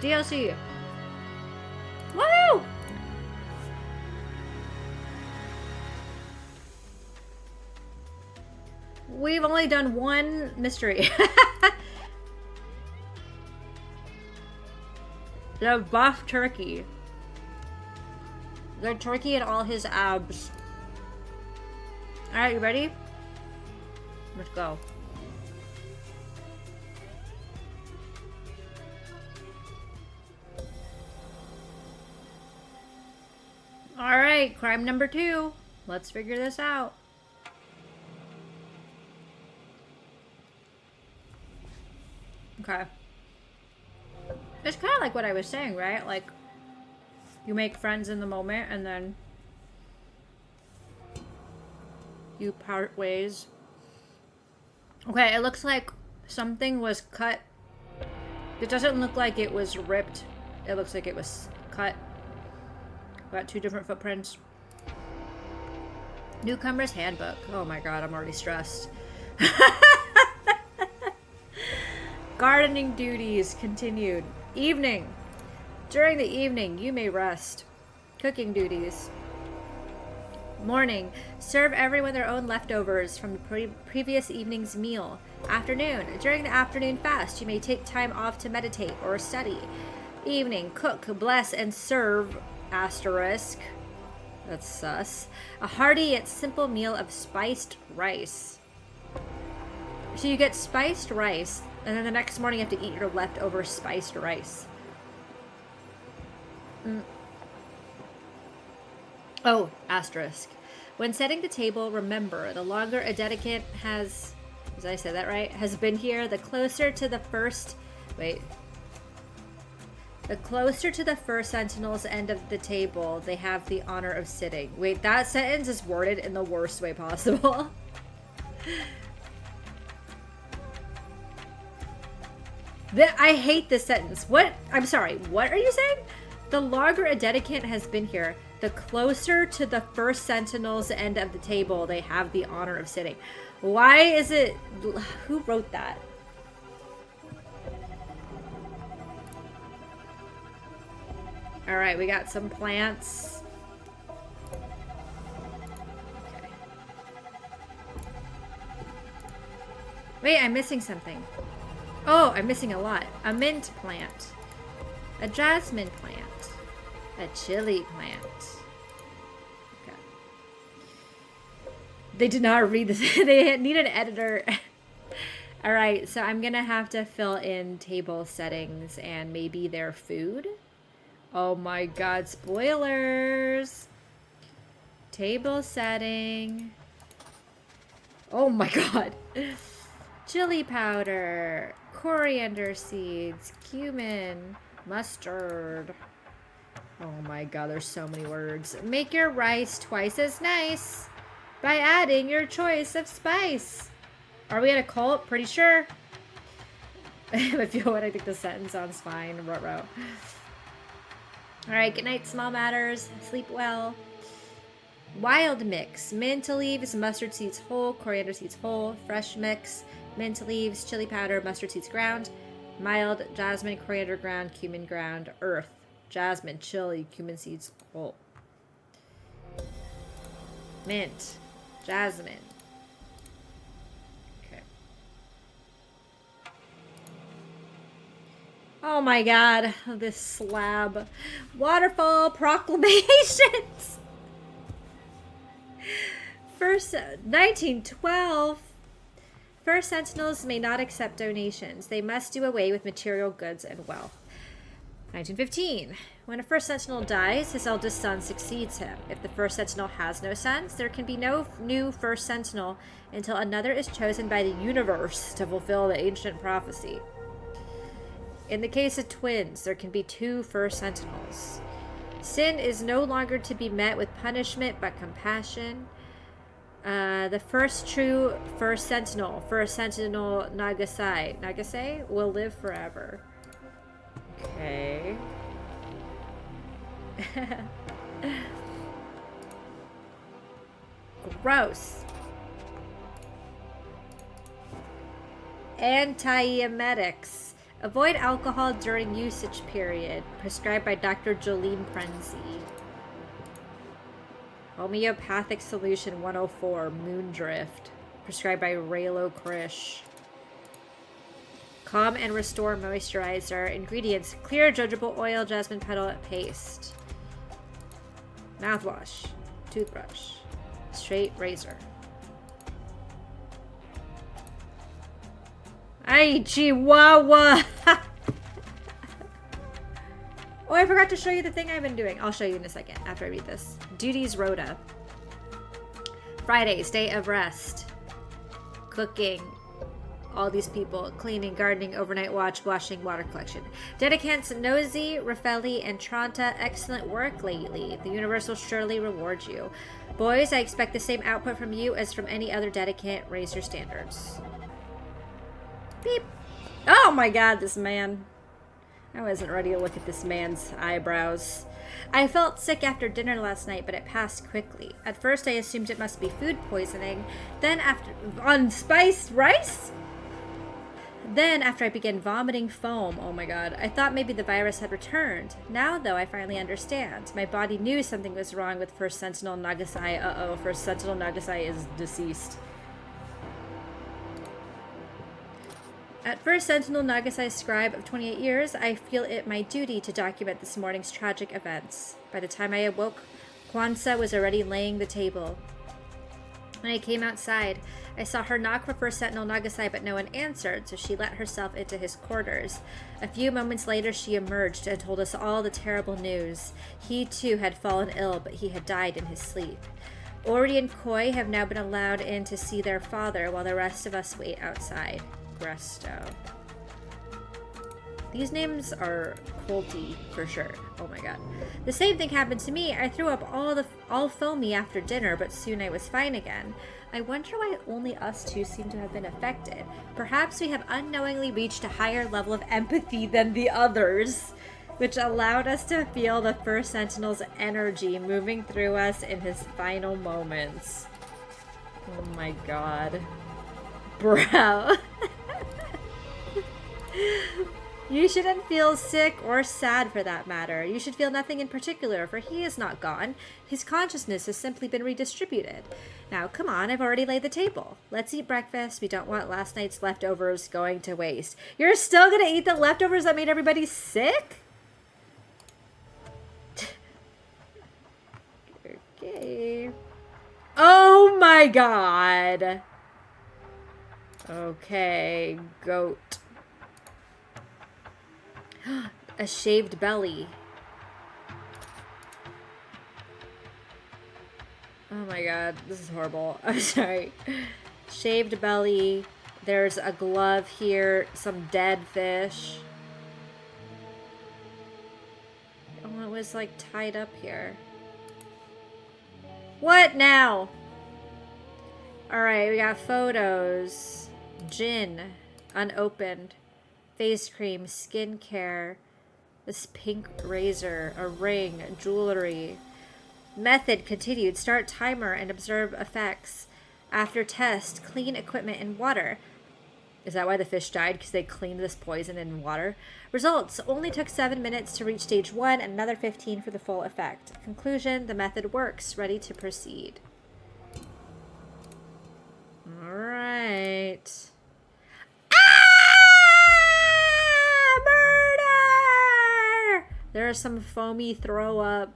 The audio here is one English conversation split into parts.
DLC. Woo! We've only done one mystery. The buff turkey. The turkey and all his abs. Alright, you ready? Let's go. Alright, crime number 2. Let's figure this out. Okay. It's kind of like what I was saying, right? Like, you make friends in the moment and then you part ways. Okay, it looks like something was cut. It doesn't look like it was ripped. It looks like it was cut. Got 2 different footprints. Newcomer's handbook. Oh my god, I'm already stressed. Gardening duties continued. Evening. During the evening, you may rest. Cooking duties. Morning. Serve everyone their own leftovers from the previous evening's meal. Afternoon. During the afternoon fast, you may take time off to meditate or study. Evening. Cook, bless, and serve. Asterisk. That's sus. A hearty yet simple meal of spiced rice. So you get spiced rice, and then the next morning you have to eat your leftover spiced rice. Oh, asterisk. When setting the table, remember, the longer a dedicant has... Did I say that right? Has been here, the closer to the first... Wait. The closer to the first sentinel's end of the table, they have the honor of sitting. Wait, that sentence is worded in the worst way possible. I hate this sentence. What? I'm sorry. What are you saying? The longer a dedicant has been here, the closer to the first sentinel's end of the table, they have the honor of sitting. Why is it... Who wrote that? Alright, we got some plants. Okay. Wait, I'm missing something. Oh, I'm missing a lot. A mint plant. A jasmine plant. A chili plant. Okay. They did not read this. They need an editor. Alright, so I'm gonna have to fill in table settings and maybe their food. Oh my god, spoilers! Table setting. Oh my god. Chili powder, coriander seeds, cumin, mustard. Oh my god, there's so many words. Make your rice twice as nice by adding your choice of spice. Are we at a cult? Pretty sure. If you know what, I think the sentence sounds fine. Ruh-roh. Alright, good night, small matters. Sleep well. Wild mix. Mint leaves, mustard seeds whole, coriander seeds whole. Fresh mix. Mint leaves, chili powder, mustard seeds ground. Mild, jasmine, coriander ground, cumin ground. Earth. Jasmine, chili, cumin seeds whole. Mint. Jasmine. Okay. Oh my god, this slab. Waterfall proclamations. First, 1912. First sentinels may not accept donations. They must do away with material goods and wealth. 1915. When a first sentinel dies, his eldest son succeeds him. If the first sentinel has no sons, there can be no new first sentinel until another is chosen by the universe to fulfill the ancient prophecy. In the case of twins, there can be 2 first sentinels. Sin is no longer to be met with punishment but compassion. The first true first sentinel Nagasai, will live forever. Okay. Gross. Antiemetics. Avoid alcohol during usage period. Prescribed by Dr. Jolene Prenzi. Homeopathic solution 104. Moondrift. Prescribed by Raylo Krish. Calm and restore moisturizer. Ingredients: clear jojoba oil, jasmine petal paste. Mouthwash. Toothbrush. Straight razor. Ay, chihuahua! Oh, I forgot to show you the thing I've been doing. I'll show you in a second after I read this. Duties Rhoda. Fridays, day of rest. Cooking. All these people. Cleaning, gardening, overnight watch, washing, water collection. Dedicants Nosy, Raffelli, and Tranta. Excellent work lately. The universe will surely reward you. Boys, I expect the same output from you as from any other dedicant. Raise your standards. Beep. Oh my god, this man. I wasn't ready to look at this man's eyebrows. I felt sick after dinner last night, but it passed quickly. At first, I assumed it must be food poisoning. Then on spiced rice? Then, after I began vomiting foam, oh my god, I thought maybe the virus had returned. Now, though, I finally understand. My body knew something was wrong with First Sentinel Nagasai. Uh-oh, First Sentinel Nagasai is deceased. At First Sentinel Nagasai scribe of 28 years, I feel it my duty to document this morning's tragic events. By the time I awoke, Kwanzaa was already laying the table. When I came outside, I saw her knock for First Sentinel Nagasai, but no one answered, so she let herself into his quarters. A few moments later, she emerged and told us all the terrible news. He, too, had fallen ill, but he had died in his sleep. Ori and Koi have now been allowed in to see their father, while the rest of us wait outside. Resto. These names are culty for sure. Oh my god. The same thing happened to me. I threw up all foamy after dinner, but soon I was fine again. I wonder why only us two seem to have been affected. Perhaps we have unknowingly reached a higher level of empathy than the others, which allowed us to feel the First Sentinel's energy moving through us in his final moments. Oh my god. Bro. You shouldn't feel sick or sad for that matter. You should feel nothing in particular, for he is not gone. His consciousness has simply been redistributed. Now, come on, I've already laid the table. Let's eat breakfast. We don't want last night's leftovers going to waste. You're still gonna eat the leftovers that made everybody sick? Okay. Oh my god. Okay, goat. A shaved belly. Oh my god, this is horrible. I'm sorry. Shaved belly. There's a glove here. Some dead fish. Oh, it was like tied up here. What now? Alright, we got photos. Gin. Unopened. Face cream, skincare, this pink razor, a ring, jewelry. Method continued. Start timer and observe effects. After test, clean equipment in water. Is that why the fish died? Because they cleaned this poison in water? Results. Only took 7 minutes to reach stage 1 and another 15 for the full effect. Conclusion. The method works. Ready to proceed. Alright. There is some foamy throw up.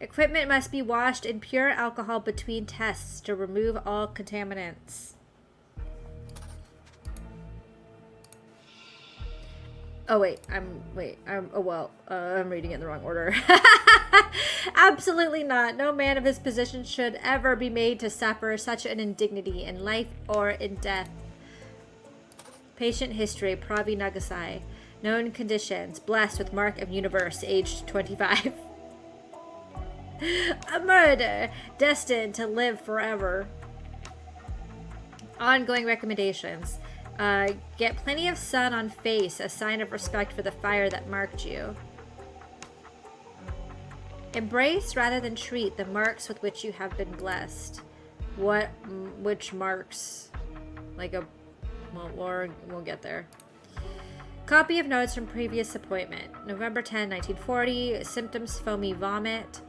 Equipment must be washed in pure alcohol between tests to remove all contaminants. Oh wait, I'm reading it in the wrong order. Absolutely not. No man of his position should ever be made to suffer such an indignity in life or in death. Patient history, Pravi Nagasai. Known conditions, blessed with mark of universe, aged 25. A murder, destined to live forever. Ongoing recommendations. Get plenty of sun on face, a sign of respect for the fire that marked you. Embrace rather than treat the marks with which you have been blessed. Which marks? Like a We'll get there. Copy of notes from previous appointment. November 10, 1940. Symptoms: foamy vomit.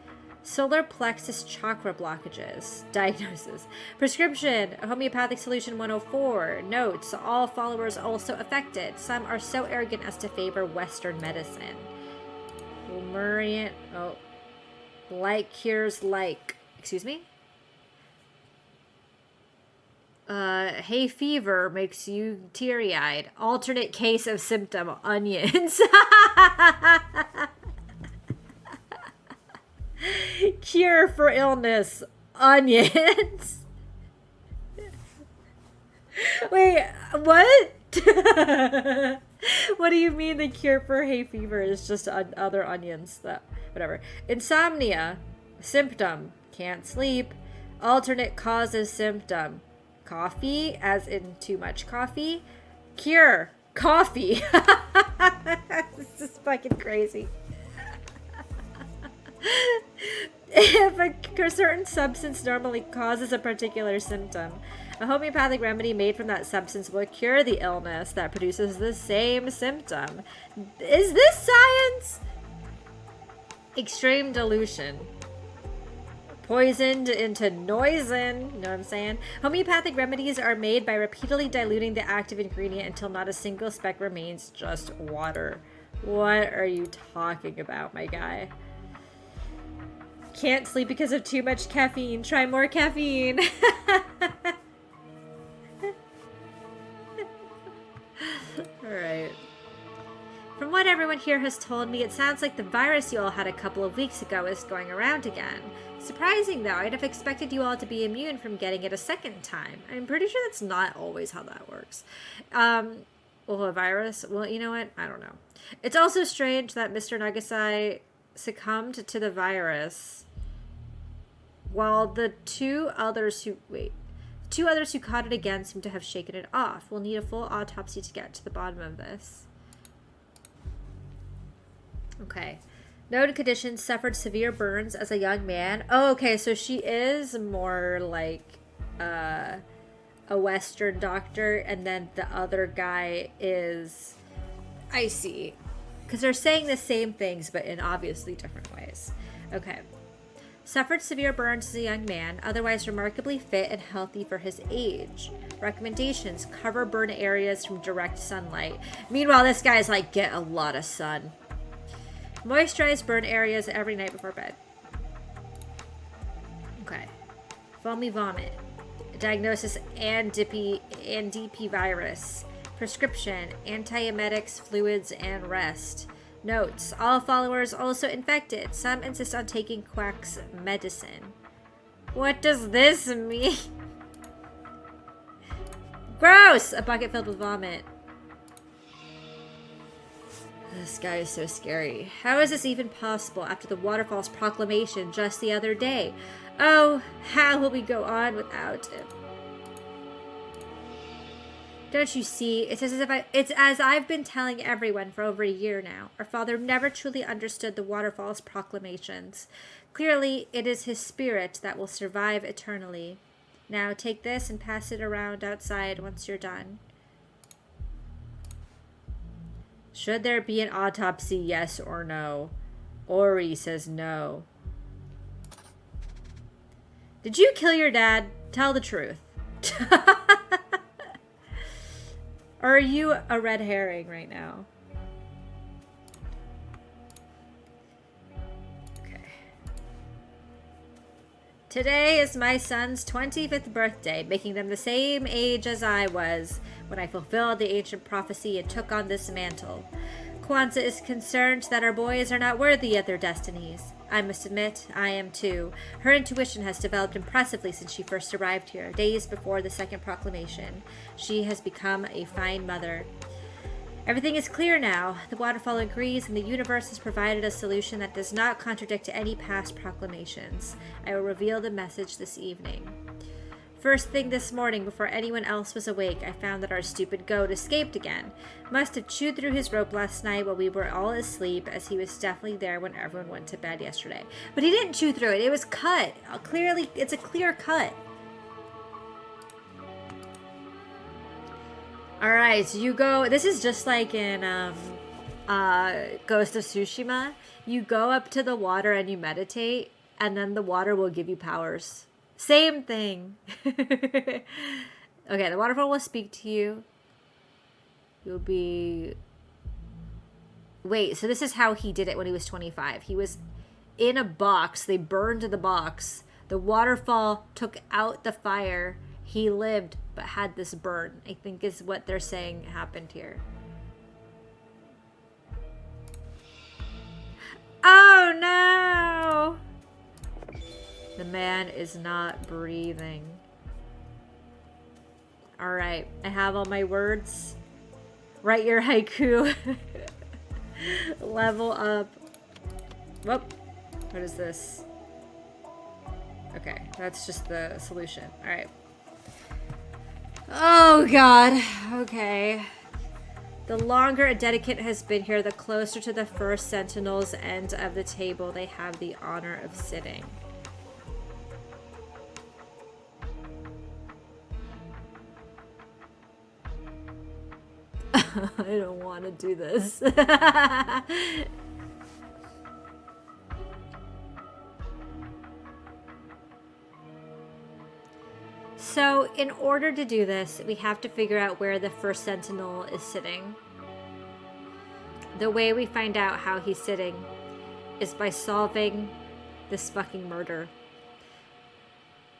Solar plexus chakra blockages. Diagnosis. Prescription: homeopathic solution 104. Notes: all followers also affected. Some are so arrogant as to favor Western medicine. Lemurian. Oh. Like cures like. Excuse me? Hay fever makes you teary-eyed. Alternate case of symptom: onions. Cure for illness: onions. Wait, what? What do you mean the cure for hay fever is just other onions? Whatever. Insomnia. Symptom: can't sleep. Alternate causes: symptom: coffee, as in too much coffee. Cure: coffee. This is fucking crazy. If a certain substance normally causes a particular symptom, a homeopathic remedy made from that substance will cure the illness that produces the same symptom. Is this science? Extreme dilution. Poisoned into noisin'. You know what I'm saying? Homeopathic remedies are made by repeatedly diluting the active ingredient until not a single speck remains, just water. What are you talking about, my guy? Can't sleep because of too much caffeine. Try more caffeine. Alright. From what everyone here has told me, it sounds like the virus you all had a couple of weeks ago is going around again. Surprising, though. I'd have expected you all to be immune from getting it a second time. I'm pretty sure that's not always how that works. Well, a virus? Well, you know what? I don't know. It's also strange that Mr. Nagasai succumbed to the virus while the two others who caught it again seem to have shaken it off. We'll need a full autopsy to get to the bottom of this. Okay. Known conditions: suffered severe burns as a young man. Oh, okay, so she is more like a Western doctor, and then the other guy is... I see. Because they're saying the same things, but in obviously different ways. Okay. Suffered severe burns as a young man, otherwise remarkably fit and healthy for his age. Recommendations: cover burn areas from direct sunlight. Meanwhile, this guy's like, get a lot of sun. Moisturize burn areas every night before bed. Okay. Foamy vomit. Diagnosis: DP virus. Prescription: antiemetics, fluids, and rest. Notes: all followers also infected. Some insist on taking Quack's medicine. What does this mean? Gross! A bucket filled with vomit. This guy is so scary. How is this even possible after the Waterfall's proclamation just the other day? Oh, how will we go on without him? Don't you see? It's as I've been telling everyone for over a year now. Our father never truly understood the Waterfall's proclamations. Clearly, it is his spirit that will survive eternally. Now take this and pass it around outside once you're done. Should there be an autopsy, yes or no? Ori says no. Did you kill your dad? Tell the truth. Or are you a red herring right now? Okay. Today is my son's 25th birthday, making them the same age as I was when I fulfilled the ancient prophecy and took on this mantle. Kwanzaa is concerned that our boys are not worthy of their destinies. I must admit, I am too. Her intuition has developed impressively since she first arrived here, days before the second proclamation. She has become a fine mother. Everything is clear now. The Waterfall agrees, and the universe has provided a solution that does not contradict any past proclamations. I will reveal the message this evening. First thing this morning, before anyone else was awake, I found that our stupid goat escaped again. Must have chewed through his rope last night while we were all asleep, as he was definitely there when everyone went to bed yesterday. But he didn't chew through it. It was cut. Clearly, it's a clear cut. All right, so you go. This is just like in Ghost of Tsushima. You go up to the water and you meditate, and then the water will give you powers. Same thing. Okay, the waterfall will speak to you. You'll be. Wait, so this is how he did it when he was 25. He was in a box. They burned the box. The waterfall took out the fire. He lived, but had this burn, I think is what they're saying happened here. Oh no! The man is not breathing. All right, I have all my words. Write your haiku. Level up. Whoop. What is this? Okay, that's just the solution. All right. Oh god. Okay. The longer a dedicant has been here, the closer to the first sentinel's end of the table they have the honor of sitting. I don't want to do this. So, in order to do this, we have to figure out where the first sentinel is sitting. The way we find out how he's sitting is by solving this fucking murder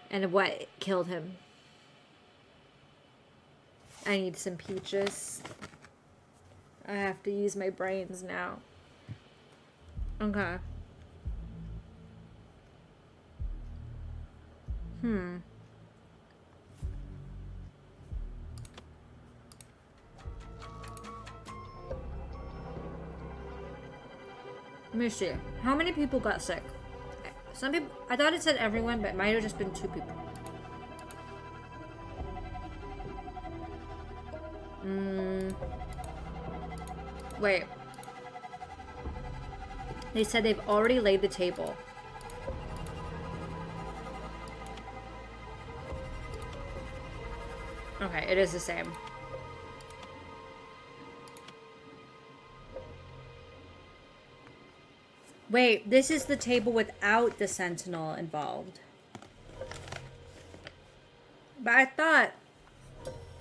and what killed him. I need some peaches. I have to use my brains now. Okay. Let me see. How many people got sick? Some people... I thought it said everyone, but it might have just been 2 people. Wait. They said they've already laid the table. Okay, it is the same. Wait, this is the table without the sentinel involved. But I thought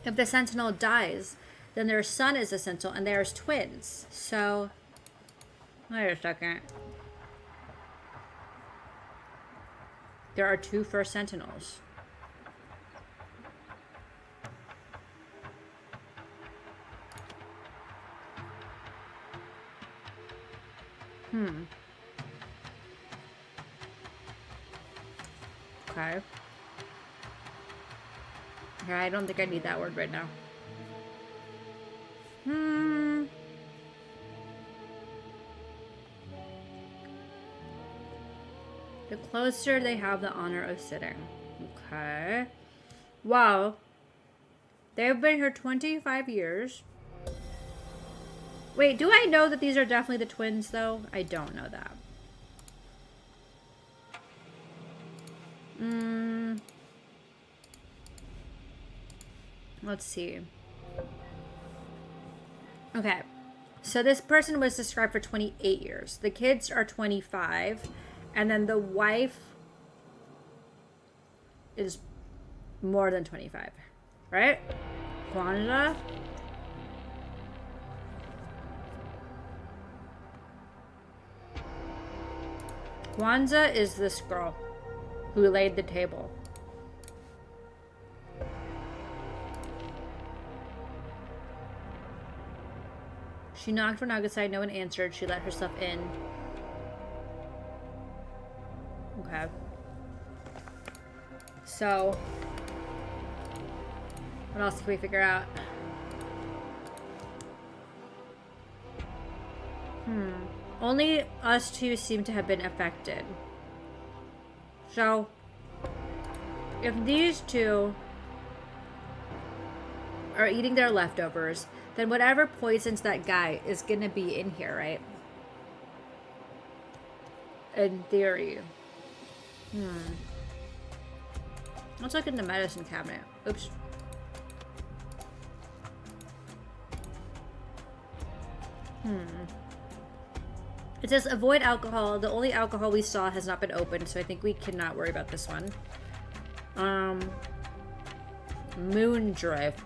if the sentinel dies, then their son is a sentinel and there's twins. So, wait a second. There are 2 first sentinels. Okay. Yeah, I don't think I need that word right now. The closer they have the honor of sitting. Okay. Wow. They've been here 25 years. Wait, do I know that these are definitely the twins, though? I don't know that. Let's see. Okay. So this person was described for 28 years. The kids are 25. And then the wife is more than 25. Right? Kwanzaa? Kwanzaa is this girl who laid the table. She knocked for Nagasai. No one answered. She let herself in. Okay. So, what else can we figure out? Only us 2 seem to have been affected. So, if these 2 are eating their leftovers, then whatever poisons that guy is gonna be in here, right? In theory. Let's look in the medicine cabinet. Oops. It says avoid alcohol. The only alcohol we saw has not been opened, so I think we cannot worry about this one. Moon drift.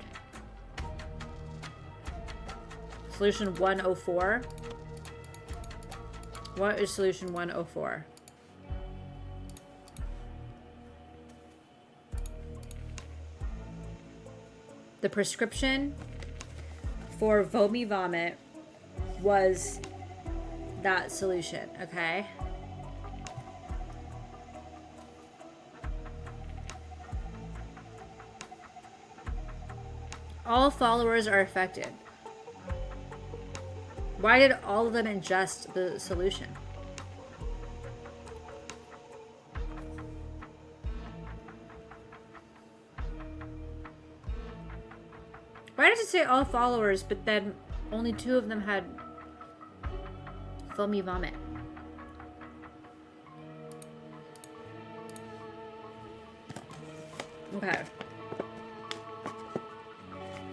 Solution 104. What is solution 104? The prescription for Vomi Vomit was that solution, okay? All followers are affected. Why did all of them ingest the solution? Why does it say all followers, but then only 2 of them had foamy vomit? Okay.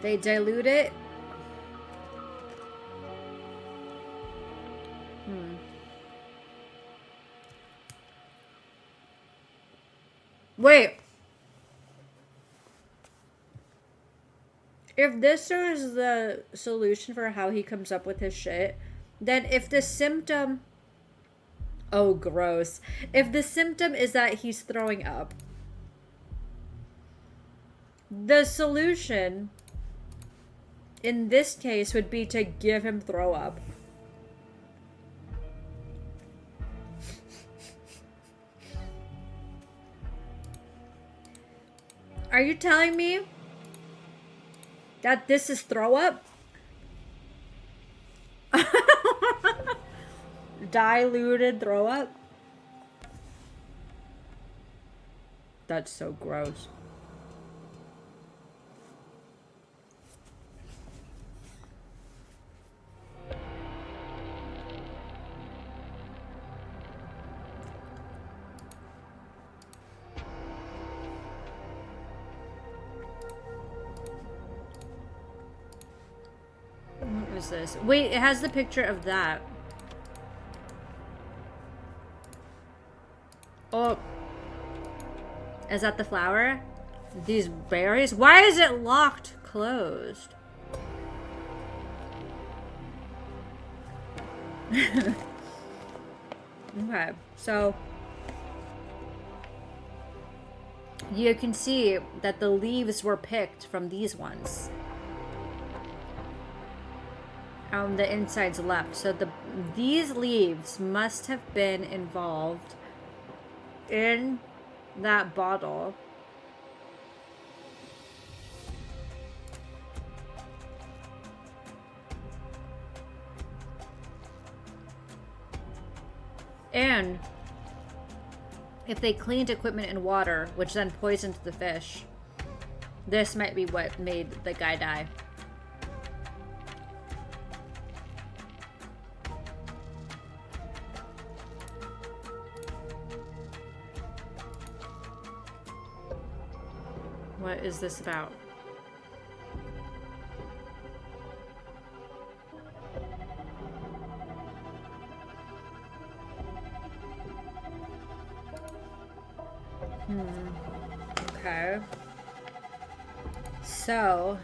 They dilute it. Wait. If this is the solution for how he comes up with his shit, then if the symptom... Oh, gross. If the symptom is that he's throwing up, the solution in this case would be to give him throw up. Are you telling me that this is throw up? Diluted throw up? That's so gross. What is this? Wait, it has the picture of that. Oh. Is that the flower? These berries? Why is it locked closed? Okay, so you can see that the leaves were picked from these ones. The inside's left. So these leaves must have been involved in that bottle. And if they cleaned equipment in water, which then poisoned the fish, this might be what made the guy die. What is this about? Okay. So...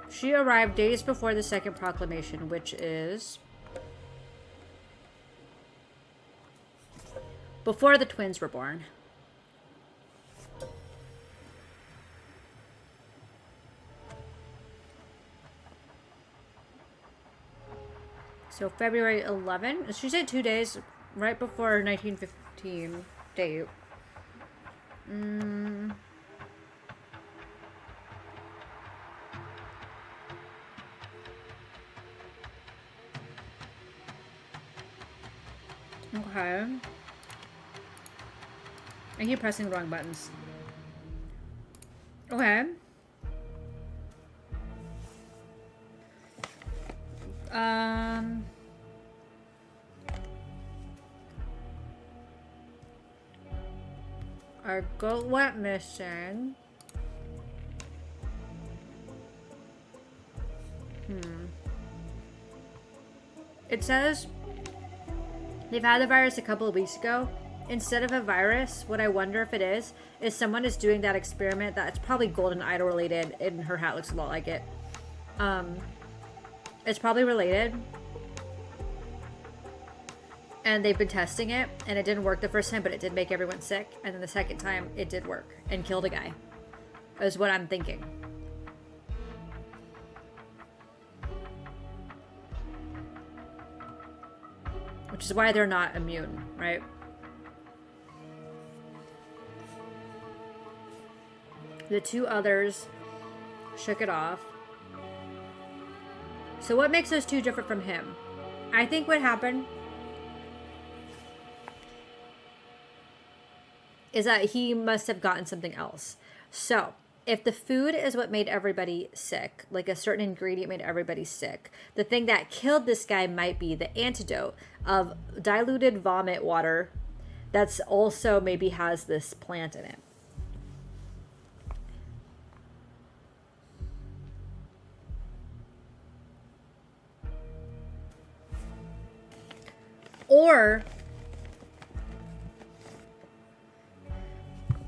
She arrived days before the second proclamation, which is... before the twins were born. So February 11. She said 2 days right before 1915 date. Okay. I keep pressing the wrong buttons. Okay. Our goat went missing. It says they've had the virus a couple of weeks ago. Instead of a virus, what I wonder if it is someone is doing that experiment that's probably golden idol related, and her hat looks a lot like it. It's probably related. And they've been testing it, and it didn't work the first time, but it did make everyone sick. And then the second time, it did work and killed a guy. Is what I'm thinking. Which is why they're not immune, right? The two others shook it off. So what makes those two different from him? I think what happened is that he must have gotten something else. So if the food is what made everybody sick, like a certain ingredient made everybody sick, the thing that killed this guy might be the antidote of diluted vomit water that's also maybe has this plant in it. Or,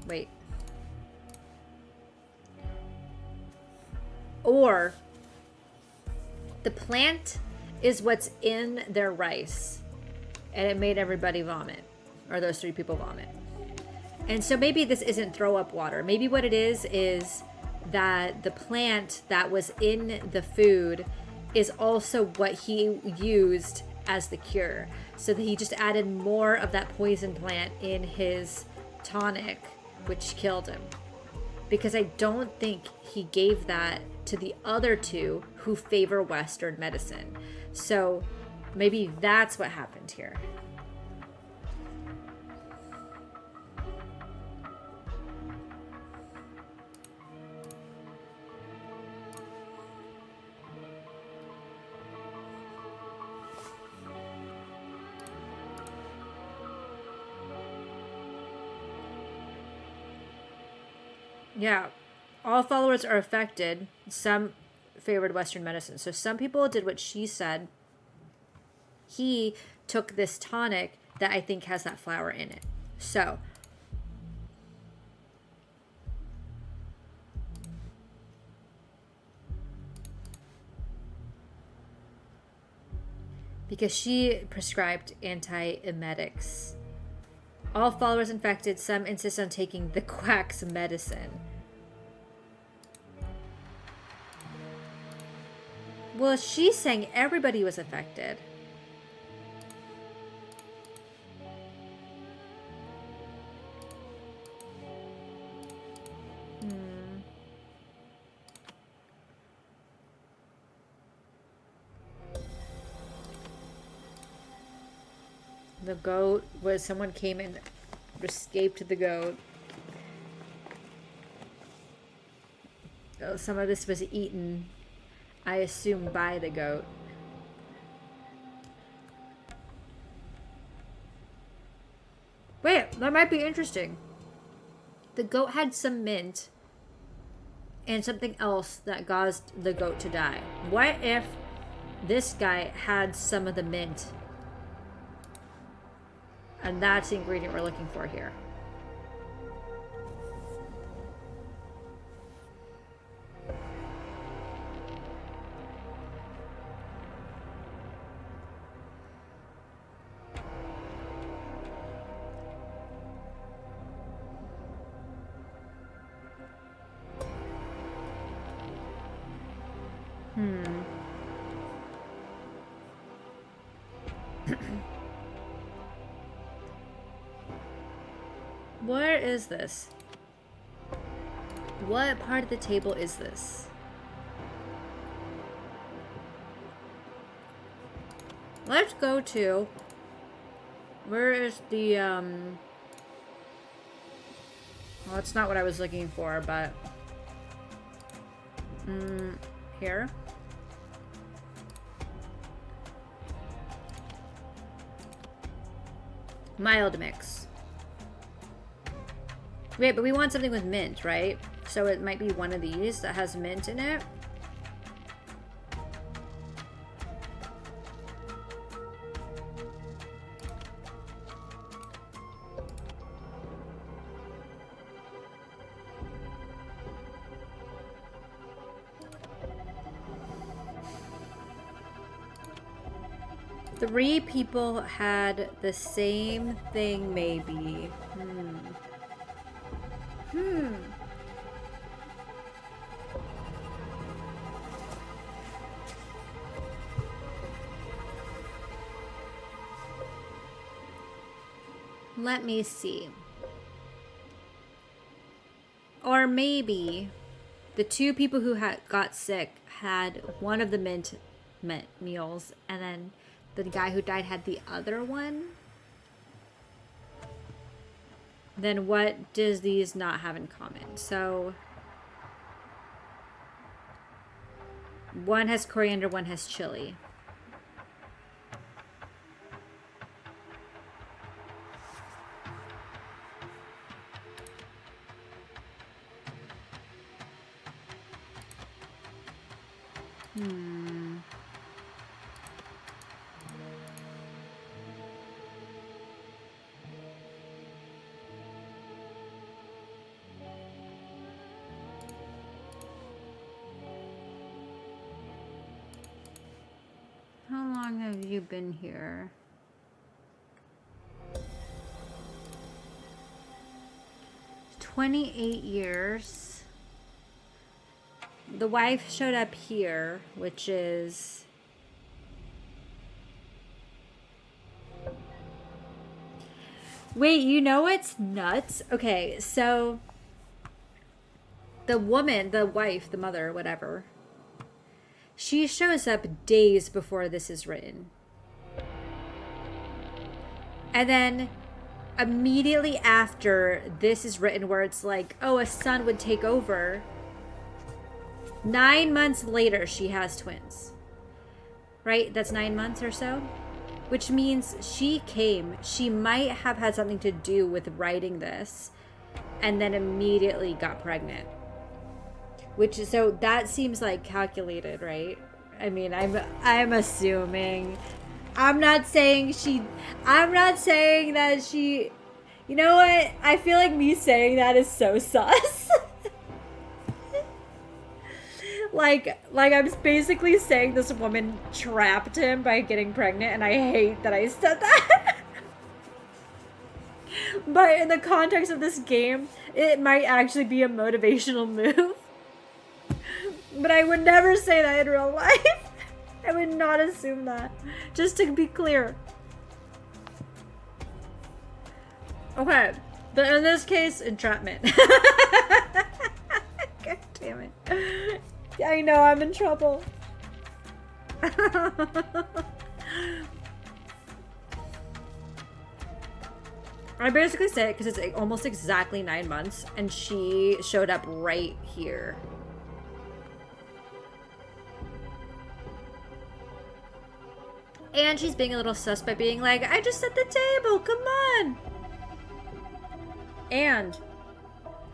wait. Or the plant is what's in their rice and it made everybody vomit, or those three people vomit. And so maybe this isn't throw up water. Maybe what it is that the plant that was in the food is also what he used as the cure. So that he just added more of that poison plant in his tonic, which killed him. Because I don't think he gave that to the other two who favor Western medicine. So maybe that's what happened here. Yeah, all followers are affected. Some favored Western medicine. So some people did what she said. He took this tonic that I think has that flower in it. So because she prescribed antiemetics. All followers infected, some insist on taking the quack's medicine. Well, she's saying everybody was affected. The goat was someone came and escaped the goat. Oh, some of this was eaten, I assume, by the goat. Wait, that might be interesting. The goat had some mint and something else that caused the goat to die. What if this guy had some of the mint? And that's the ingredient we're looking for here. Where is this? What part of the table is this? Let's go to... Where is the, Well, it's not what I was looking for, but... Here. Mild mix. Wait, but we want something with mint, right? So it might be one of these that has mint in it. Three people had the same thing, maybe. Let me see. Or maybe the two people who got sick had one of the mint meals, and then the guy who died had the other one. Then what does these not have in common? So one has coriander, one has chili. How long have you been here? 28 years. The wife showed up here, which is... Wait, you know what's nuts? Okay, so the woman, the wife, the mother, whatever, she shows up days before this is written. And then immediately after this is written, where it's like, oh, a son would take over, 9 months later, she has twins. Right? That's 9 months or so. Which means she might have had something to do with writing this and then immediately got pregnant. So that seems like calculated, right? I mean, I'm assuming. I'm not saying that she, you know what? I feel like me saying that is so sus. Like I'm basically saying this woman trapped him by getting pregnant, and I hate that I said that. But in the context of this game, it might actually be a motivational move. But I would never say that in real life. I would not assume that. Just to be clear. Okay. But in this case, entrapment. God damn it. I know I'm in trouble. I basically say it because it's almost exactly 9 months, and she showed up right here. And she's being a little sus by being like, I just set the table, come on! And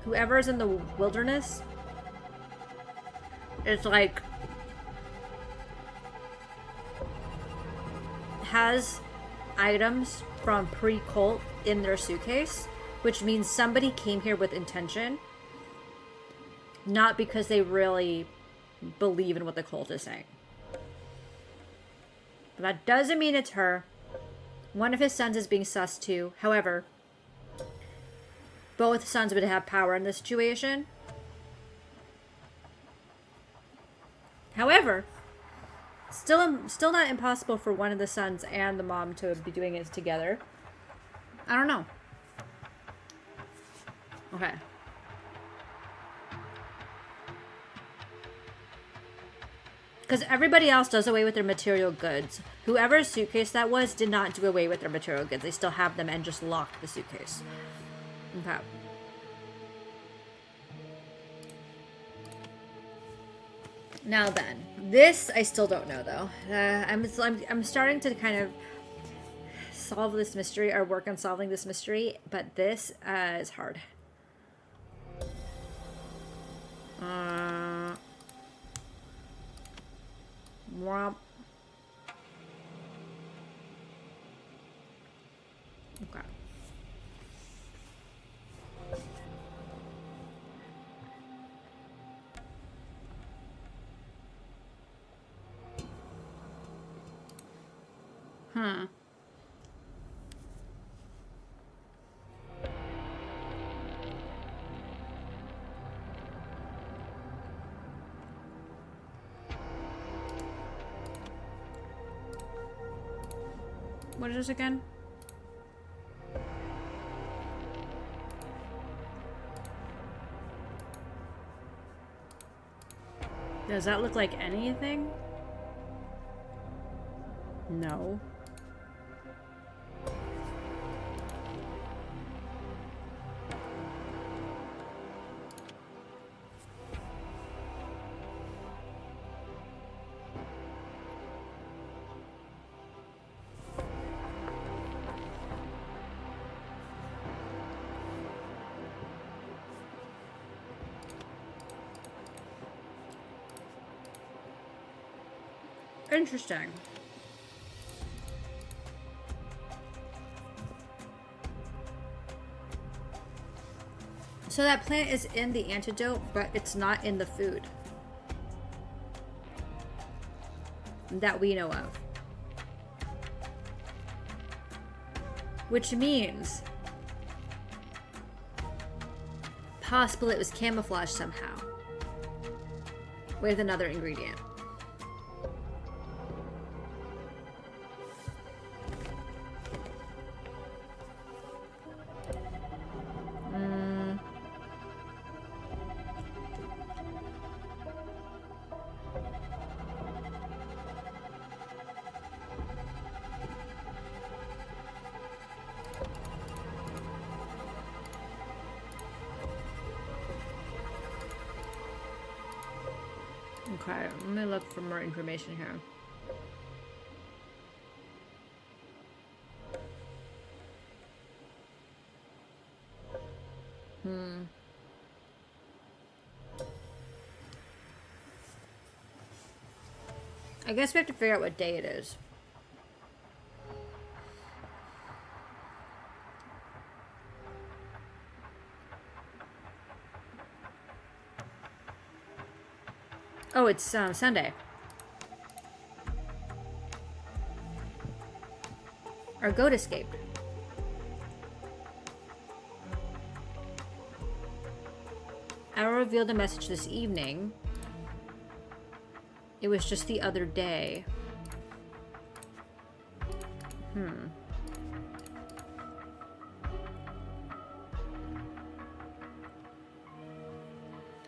whoever's in the wilderness is like, has items from pre-cult in their suitcase, which means somebody came here with intention, not because they really believe in what the cult is saying. But that doesn't mean it's her. One of his sons is being sus too. However, both sons would have power in this situation. However, still not impossible for one of the sons and the mom to be doing it together. I don't know. Okay. Because everybody else does away with their material goods. Whoever's suitcase that was did not do away with their material goods. They still have them and just locked the suitcase. Okay. Now then, this I still don't know though. I'm starting to kind of solve this mystery or work on solving this mystery, but this is hard. Womp. Okay. Hmm. What is this again? Does that look like anything? No. Interesting. So that plant is in the antidote, but it's not in the food that we know of. Which means possible it was camouflaged somehow with another ingredient. Okay, let me look for more information here. I guess we have to figure out what day it is. Oh, it's Sunday. Our goat escaped. I revealed a message this evening. It was just the other day.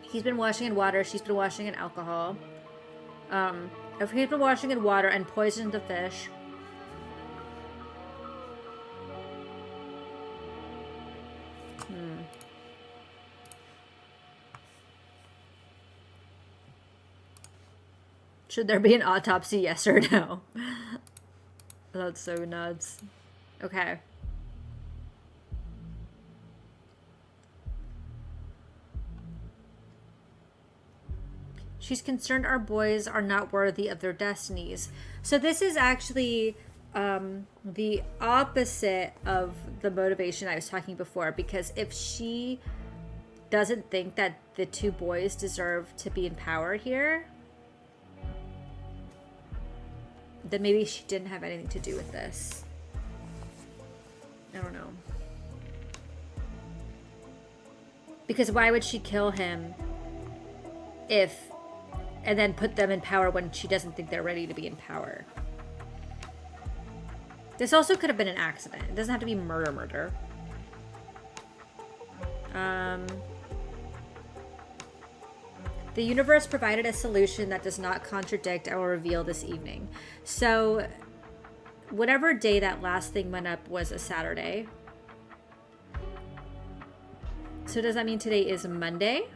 He's been washing in water. She's been washing in alcohol. If he's been washing in water and poisoned the fish. Should there be an autopsy, yes or no? That's so nuts. Okay. She's concerned our boys are not worthy of their destinies. So this is actually the opposite of the motivation I was talking before, because if she doesn't think that the two boys deserve to be in power here, then maybe she didn't have anything to do with this. I don't know. Because why would she kill him and then put them in power when she doesn't think they're ready to be in power? This also could have been an accident. It doesn't have to be murder. The universe provided a solution that does not contradict our reveal this evening. So, whatever day that last thing went up was a Saturday. So does that mean today is Monday?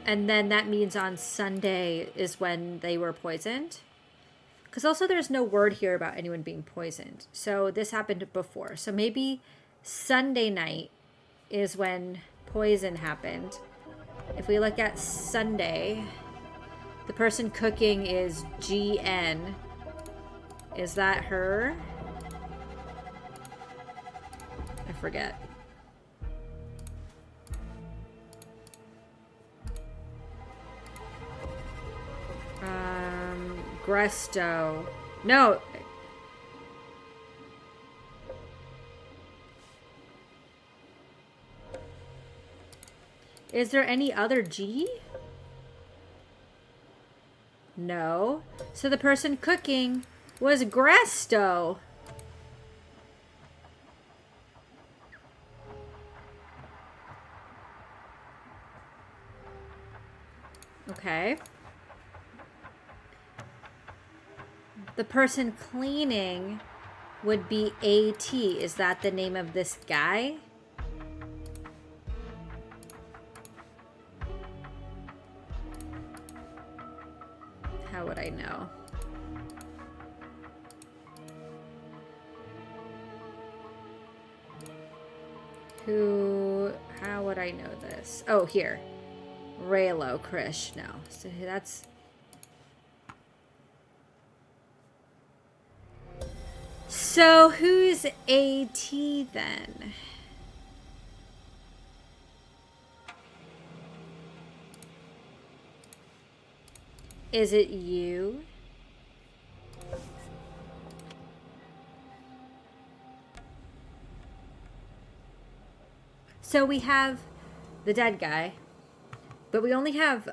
And then that means on Sunday is when they were poisoned. Because also there's no word here about anyone being poisoned. So this happened before. So maybe Sunday night is when poison happened. If we look at Sunday, the person cooking is GN. Is that her? I forget. Gresto. No. Is there any other G? No. So the person cooking was Gresto. Okay. The person cleaning would be AT. Is that the name of this guy? How would I know? How would I know this? Oh, here. Raylo Krish. No. So that's... So who's AT then? Is it you? So we have the dead guy, but we only have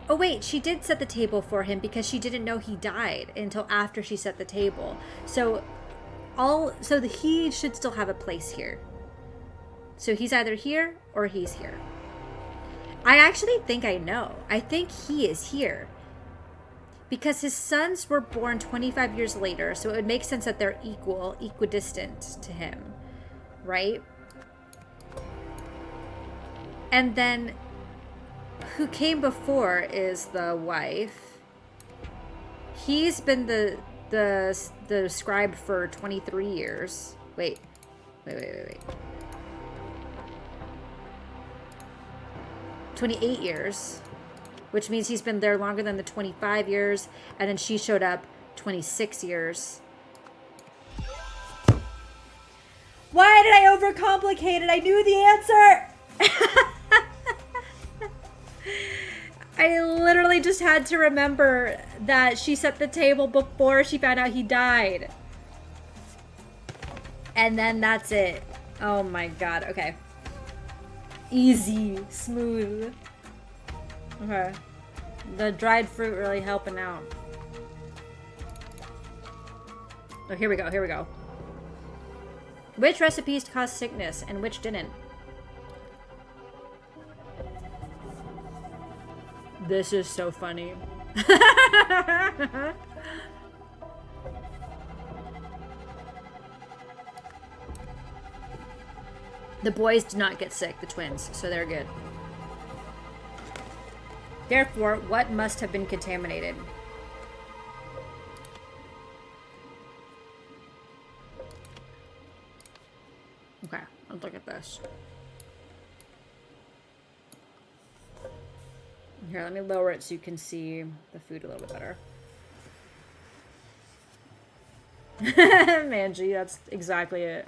oh wait, she did set the table for him because she didn't know he died until after she set the table. So he should still have a place here. So he's either here or he's here. I actually think I know. I think he is here. Because his sons were born 25 years later, so it would make sense that they're equidistant to him, right? And then who came before is the wife. He's been the scribe for 23 years. Wait. 28 years. Which means he's been there longer than the 25 years. And then she showed up 26 years. Why did I overcomplicate it? I knew the answer! I literally just had to remember that she set the table before she found out he died. And then that's it. Oh my god, okay. Easy, smooth. Okay. The dried fruit really helping out. Oh, here we go. Which recipes caused sickness and which didn't? This is so funny. The boys did not get sick, the twins, so they're good. Therefore, what must have been contaminated? Okay, let's look at this. Here, let me lower it so you can see the food a little bit better. Manji, that's exactly it.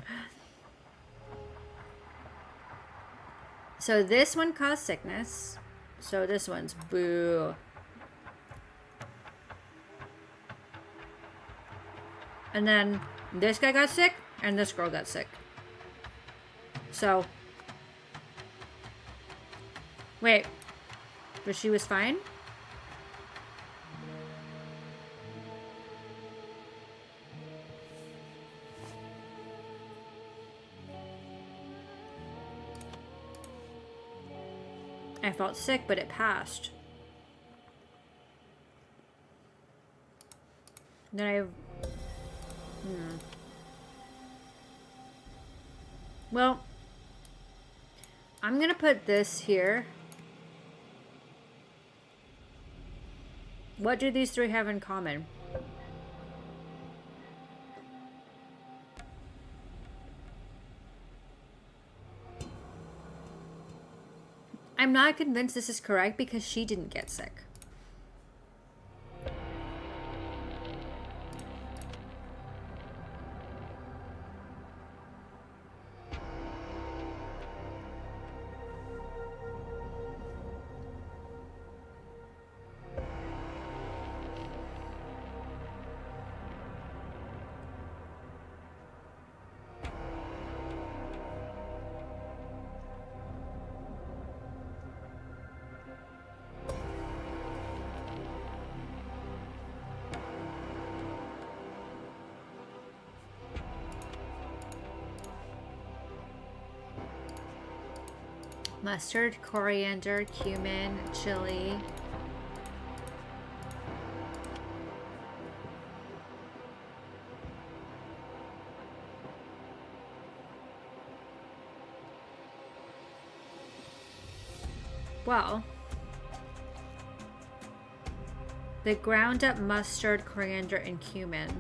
So this one caused sickness. So this one's boo. And then this guy got sick and this girl got sick. So, wait, but she was fine? I felt sick, but it passed. Then Well, I'm gonna put this here. What do these three have in common? I'm not convinced this is correct because she didn't get sick. Mustard, coriander, cumin, chili. Well, they ground up mustard, coriander, and cumin.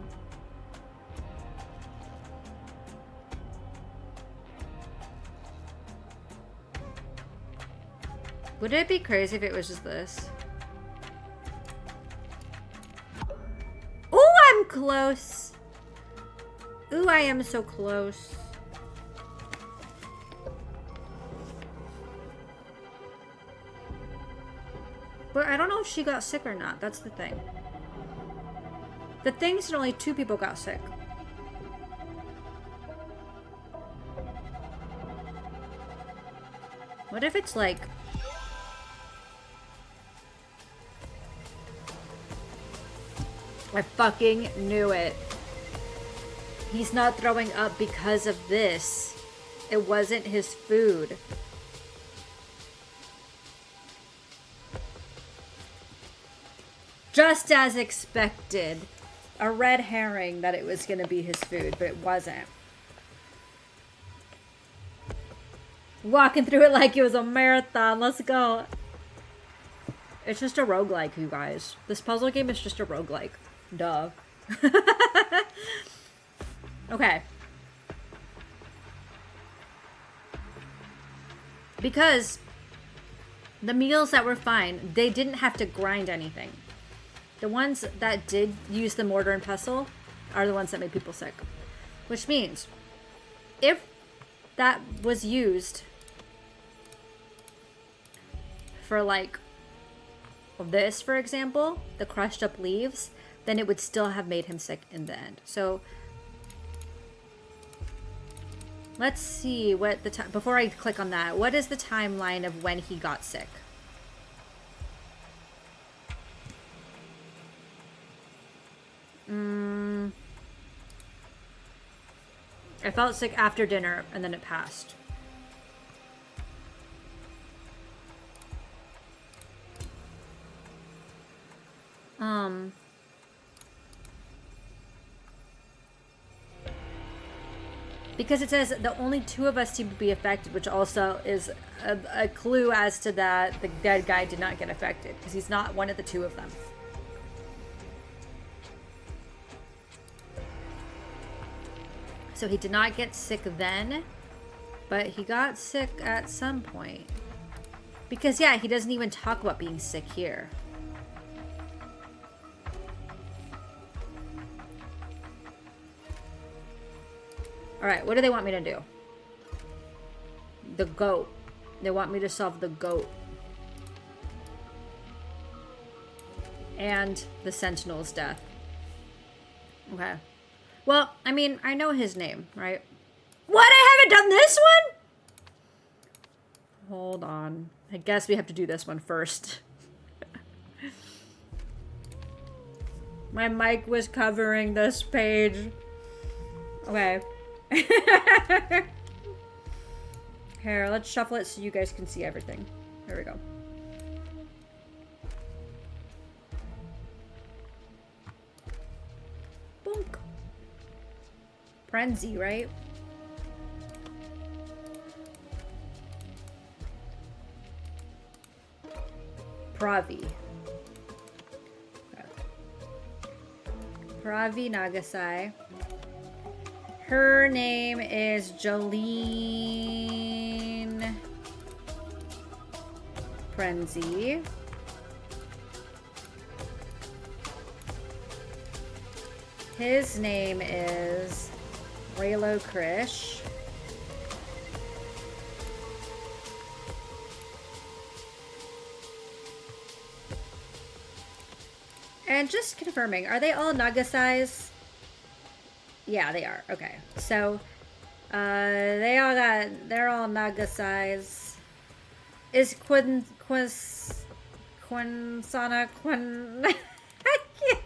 Would it be crazy if it was just this? Ooh, I'm close. Ooh, I am so close. But I don't know if she got sick or not. That's the thing. The thing is that only 2 people got sick. What if it's like... I fucking knew it. He's not throwing up because of this. It wasn't his food. Just as expected. A red herring that it was going to be his food, but it wasn't. Walking through it like it was a marathon. Let's go. It's just a roguelike, you guys. This puzzle game is just a roguelike. Duh. Okay. Because the meals that were fine, they didn't have to grind anything. The ones that did use the mortar and pestle are the ones that made people sick. Which means, if that was used for like this, for example, the crushed up leaves, then it would still have made him sick in the end. So let's see what the time, before I click on that, what is the timeline of when he got sick? I felt sick after dinner and then it passed. Because it says the only 2 of us seem to be affected, which also is a clue as to that the dead guy did not get affected because he's not one of the 2 of them. So he did not get sick then, but he got sick at some point. Because yeah, he doesn't even talk about being sick here. Alright, what do they want me to do? The goat. They want me to solve the goat. And the Sentinel's death. Okay. Well, I mean, I know his name, right? What? I haven't done this one? Hold on. I guess we have to do this one first. My mic was covering this page. Okay. Here, let's shuffle it so you guys can see everything. There we go. Bonk. Frenzy, right? Pravi. Okay. Pravi Nagasai. Her name is Jolene Prenzi. His name is Raylo Krish. And just confirming, are they all Nagasais? Yeah, they are. Okay. So, they're all Nagasais. Is Quinsana, I can't.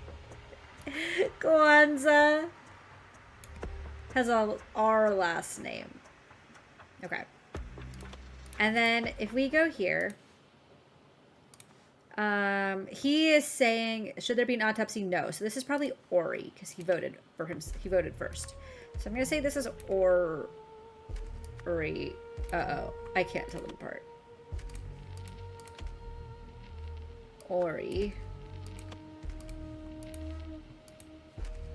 Kwanzaa has a R last name. Okay. And then if we go here, he is saying, should there be an autopsy? No. So this is probably Ori because he voted for him. He voted first. So I'm going to say this is Ori. Uh-oh. I can't tell them apart. Ori.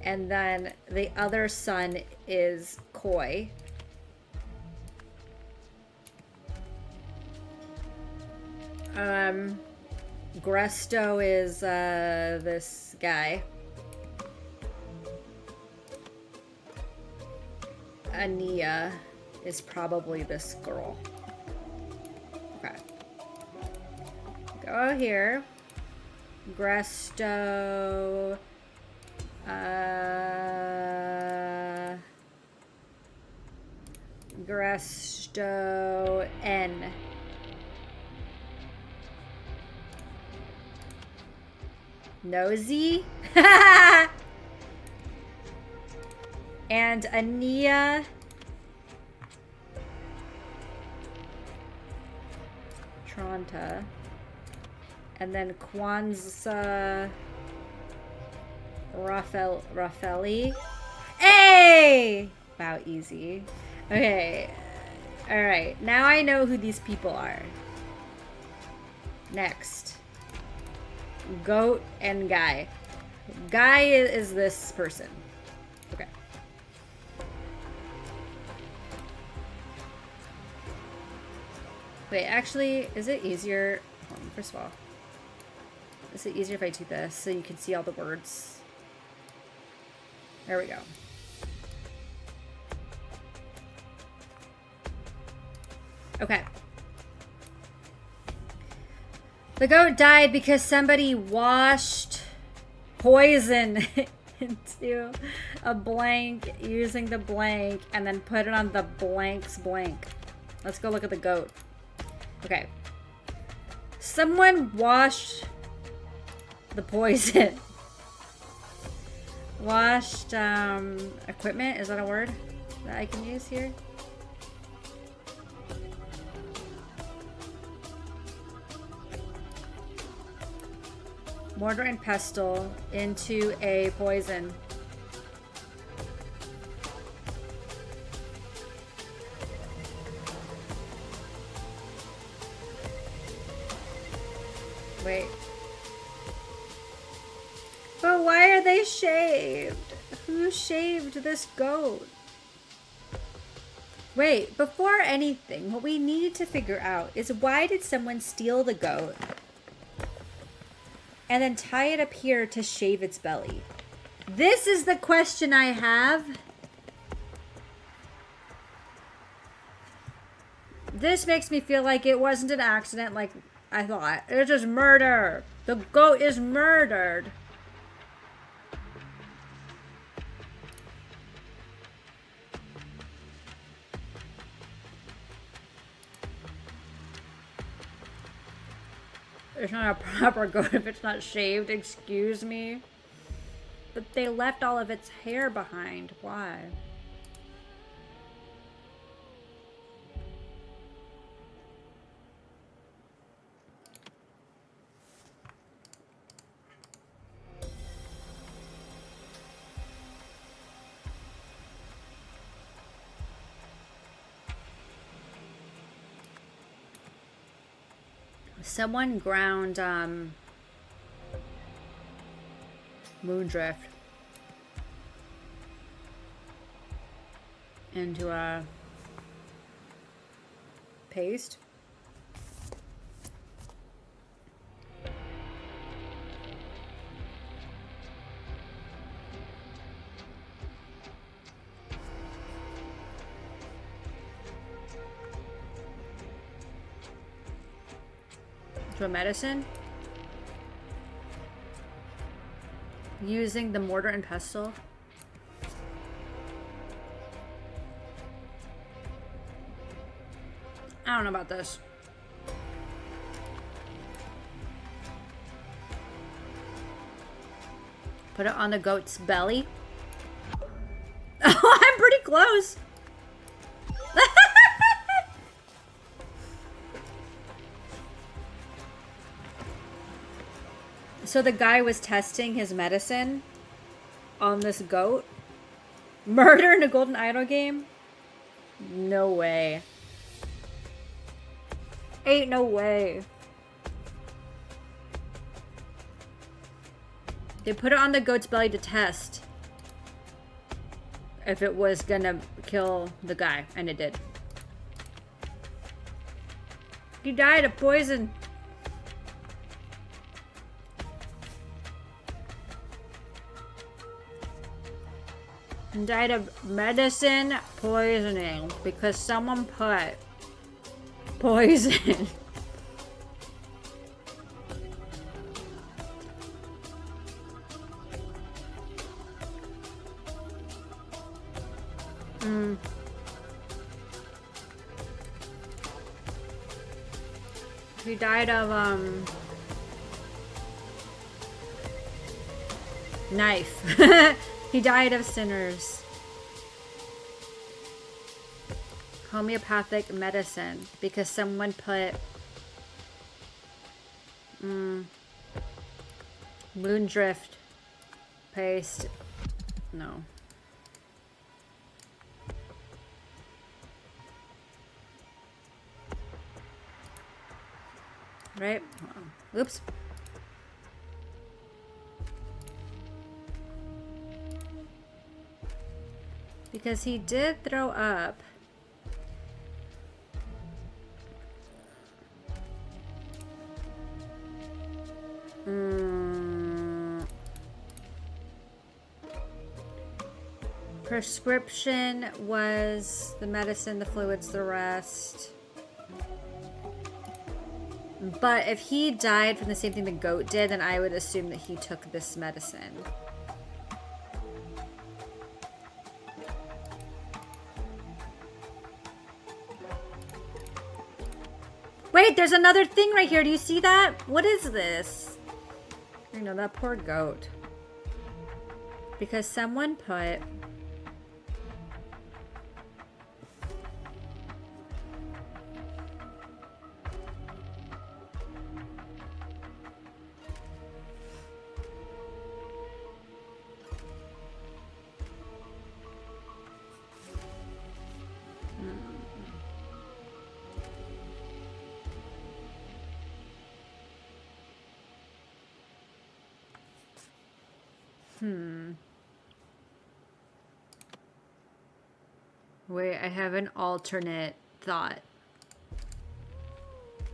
And then the other son is Koi. Gresto is this guy. Ania is probably this girl. Okay. Go here. Gresto. Gresto N. Nosy. And Ania. Tronta. And then Kwanzaa. Rafaeli. Hey! Wow, easy. Okay. Alright, now I know who these people are. Next. Goat and Guy. Guy is this person. Okay. Wait, actually, is it easier? First of all, is it easier if I do this so you can see all the words? There we go. Okay. The goat died because somebody washed poison into a blank using the blank and then put it on the blank's blank. Let's go look at the goat. Okay. Someone washed the poison. Washed equipment, is that a word that I can use here? Mortar and pestle into a poison. Wait. But why are they shaved? Who shaved this goat? Wait, before anything, what we need to figure out is why did someone steal the goat and then tie it up here to shave its belly? This is the question I have. This makes me feel like it wasn't an accident like I thought. It's just murder. The goat is murdered. It's not a proper goat if it's not shaved, excuse me. But they left all of its hair behind. Why? Someone ground Moondrift into a paste. To a medicine. Using the mortar and pestle. I don't know about this. Put it on the goat's belly. Oh, I'm pretty close. So the guy was testing his medicine on this goat? Murder in a golden idol game? No way. Ain't no way. They put it on the goat's belly to test if it was gonna kill the guy, and it did. He died of poison. And died of medicine poisoning because someone put poison. He died of knife. He died of sinners. Homeopathic medicine because someone put Moondrift paste. No. Right? Oops. Because he did throw up. Prescription was the medicine, the fluids, the rest. But if he died from the same thing the goat did, then I would assume that he took this medicine. Wait, there's another thing right here. Do you see that? What is this? I know, that poor goat. Because someone put... Wait, I have an alternate thought.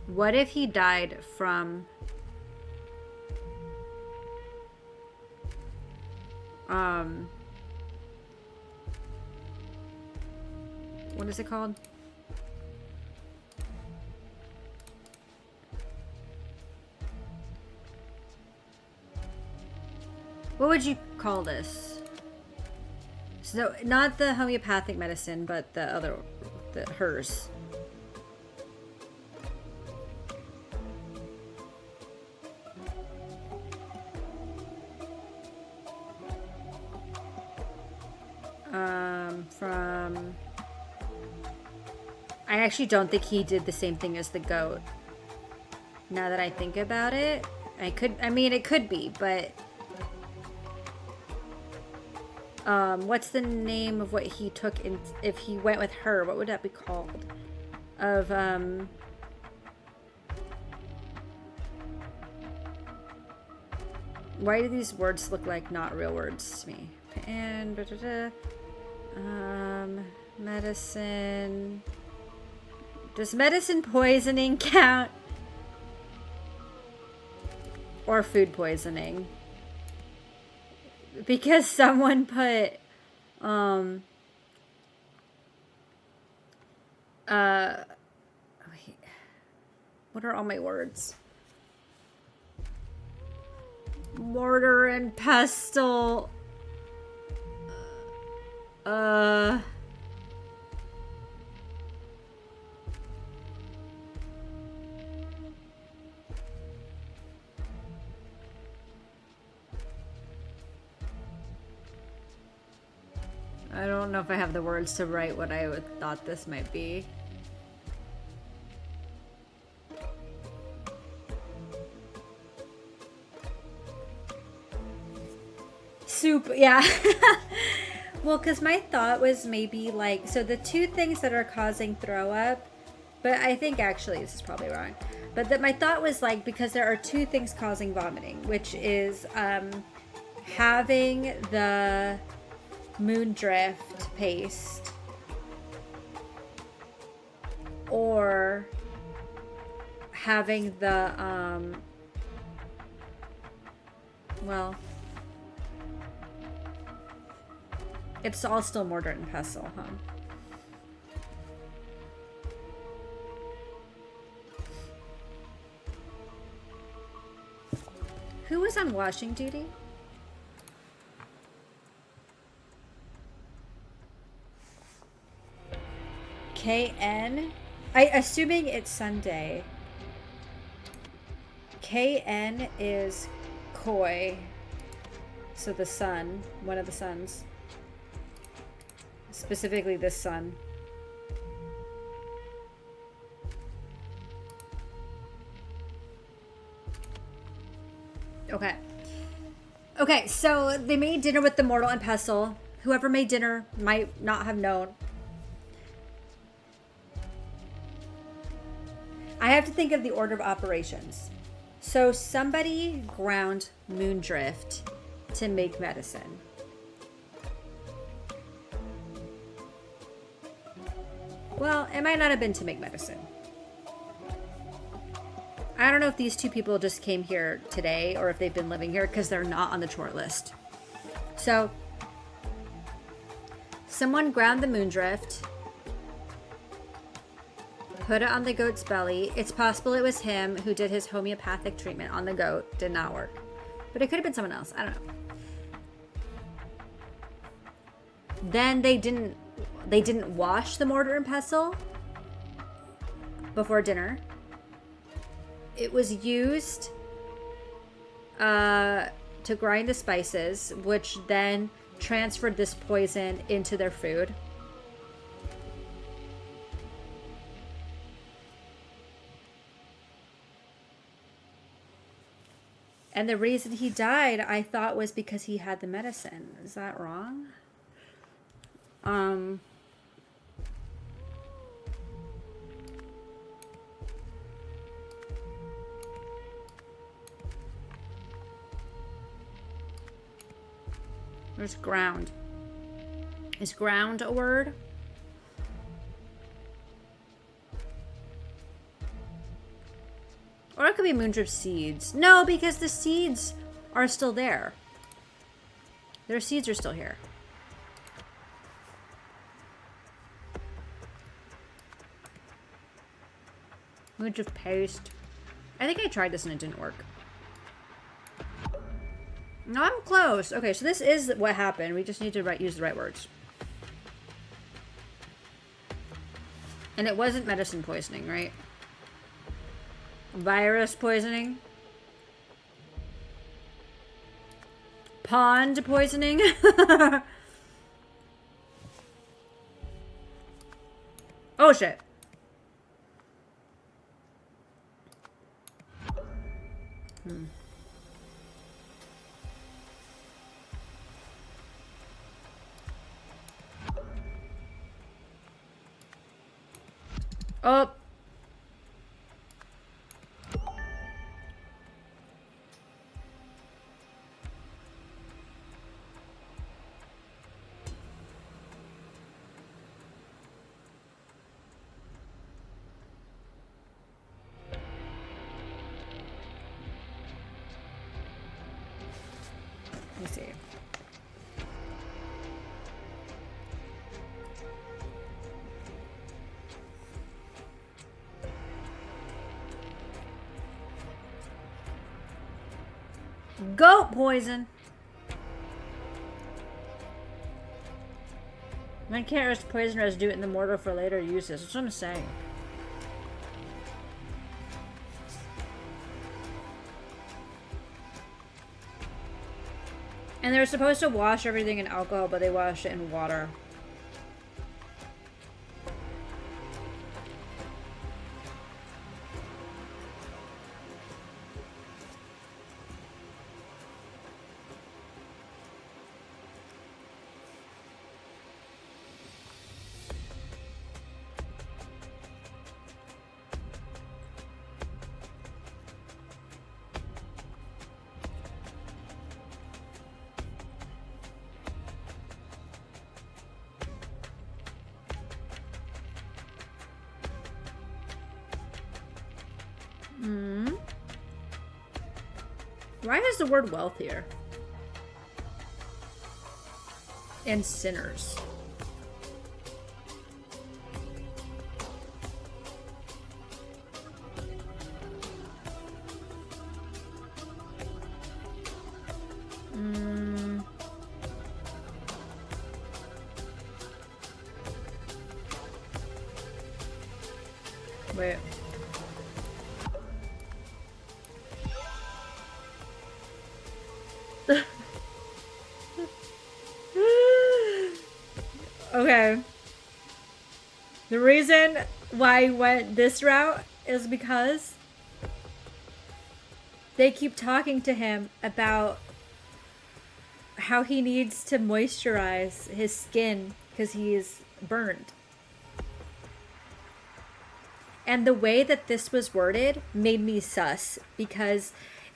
What if he died from... what is it called? What would you call this? So, not the homeopathic medicine, but the other, hers. From... I actually don't think he did the same thing as the goat. Now that I think about it, I mean, it could be, but... what's the name of what he took in, if he went with her, what would that be called? Of, Why do these words look like not real words to me? And medicine. Does medicine poisoning count? Or food poisoning? Because someone put wait. What are all my words? Mortar and pestle. I don't know if I have the words to write what I thought this might be. Soup, yeah. Well, because my thought was maybe like, so the two things that are causing throw up, but I think actually this is probably wrong. But that my thought was like, because there are two things causing vomiting, which is having the moondrift paste or having the well, it's all still mortar and pestle, huh? Who was on washing duty? KN? Assuming it's Sunday. KN is Koi. So the sun, one of the suns. Specifically this sun. Okay. Okay, so they made dinner with the mortar and pestle. Whoever made dinner might not have known. I have to think of the order of operations. So somebody ground moondrift to make medicine. Well, it might not have been to make medicine. I don't know if these two people just came here today or if they've been living here because they're not on the chore list. So, someone ground the moondrift, put it on the goat's belly. It's possible it was him who did his homeopathic treatment on the goat. Did not work. But it could have been someone else. I don't know. Then they didn't wash the mortar and pestle before dinner. It was used to grind the spices, which then transferred this poison into their food. And the reason he died, I thought, was because he had the medicine. Is that wrong? There's ground. Is ground a word? Or it could be moondrift seeds. No, because the seeds are still there. Their seeds are still here. Moondrift paste. I think I tried this and it didn't work. No, I'm close. Okay, so this is what happened. We just need to use the right words. And it wasn't medicine poisoning, right? Virus poisoning? Pond poisoning? Oh, shit. Oh. Goat poison. I can't risk poison residue in the mortar for later uses. That's what I'm saying. And they're supposed to wash everything in alcohol, but they wash it in water. Why is the word wealth here? And sinners. Wait. Okay. The reason why I went this route is because they keep talking to him about how he needs to moisturize his skin because he's burned. And the way that this was worded made me sus, because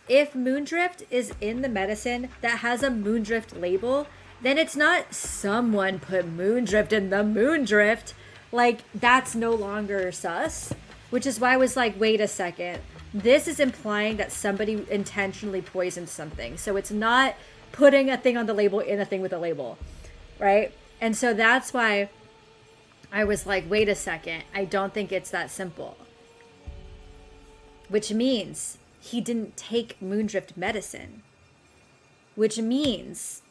if Moondrift is in the medicine that has a Moondrift label, then it's not someone put Moondrift in the Moondrift. Like, that's no longer sus. Which is why I was like, wait a second. This is implying that somebody intentionally poisoned something. So it's not putting a thing on the label in a thing with a label. Right? And so that's why I was like, wait a second. I don't think it's that simple. Which means he didn't take Moondrift medicine. Which means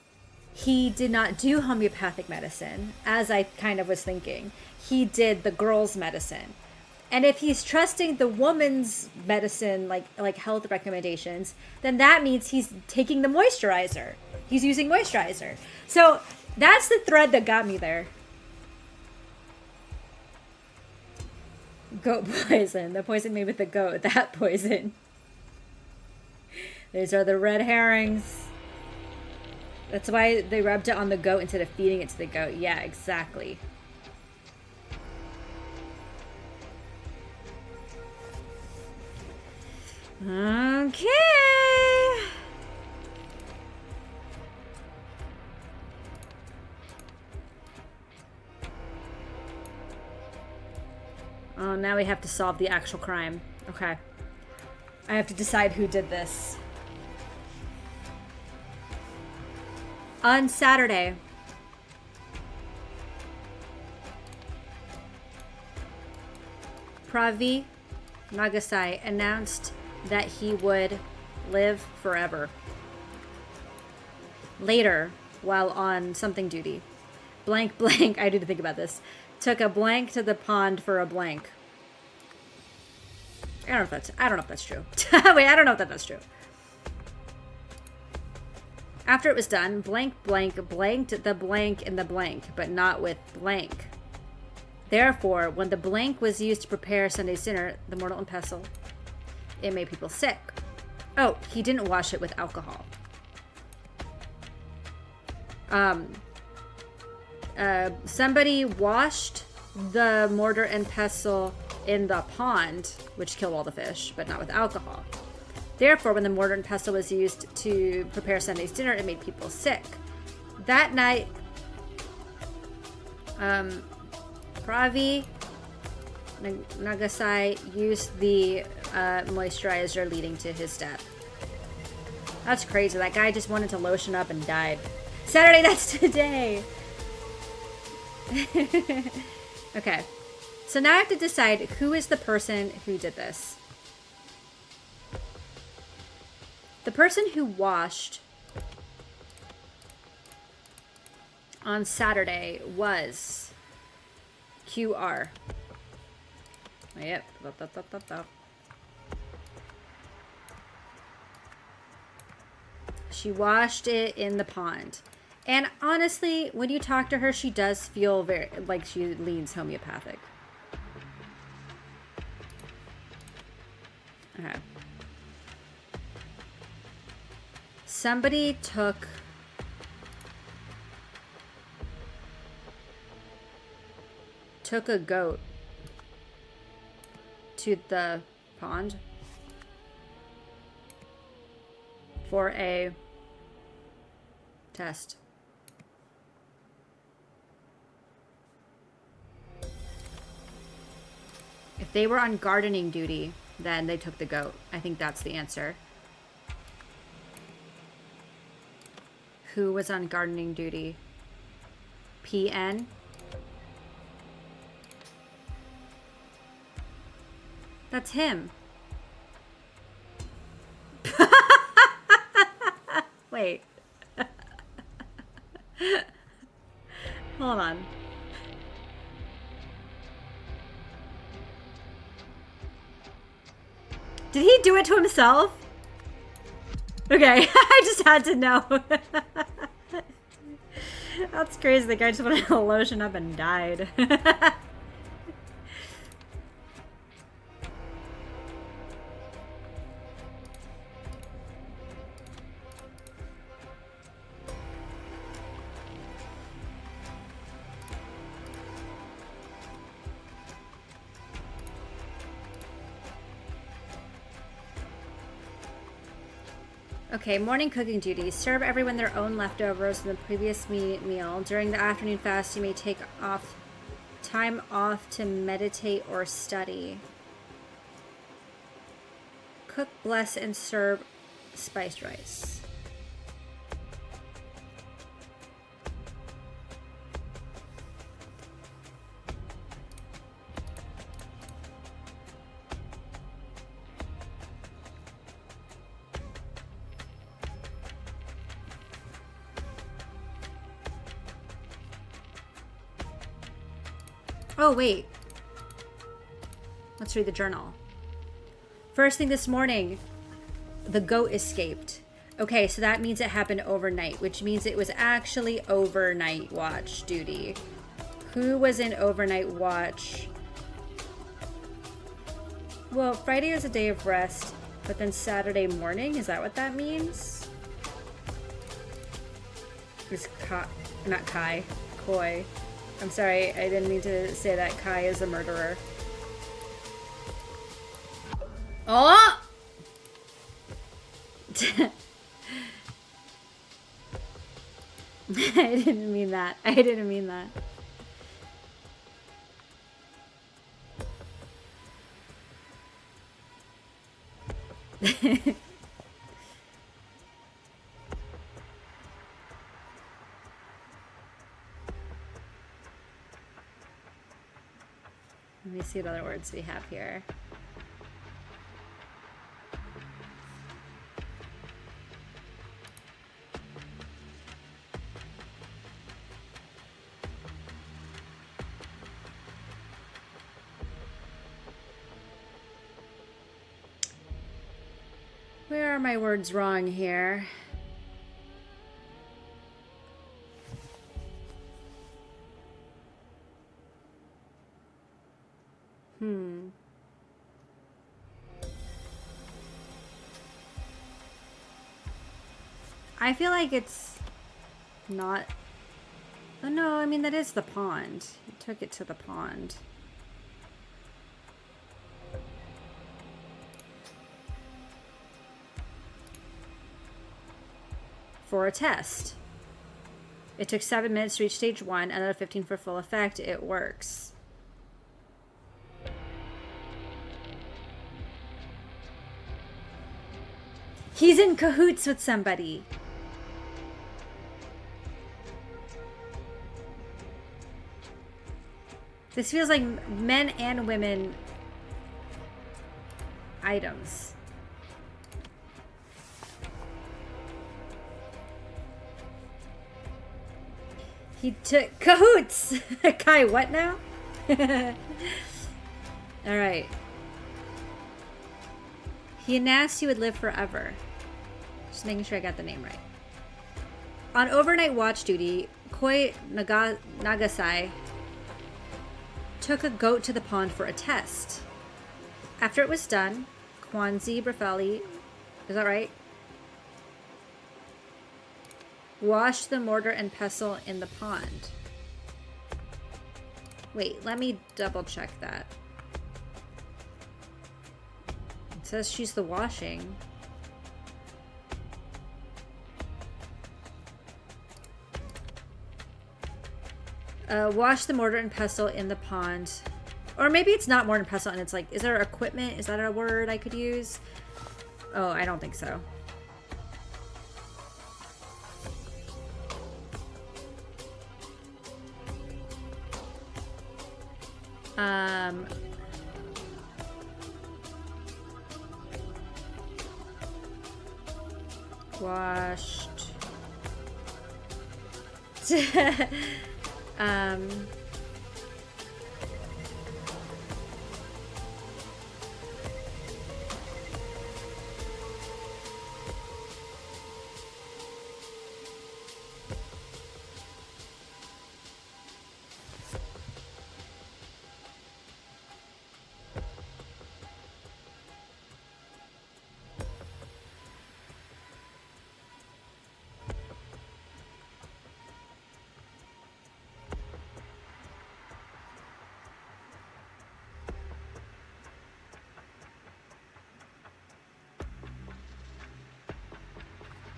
he did not do homeopathic medicine, as I kind of was thinking. He did the girl's medicine. And if he's trusting the woman's medicine, like health recommendations, then that means he's taking the moisturizer. He's using moisturizer. So that's the thread that got me there. Goat poison. The poison made with the goat. That poison. These are the red herrings. That's why they rubbed it on the goat instead of feeding it to the goat. Yeah, exactly. Okay. Oh, now we have to solve the actual crime. Okay. I have to decide who did this. On Saturday, Pravi Nagasai announced that he would live forever. Later, while on something duty, blank blank, I didn't think about this, took a blank to the pond for a blank. I don't know if that's true. Wait, I don't know if that's true. After it was done, blank blank blanked the blank in the blank, but not with blank. Therefore, when the blank was used to prepare Sunday's dinner, the mortal and pestle, it made people sick. Oh, he didn't wash it with alcohol. Somebody washed the mortar and pestle in the pond, which killed all the fish, but not with alcohol. Therefore, when the mortar and pestle was used to prepare Sunday's dinner, it made people sick. That night, Pravi Nagasai used the moisturizer, leading to his death. That's crazy. That guy just wanted to lotion up and died. Saturday, that's today. Okay. So now I have to decide who is the person who did this. The person who washed on Saturday was QR. Yep. She washed it in the pond. And honestly, when you talk to her, she does feel very like she leans homeopathic. Okay. Somebody took a goat to the pond for a test. If they were on gardening duty, then they took the goat. I think that's the answer. Who was on gardening duty? PN? That's him. Wait. Hold on. Did he do it to himself? Okay, I just had to know. That's crazy. The guy just wanted to lotion up and died. Okay, morning cooking duties. Serve everyone their own leftovers from the previous meal. During the afternoon fast, you may take time off to meditate or study. Cook, bless, and serve spiced rice. Oh, wait. Let's read the journal. First thing this morning, the goat escaped. Okay, so that means it happened overnight, which means it was actually overnight watch duty. Who was in overnight watch? Well, Friday is a day of rest, but then Saturday morning, is that what that means? It's not Kai, Koi. I'm sorry, I didn't mean to say that Kai is a murderer. Oh! I didn't mean that. I didn't mean that. Let me see what other words we have here. Where are my words wrong here? I feel like it's not... Oh no, I mean that is the pond. He took it to the pond. For a test. It took 7 minutes to reach stage 1, another 15 for full effect. It works. He's in cahoots with somebody. This feels like men and women He took cahoots. Kai, what now? All right. He announced he would live forever. Just making sure I got the name right. On overnight watch duty, Koi Nagasai took a goat to the pond for a test. After it was done, Kwanzi Brafali, is that right? Washed the mortar and pestle in the pond. Wait, let me double check that. It says she's the washing. Wash the mortar and pestle in the pond. Or maybe it's not mortar and pestle and it's like, is there equipment? Is that a word I could use? Oh, I don't think so. Washed.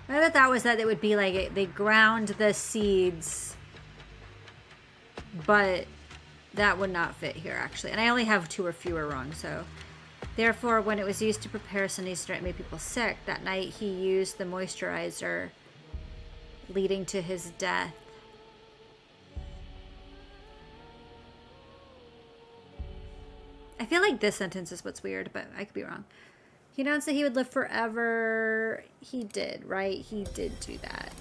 I thought that was that it would be like they ground the seeds, but that would not fit here actually. And I only have 2 or fewer wrong, so. Therefore, when it was used to prepare Sundays it made people sick. That night he used the moisturizer, leading to his death. I feel like this sentence is what's weird, but I could be wrong. He announced that he would live forever. He did, right? He did do that.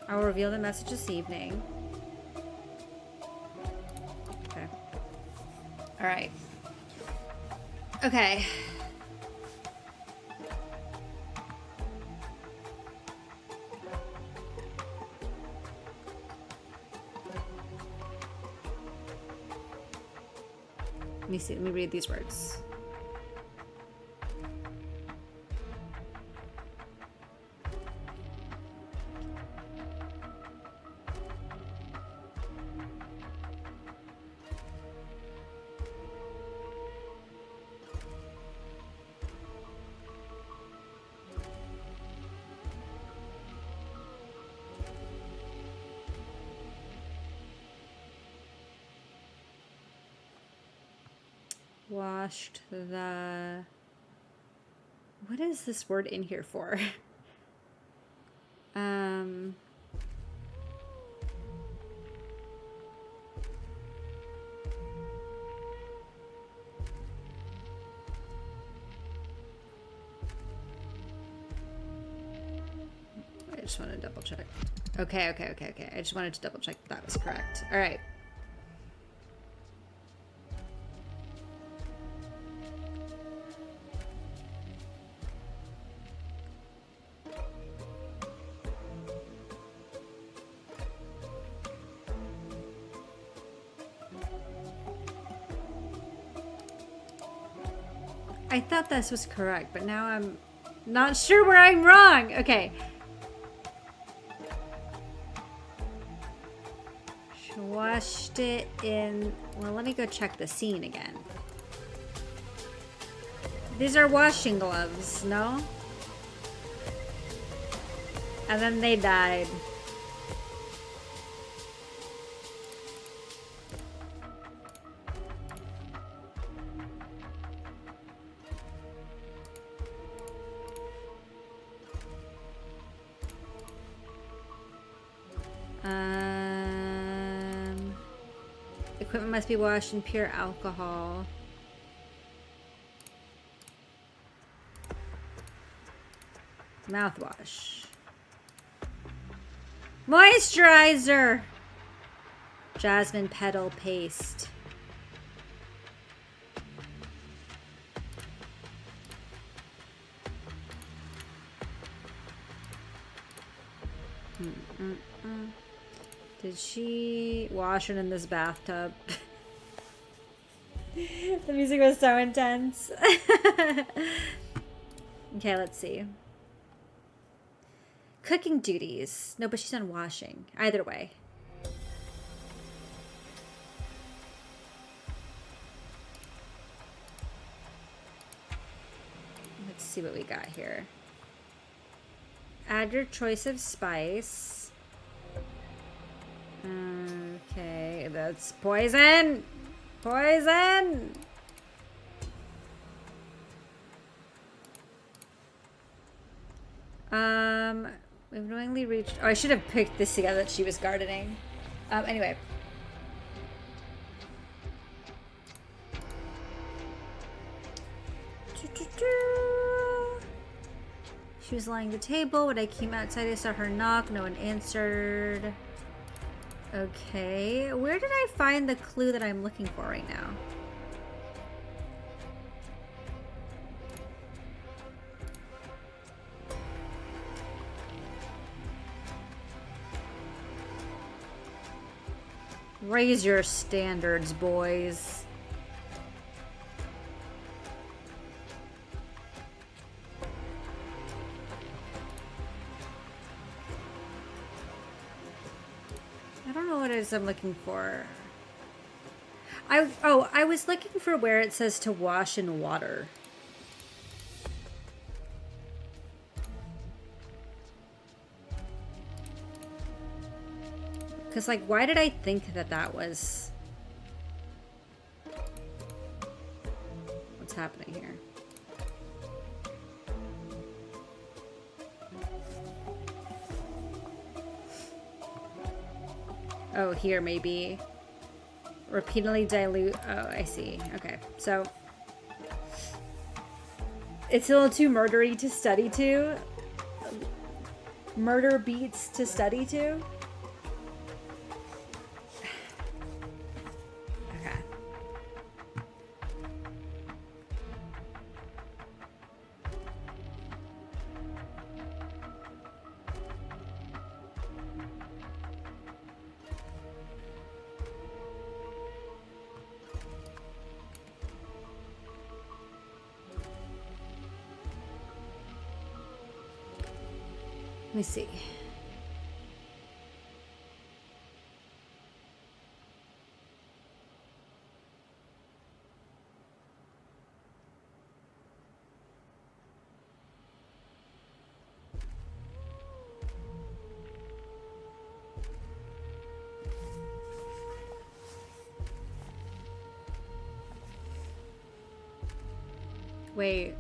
I will reveal the message this evening. Okay. All right. Okay. Let me see. Let me read these words. Washed the... What is this word in here for? I just want to double check. Okay. I just wanted to double check that was correct. All right. I thought this was correct, but now I'm not sure where I'm wrong. Okay. She washed it in... Well, let me go check the scene again. These are washing gloves, no? And then they died. Equipment must be washed in pure alcohol. Mouthwash. Moisturizer. Jasmine petal paste. Did she wash it in this bathtub? The music was so intense. Okay, let's see. Cooking duties. No, but she's done washing. Either way. Let's see what we got here. Add your choice of spice. Okay, that's poison. Poison. We've knowingly reached. Oh, I should have picked this together that she was gardening. Anyway. She was lying at the table. When I came outside, I saw her knock. No one answered. Okay. Where did I find the clue that I'm looking for right now? Raise your standards, boys. I don't know what it is I'm looking for. I was looking for where it says to wash in water. Because, like, why did I think that that was... What's happening here? Oh, here, maybe. Repeatedly dilute... Oh, I see. Okay, so... It's a little too murdery to study to. Murder beats to study to. Let me see. Wait.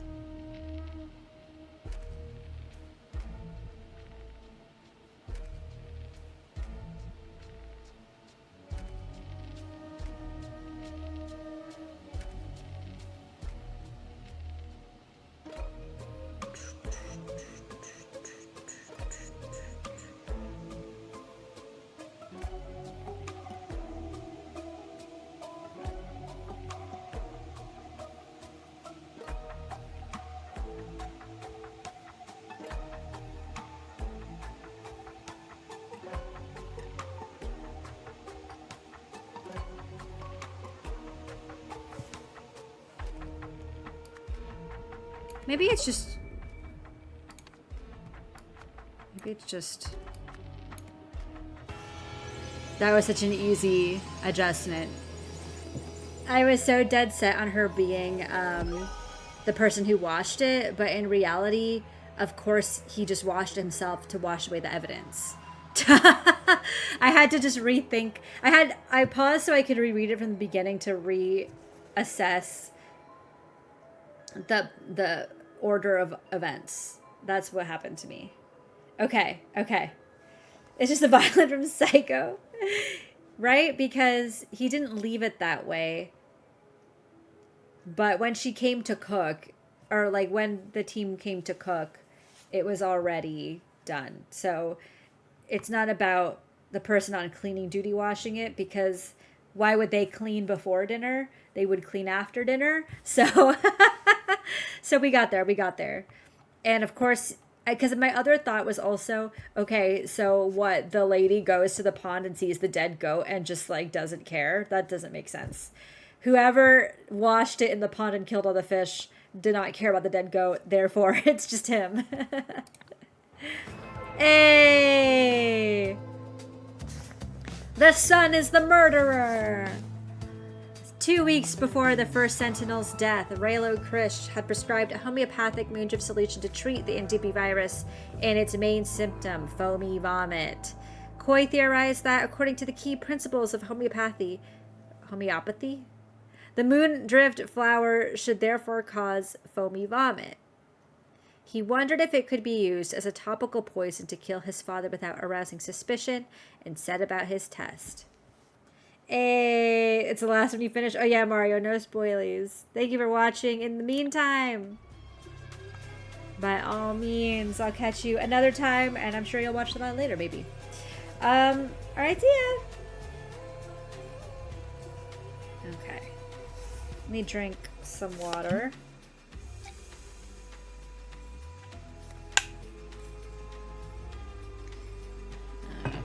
Maybe it's just... Maybe it's just... That was such an easy adjustment. I was so dead set on her being the person who washed it, but in reality, of course, he just washed himself to wash away the evidence. I had to just rethink. I paused so I could reread it from the beginning to reassess the order of events. That's what happened to me. Okay. It's just the violin from Psycho. right? Because he didn't leave it that way. But when she came to cook, or like when the team came to cook, it was already done. So it's not about the person on cleaning duty washing it, because why would they clean before dinner? They would clean after dinner. So so we got there. And of course, because my other thought was also, okay, so what, the lady goes to the pond and sees the dead goat and just like doesn't care? That doesn't make sense. Whoever washed it in the pond and killed all the fish did not care about the dead goat, therefore it's just him. Hey! The son is the murderer! 2 weeks before the first sentinel's death, Raylo Krish had prescribed a homeopathic moonjiv solution to treat the Indibi virus and its main symptom, foamy vomit. Coy theorized that, according to the key principles of homeopathy, the moon-drift flower should therefore cause foamy vomit. He wondered if it could be used as a topical poison to kill his father without arousing suspicion, and set about his test. Hey, it's the last one you finish. Oh yeah, Mario, no spoilies. Thank you for watching. In the meantime, by all means, I'll catch you another time, and I'm sure you'll watch them on later, maybe. Alright, see ya. Okay. Let me drink some water.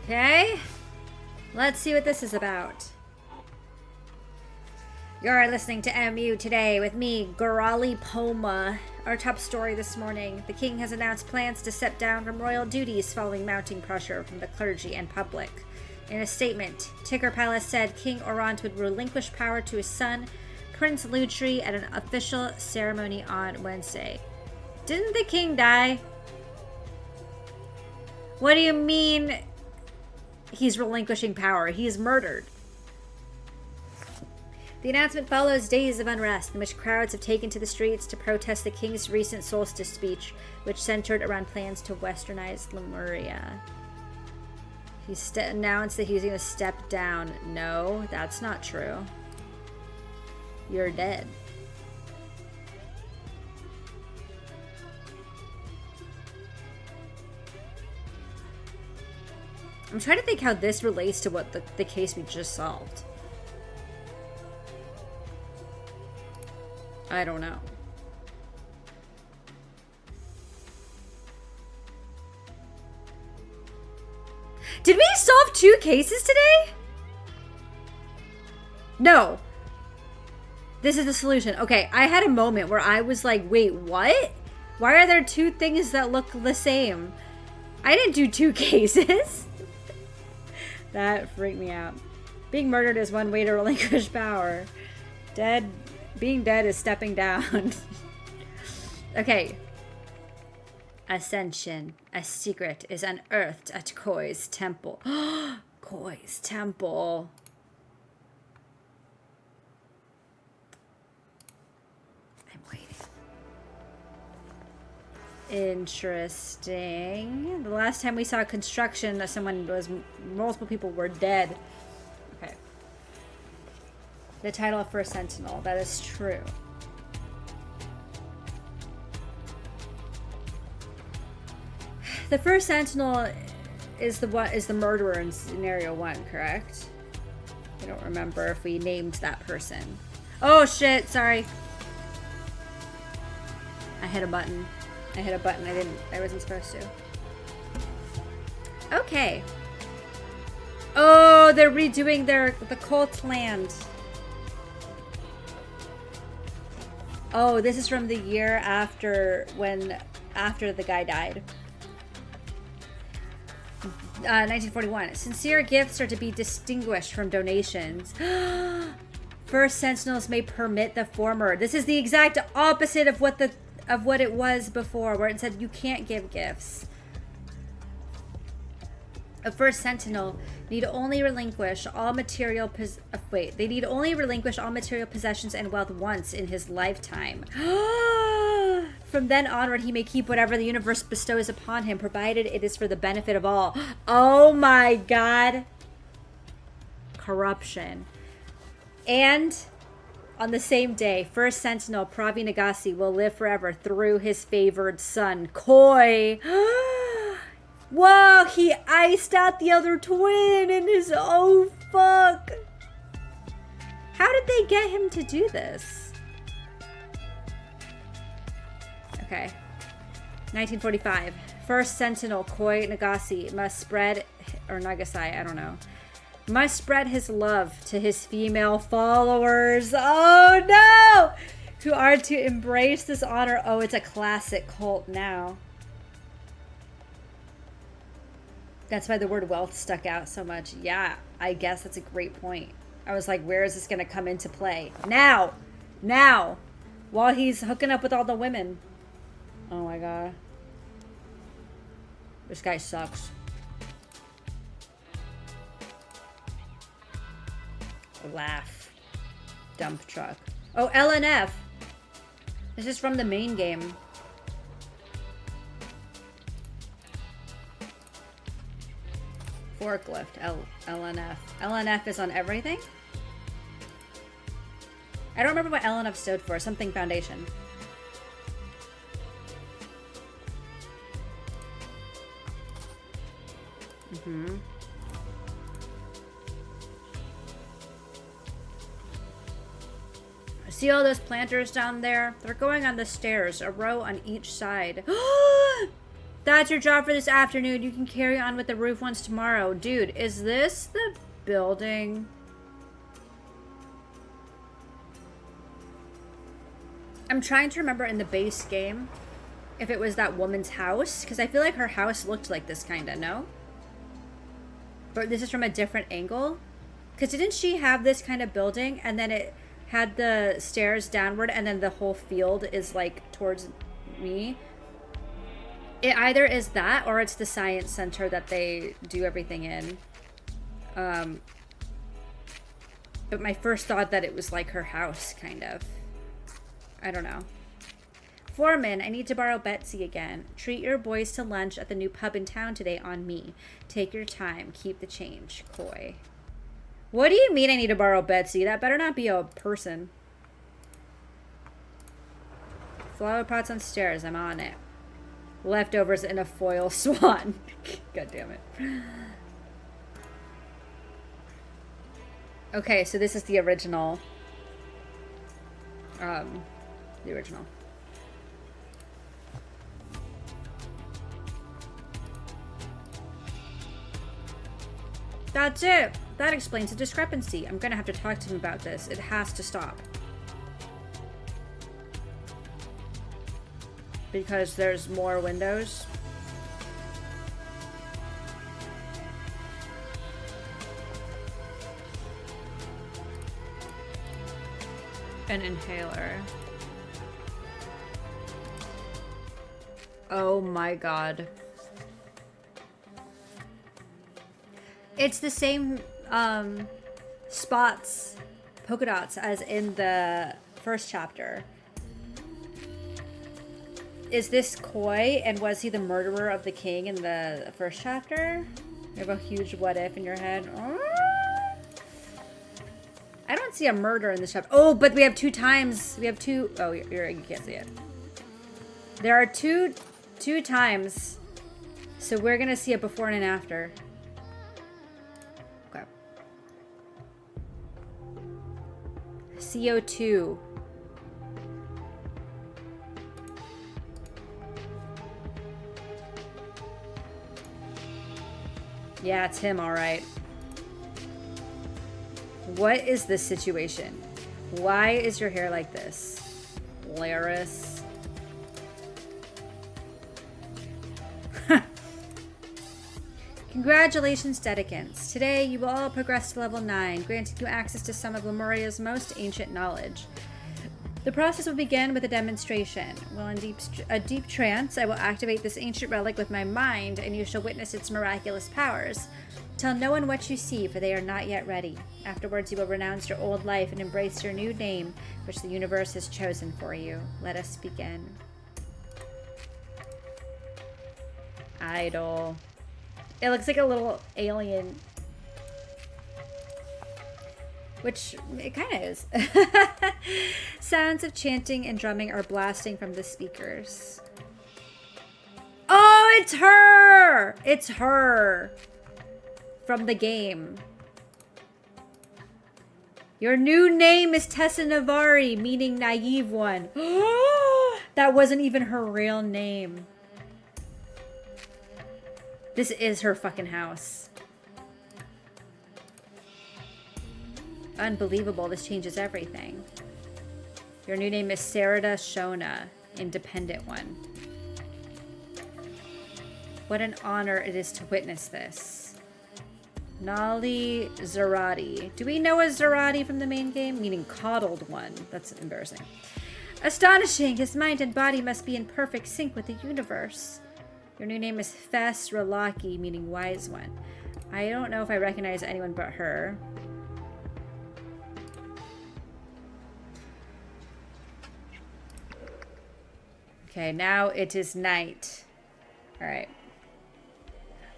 Okay. Let's see what this is about. You're listening to MU Today with me, Gorali Poma. Our top story this morning: the king has announced plans to step down from royal duties following mounting pressure from the clergy and public. In a statement, Ticker Palace said King Orant would relinquish power to his son, Prince Lutri, at an official ceremony on Wednesday. Didn't the king die? What do you mean he's relinquishing power? He's murdered. The announcement follows days of unrest in which crowds have taken to the streets to protest the king's recent solstice speech, which centered around plans to westernize Lemuria. He announced that he's going to step down. No, that's not true. You're dead. I'm trying to think how this relates to what the case we just solved. I don't know. Did we solve 2 cases today? No. This is the solution. Okay, I had a moment where I was like, wait, what? Why are there 2 things that look the same? I didn't do 2 cases. That freaked me out. Being murdered is one way to relinquish power. Being dead is stepping down. Okay. Ascension. A secret is unearthed at Koi's temple. Koi's temple. I'm waiting. Interesting. The last time we saw construction, multiple people were dead. Okay. The title of First Sentinel. That is true. The First Sentinel is the murderer in scenario 1, correct? I don't remember if we named that person. Oh shit, sorry. I hit a button. I wasn't supposed to. Okay. Oh, they're redoing the cult land. Oh, this is from the year after the guy died. 1941. Sincere gifts are to be distinguished from donations. First Sentinels may permit the former. This is the exact opposite of what it was before, where it said you can't give gifts. A First Sentinel need only relinquish all material possessions and wealth once in his lifetime. From then onward, he may keep whatever the universe bestows upon him, provided it is for the benefit of all. Oh my god. corruption. And on the same day, first sentinel Pravi Nagasi will live forever through his favored son, Koi. Whoa, he iced out the other twin in his... Oh, fuck. How did they get him to do this? Okay. 1945. First sentinel Koi Nagasi must spread... Or Nagasai, I don't know. Must spread his love to his female followers. Oh, no! Who are to embrace this honor. Oh, it's a classic cult now. That's why the word wealth stuck out so much. Yeah, I guess that's a great point. I was like, where is this going to come into play? Now! Now! While he's hooking up with all the women. Oh my god. This guy sucks. Laugh. Dump truck. Oh, LNF! This is from the main game. Forklift, LNF. LNF is on everything? I don't remember what LNF stood for. Something Foundation. Mm-hmm. See all those planters down there? They're going on the stairs, a row on each side. That's your job for this afternoon. You can carry on with the roof ones tomorrow. Dude, is this the building? I'm trying to remember in the base game if it was that woman's house, because I feel like her house looked like this kind of, no? But this is from a different angle? Because didn't she have this kind of building and then it had the stairs downward and then the whole field is like towards me? It either is that or it's the science center that they do everything in. But my first thought that it was like her house, kind of. I don't know. Foreman, I need to borrow Betsy again. Treat your boys to lunch at the new pub in town today on me. Take your time. Keep the change. Koi. What do you mean I need to borrow Betsy? That better not be a person. Flower pots on stairs. I'm on it. Leftovers in a foil swan. God damn it. Okay, so this is the original. The original. That's it. That explains the discrepancy. I'm gonna have to talk to him about this. It has to stop. Because there's more windows. An inhaler. Oh my god. It's the same spots, polka dots, as in the first chapter. Is this Koi, and was he the murderer of the king in the first chapter? You have a huge what if in your head. I don't see a murder in this chapter. Oh, but we have two times. We have two. Oh, you can't see it. There are two times. So we're going to see a before and an after. Okay. CO2. Yeah, it's him, all right. What is this situation? Why is your hair like this? Laris. Congratulations, Dedicants. Today, you will all progress to level 9, granting you access to some of Lemuria's most ancient knowledge. The process will begin with a demonstration. While in a deep trance, I will activate this ancient relic with my mind, and you shall witness its miraculous powers. Tell no one what you see, for they are not yet ready. Afterwards, you will renounce your old life and embrace your new name, which the universe has chosen for you. Let us begin. Idol. It looks like a little alien. Which it kind of is. Sounds of chanting and drumming are blasting from the speakers. Oh, it's her! It's her! From the game. Your new name is Tessa Navari, meaning naive one. That wasn't even her real name. This is her fucking house. Unbelievable. This changes everything. Your new name is Sarada Shona, independent one. What an honor it is to witness this. Nali Zarati. Do we know a Zarati from the main game? Meaning coddled one. That's embarrassing. Astonishing. His mind and body must be in perfect sync with the universe. Your new name is Fes Ralaki, meaning wise one. I don't know if I recognize anyone but her. Okay, now it is night. Alright.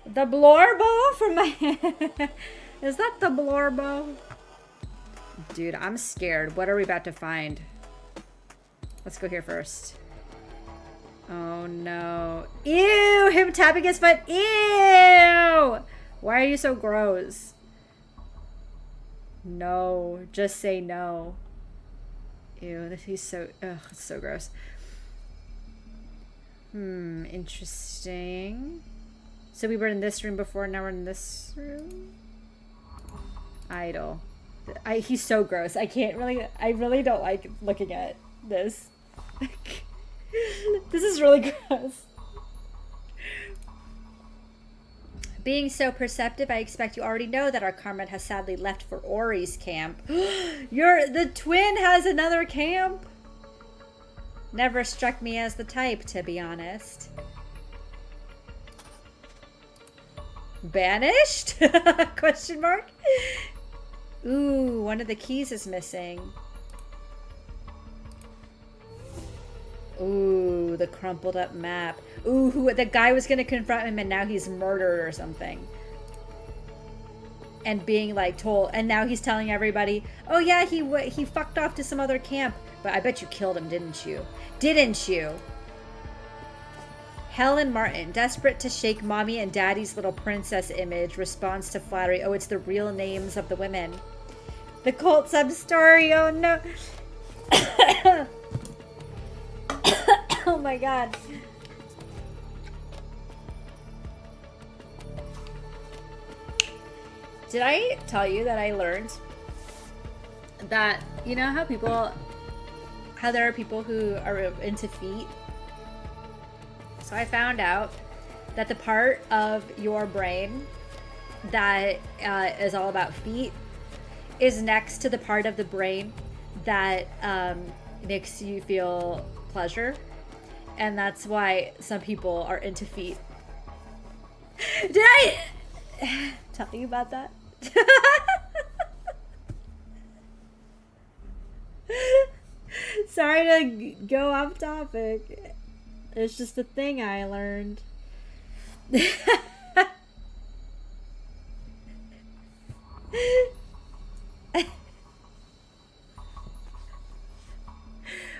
The Blorbo from my... Is that the Blorbo? Dude, I'm scared. What are we about to find? Let's go here first. Oh no. Ew! Him tapping his foot. Ew! Why are you so gross? No. Just say no. Ew, he's so... Ugh, it's so gross. Interesting. So we were in this room before, now we're in this room? Idol. He's so gross. I really don't like looking at this. This is really gross. Being so perceptive, I expect you already know that our comrade has sadly left for Ori's camp. The twin has another camp? Never struck me as the type, to be honest. Banished? Question mark? Ooh, one of the keys is missing. Ooh, the crumpled up map. Ooh, the guy was gonna confront him and now he's murdered or something. And being like told, and now he's telling everybody, oh yeah, he fucked off to some other camp. But I bet you killed him, didn't you? Didn't you? Helen Martin, desperate to shake mommy and daddy's little princess image, responds to flattery. Oh, it's the real names of the women. The cult sub-story, oh no. Oh my god. Did I tell you that I learned that, you know how there are people who are into feet? So I found out that the part of your brain that is all about feet is next to the part of the brain that makes you feel pleasure. And that's why some people are into feet. Did I tell you about that? Sorry to go off topic. It's just a thing I learned.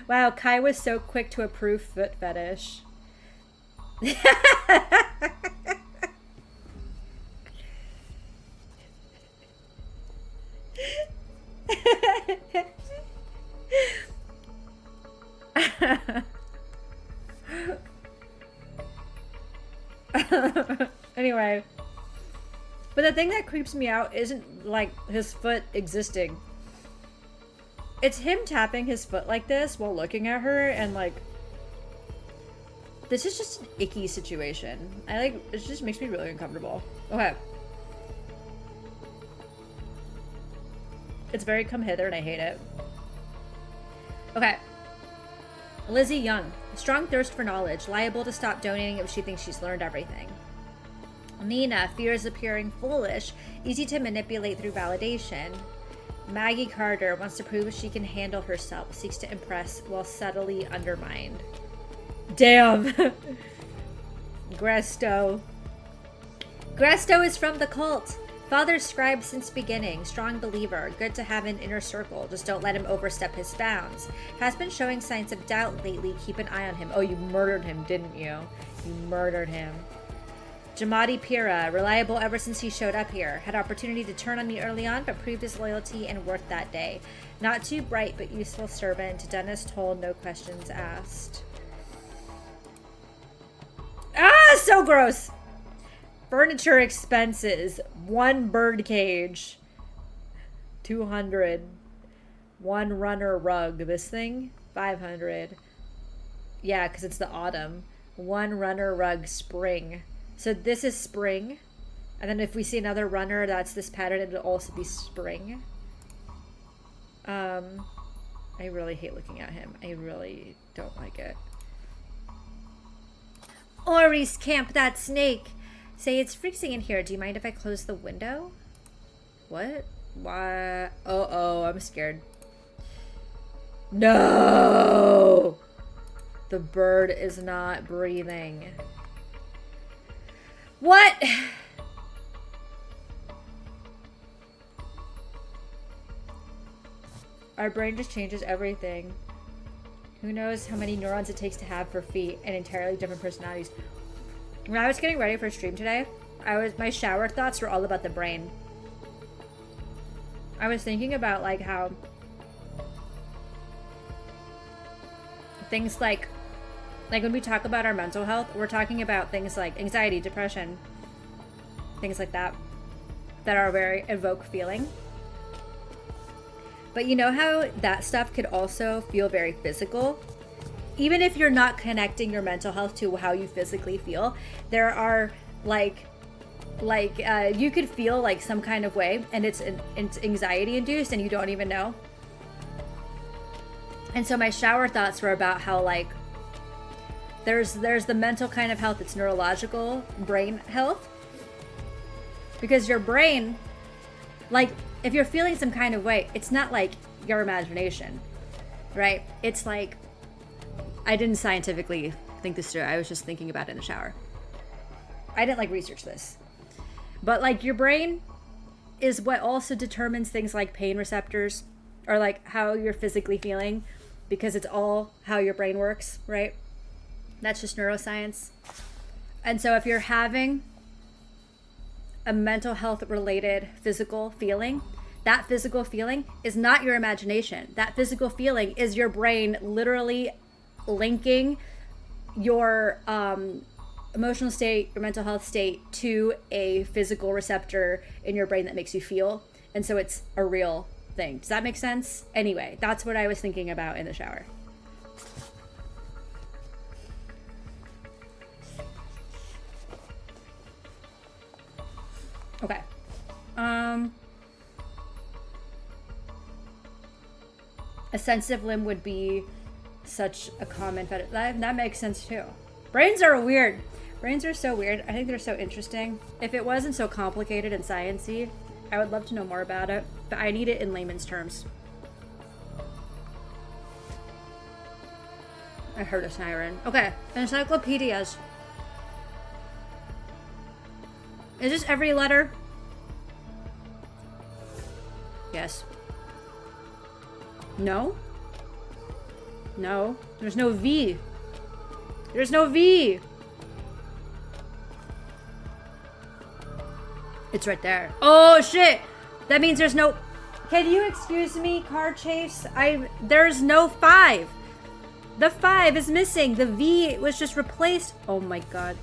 Wow, Kai was so quick to approve foot fetish. Anyway, but the thing that creeps me out isn't like his foot existing. It's him tapping his foot like this while looking at her, and like, this is just an icky situation. It just makes me really uncomfortable. Okay. It's very come hither and I hate it. Okay. Lizzie Young. Strong thirst for knowledge. Liable to stop donating if she thinks she's learned everything. Nina. Fears appearing foolish. Easy to manipulate through validation. Maggie Carter. Wants to prove she can handle herself. Seeks to impress while subtly undermined. Damn. Gresto. Gresto is from the cult. Father scribe since beginning, strong believer, good to have an inner circle, just don't let him overstep his bounds. Has been showing signs of doubt lately, keep an eye on him. Oh, you murdered him, didn't you? You murdered him. Jamadi Pira, reliable ever since he showed up here. Had opportunity to turn on me early on, but proved his loyalty and worth that day. Not too bright, but useful servant. Dennis told, no questions asked. Ah, so gross! Furniture expenses, 1 bird cage, 200. 1 runner rug. This thing, 500. Yeah, because it's the autumn. 1 runner rug spring. So this is spring. And then if we see another runner, that's this pattern. It'll also be spring. I really hate looking at him. I really don't like it. Ori's camp that snake. Say, it's freezing in here. Do you mind if I close the window? What? Why? Oh, I'm scared. No! The bird is not breathing. What? Our brain just changes everything. Who knows how many neurons it takes to have for feet and entirely different personalities. When I was getting ready for stream today, my shower thoughts were all about the brain. I was thinking about like how things like when we talk about our mental health, we're talking about things like anxiety, depression, things like that are very evoke feeling. But you know how that stuff could also feel very physical? Even if you're not connecting your mental health to how you physically feel, there are you could feel like some kind of way and it's anxiety induced and you don't even know. And so my shower thoughts were about how like there's the mental kind of health, it's neurological brain health. Because your brain, like if you're feeling some kind of way, it's not like your imagination, right? It's like, I didn't scientifically think this through. I was just thinking about it in the shower. I didn't like research this. But like your brain is what also determines things like pain receptors or like how you're physically feeling because it's all how your brain works, right? That's just neuroscience. And so if you're having a mental health related physical feeling, that physical feeling is not your imagination. That physical feeling is your brain literally linking your emotional state, your mental health state to a physical receptor in your brain that makes you feel. And so it's a real thing. Does that make sense? Anyway, that's what I was thinking about in the shower. Okay. A sensitive limb would be such a common fetish. That makes sense too. Brains are weird. Brains are so weird. I think they're so interesting. If it wasn't so complicated and sciencey, I would love to know more about it, but I need it in layman's terms. I heard a siren. Okay, encyclopedias. Is this every letter? Yes. No? No. There's no V. There's no V. It's right there. Oh, shit. That means there's no... Can you excuse me, car chase? There's no 5. The 5 is missing. The V was just replaced. Oh, my God.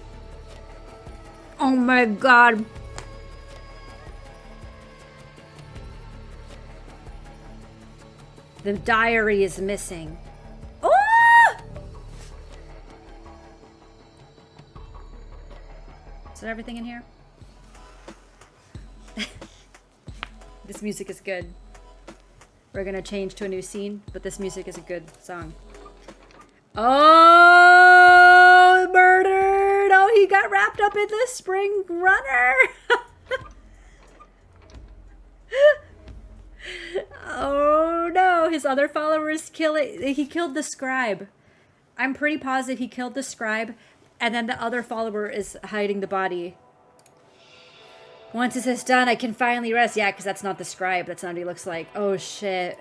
Oh, my God. The diary is missing. Oh! Is that everything in here? This music is good. We're gonna change to a new scene, but this music is a good song. Oh, murdered! Oh, he got wrapped up in the spring runner! Oh no, his other followers he killed the scribe. I'm pretty positive he killed the scribe, and then the other follower is hiding the body. Once this is done, I can finally rest. Yeah, because that's not the scribe. That's not what he looks like. Oh, shit.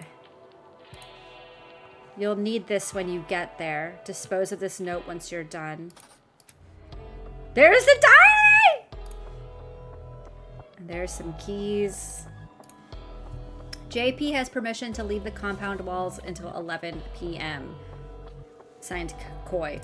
You'll need this when you get there. Dispose of this note once you're done. There's the diary! And there's some keys. JP has permission to leave the compound walls until 11 p.m. Signed, Coy.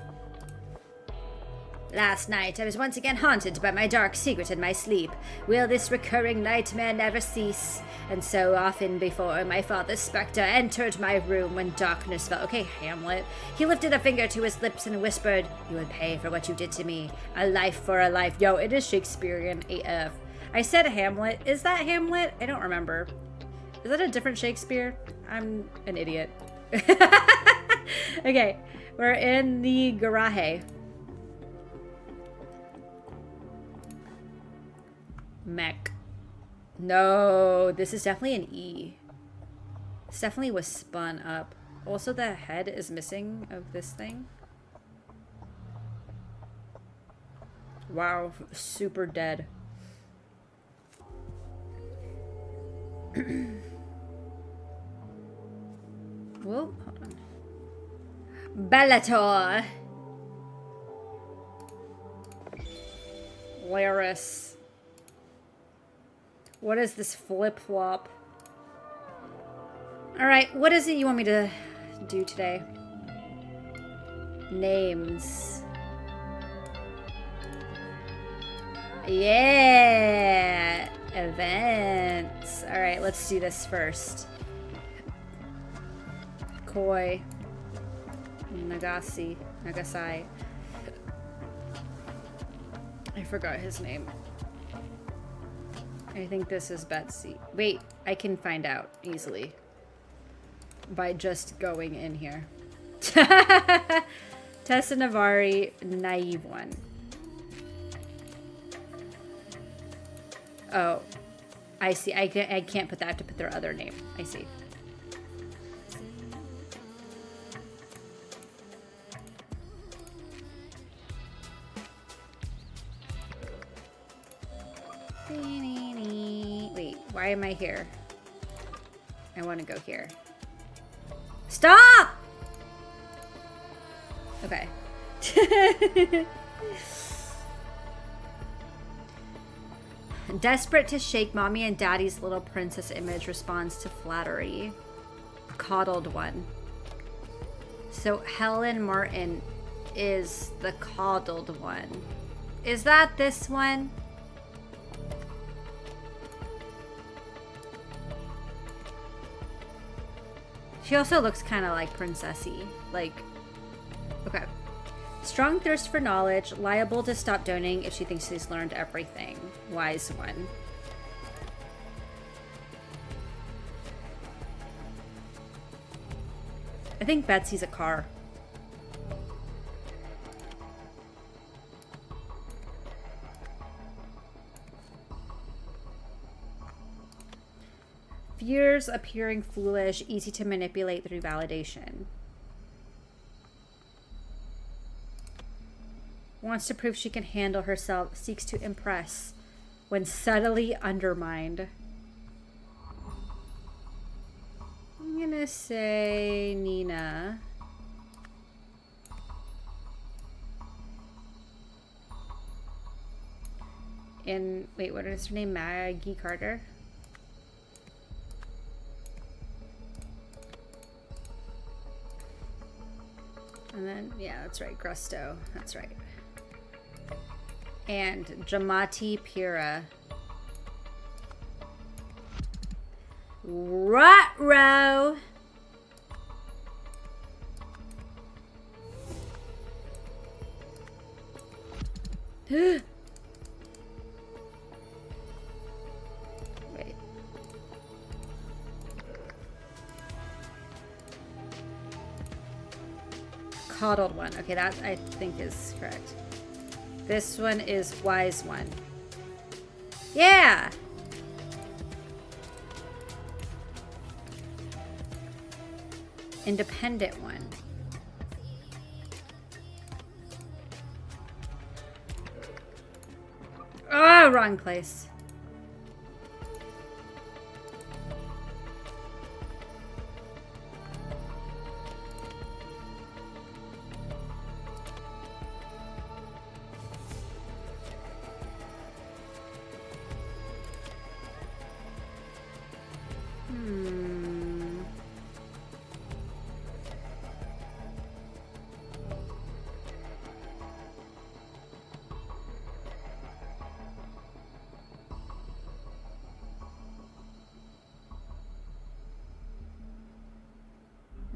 Last night, I was once again haunted by my dark secret in my sleep. Will this recurring nightmare never cease? And so often before, my father's spectre entered my room when darkness fell. Okay, Hamlet. He lifted a finger to his lips and whispered, "You would pay for what you did to me. A life for a life." Yo, it is Shakespearean AF. I said Hamlet. Is that Hamlet? I don't remember. Is that a different Shakespeare? I'm an idiot. Okay, we're in the garage. Mech. No, this is definitely an E. This definitely was spun up. Also, the head is missing of this thing. Wow, super dead. Whoa, hold on. Bellator. Laris. What is this flip-flop? Alright, what is it you want me to do today? Names. Yeah! Events. Alright, let's do this first. Koi. Nagasai. I forgot his name. I think this is Betsy. Wait, I can find out easily by just going in here. Tessa Navari, naive one. Oh, I see. I can't put that. I have to put their other name. I see. Wait, why am I here? I want to go here. Stop! Okay. Desperate to shake mommy and daddy's little princess image responds to flattery. Coddled one. So Helen Martin is the coddled one. Is that this one? She also looks kind of like princessy. Like, okay. Strong thirst for knowledge, liable to stop donating if she thinks she's learned everything. Wise one. I think Betsy's a car. Fears appearing foolish, easy to manipulate through validation. Wants to prove she can handle herself, seeks to impress when subtly undermined. I'm gonna say Nina. And wait, what is her name? Maggie Carter? And then, yeah, that's right, Grusto. That's right. And Jamati Pira. Ruh-roh! Wait. Coddled one. Okay, that I think is correct. This one is wise one. Yeah! Independent one. Oh, wrong place.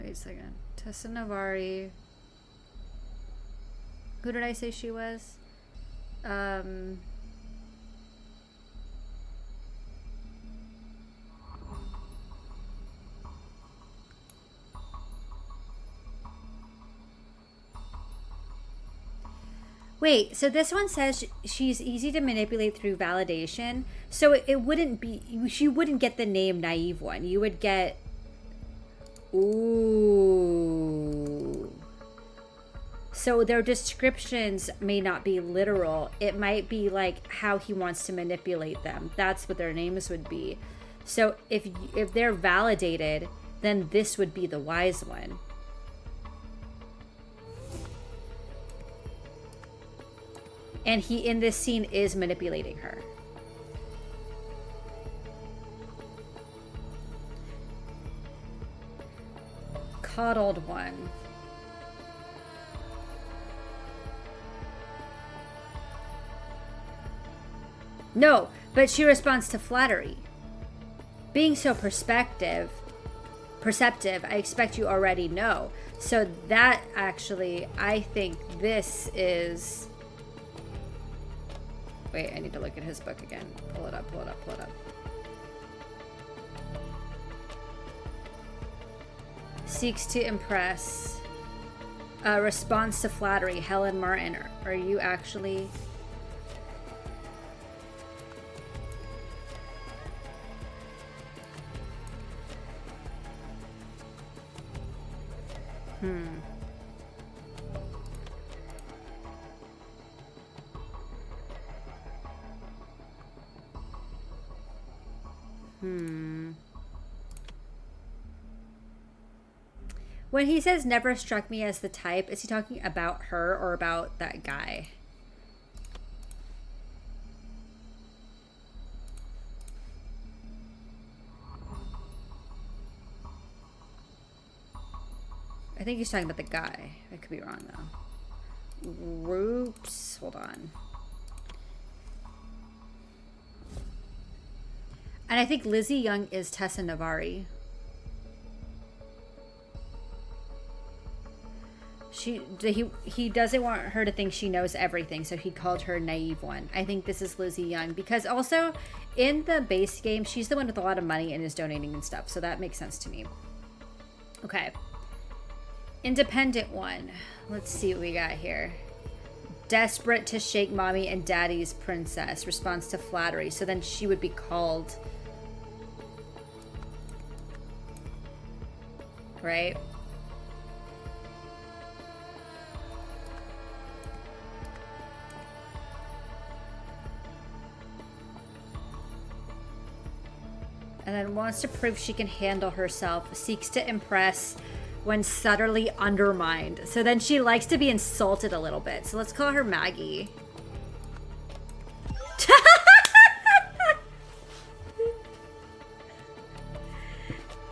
Wait a second. Tessa Navari. Who did I say she was? Wait, so this one says she's easy to manipulate through validation. So it wouldn't be, she wouldn't get the name Naive One. You would get, ooh. So their descriptions may not be literal. It might be like how he wants to manipulate them. That's what their names would be. So if they're validated, then this would be the wise one. And he, in this scene, is manipulating her. Coddled one. No, but she responds to flattery. Being so perceptive, I expect you already know. So that actually, I think this is... Wait, I need to look at his book again. Pull it up, pull it up, pull it up. Seeks to impress. Response to flattery. Helen Martin. Are you actually... When he says never struck me as the type, is he talking about her or about that guy? I think he's talking about the guy. I could be wrong though. Oops, hold on. And I think Lizzie Young is Tessa Navari. He doesn't want her to think she knows everything, so he called her Naive One. I think this is Lizzie Young because also in the base game, she's the one with a lot of money and is donating and stuff, so that makes sense to me. Okay. Independent One. Let's see what we got here. Desperate to shake mommy and daddy's princess. Response to flattery. So then she would be called... Right? And then wants to prove she can handle herself. Seeks to impress when subtly undermined. So then she likes to be insulted a little bit. So let's call her Maggie.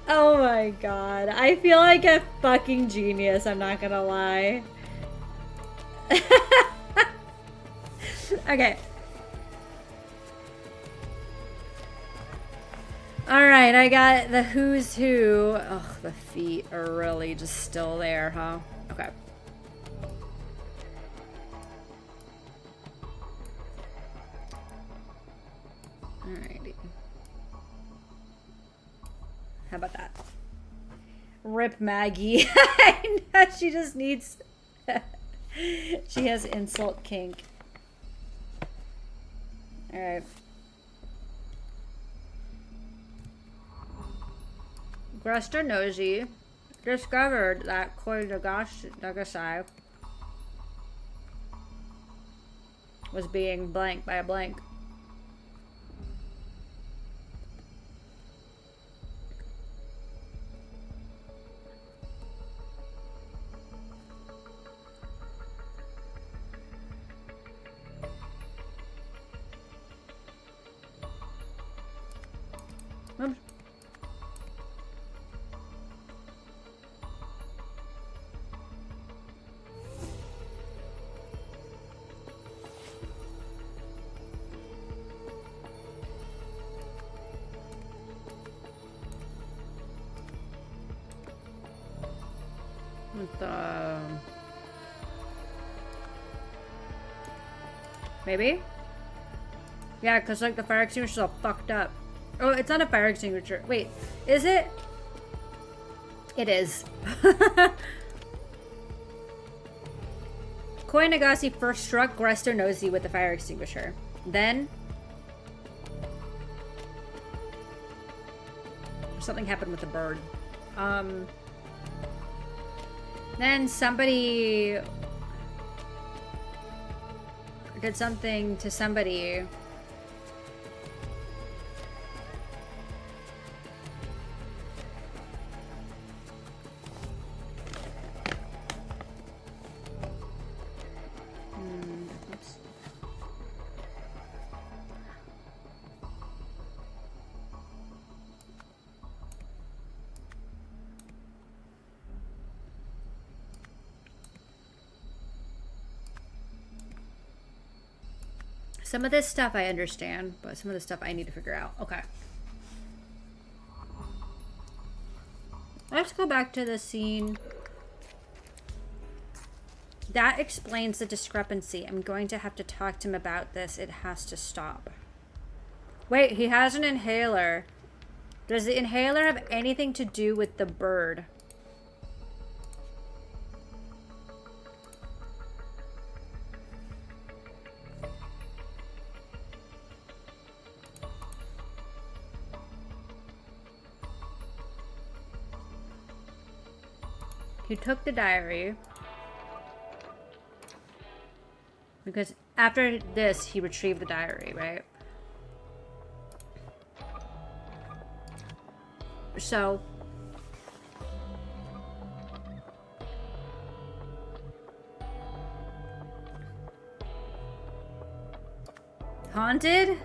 Oh my god. I feel like a fucking genius, I'm not gonna lie. Okay. Alright, I got the who's who. Oh, the feet are really just still there, huh? Okay. Alrighty. How about that? Rip Maggie. I know, she just needs... She has insult kink. Alright. Grustanoji discovered that Koi Nagasai was being blanked by a blank. Oops. With the... Maybe? Yeah, because like the fire extinguisher's all fucked up. Oh, it's not a fire extinguisher. Wait, is it? It is. Koi Nagasi first struck Gresto Nosy with the fire extinguisher. Then... something happened with the bird. Then somebody... did something to somebody. Oops. Some of this stuff I understand, but some of the stuff I need to figure out. Okay. Let's go back to the scene. That explains the discrepancy. I'm going to have to talk to him about this. It has to stop. Wait, he has an inhaler. Does the inhaler have anything to do with the bird? He took the diary because after this he retrieved the diary, right? So haunted?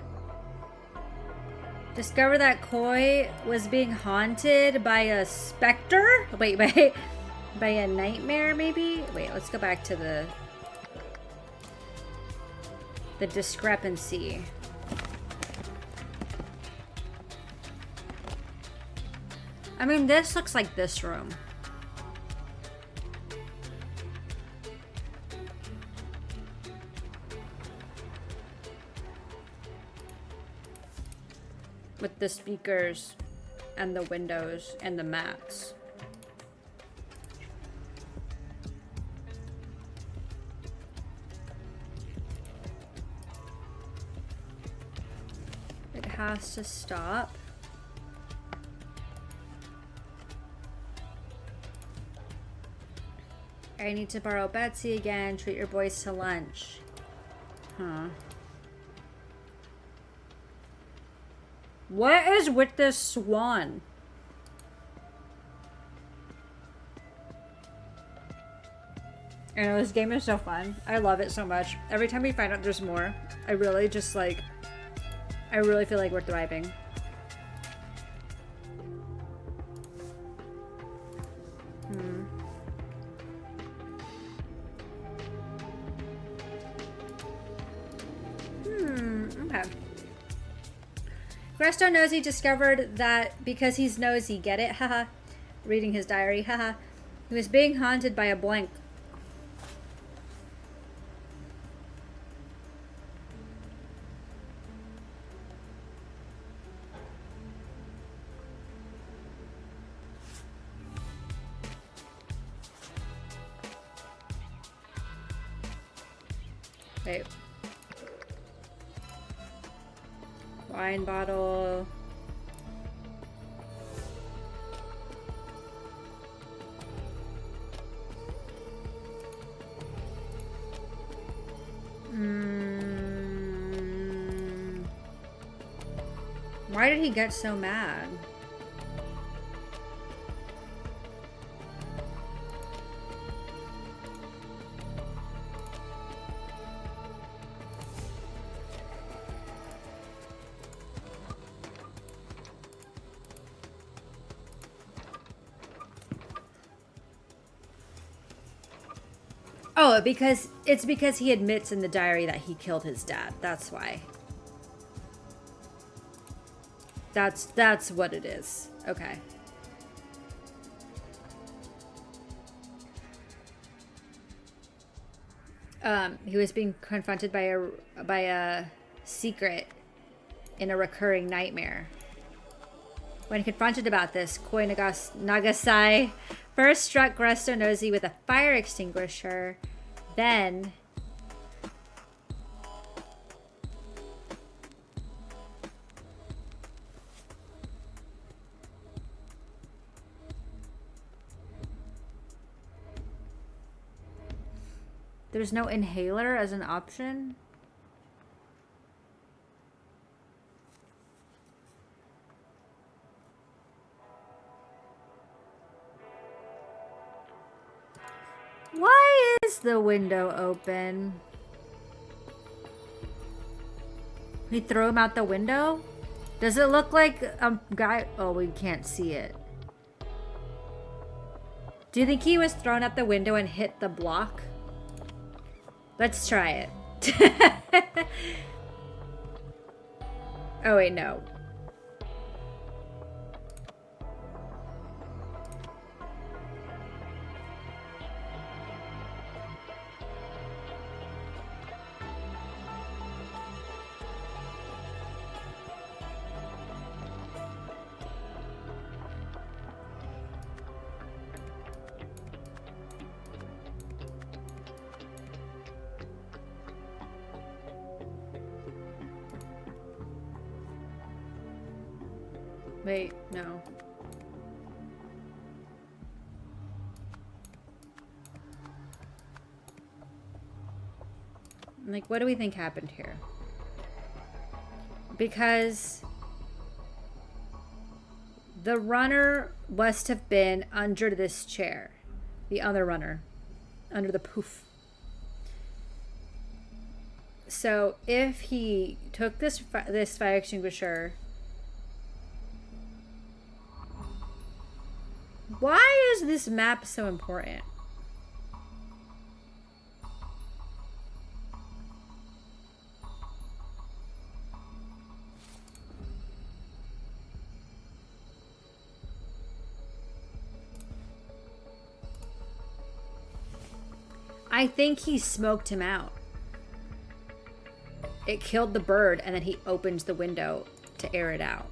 Discover that Koi was being haunted by a specter? Wait, by a nightmare, maybe? Wait, let's go back to the discrepancy. I mean, this looks like this room. With the speakers and the windows and the mats. It has to stop. I need to borrow Betsy again. Treat your boys to lunch. Huh. What is with this swan? I know, this game is so fun. I love it so much. Every time we find out there's more, I really just like... I really feel like we're thriving. Okay. Gresto Nosy discovered that because he's nosy, get it? Haha. Reading his diary, haha. He was being haunted by a blank. Wait. Wine bottle. Why did he get so mad? Oh, it's because he admits in the diary that he killed his dad. That's why. That's what it is. Okay. He was being confronted by a secret in a recurring nightmare. When confronted about this, Koi Nagasai first struck Gresto Nosy with a fire extinguisher, then there's no inhaler as an option. Why is the window open? He threw him out the window? Does it look like a guy? Oh, we can't see it. Do you think he was thrown out the window and hit the block? Let's try it. Oh, wait, no. Wait, no. Like, what do we think happened here? Because the runner must have been under this chair. The other runner. Under the poof. So if he took this fire extinguisher... Why is this map so important? I think he smoked him out. It killed the bird, and then he opens the window to air it out.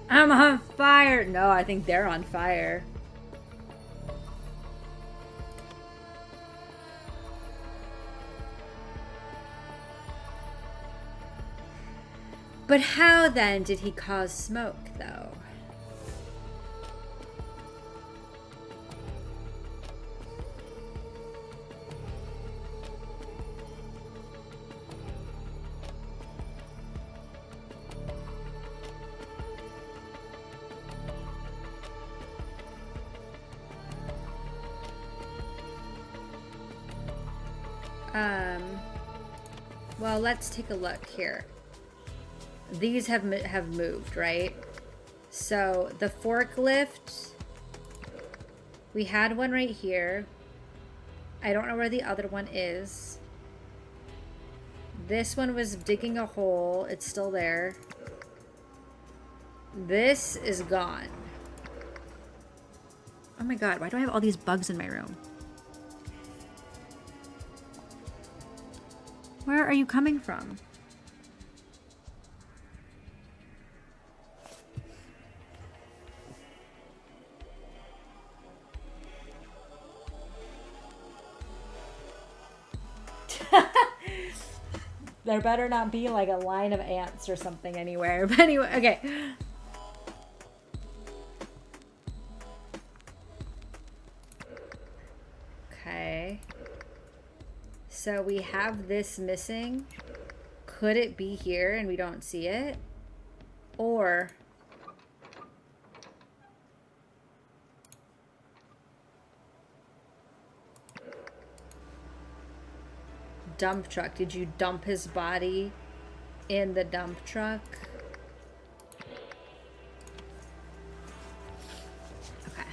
I'm on fire. No, I think they're on fire. But how then did he cause smoke, though? Well, let's take a look here. These have moved, right? So the forklift, we had one right here. I don't know where the other one is. This one was digging a hole. It's still there. This is gone. Oh my god, why do I have all these bugs in my room? Where are you coming from? There better not be like a line of ants or something anywhere. But anyway, okay. Okay. So we have this missing. Could it be here and we don't see it? Or... dump truck. Did you dump his body in the dump truck? Okay.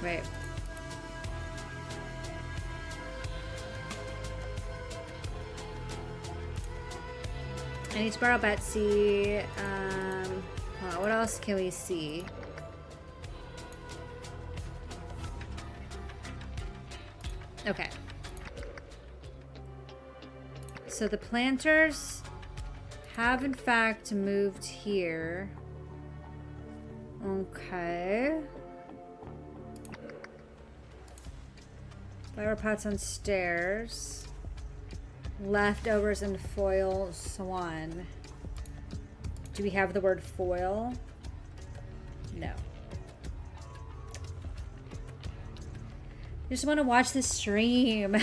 Wait. I need to borrow Betsy. Hold on, what else can we see? Okay. So the planters have in fact moved here. Okay. Flower pots on stairs. Leftovers and foil swan. Do we have the word foil? No. I just want to watch the stream.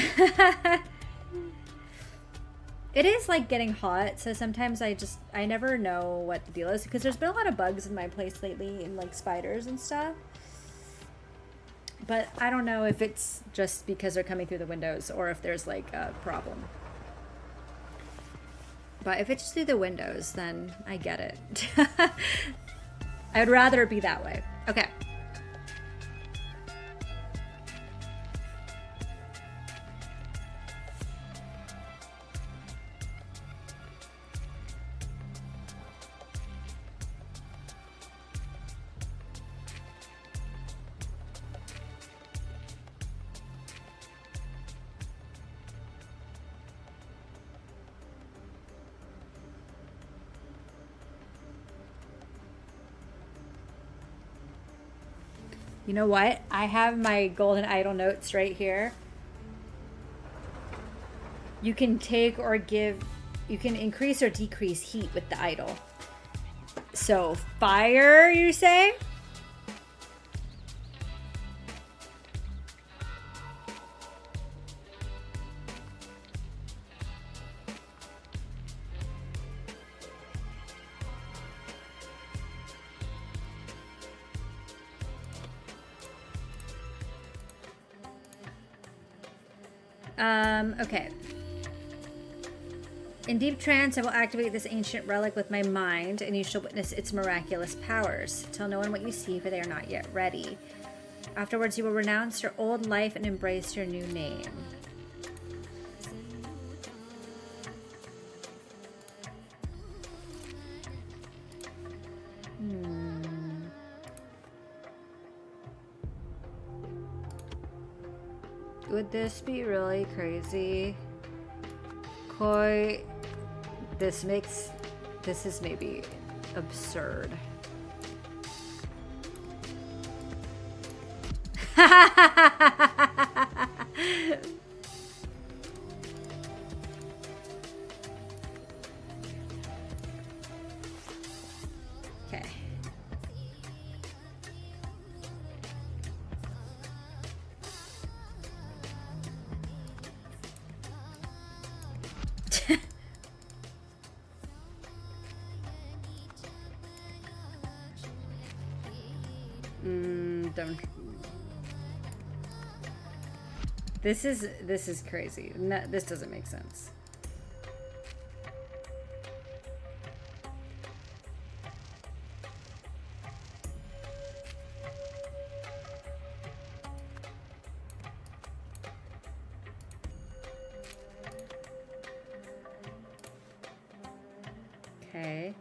It is like getting hot, so sometimes I never know what the deal is because there's been a lot of bugs in my place lately and like spiders and stuff. But I don't know if it's just because they're coming through the windows or if there's like a problem. But if it's through the windows, then I get it. I would rather it be that way. Okay. You know what? I have my golden idol notes right here. You can take or give, you can increase or decrease heat with the idol. So fire, you say? Okay. In deep trance, I will activate this ancient relic with my mind, and you shall witness its miraculous powers. Tell no one what you see, for they are not yet ready. Afterwards, you will renounce your old life and embrace your new name. Would this be really crazy? Koi, this is maybe absurd. Okay. This is crazy. No, this doesn't make sense. Okay.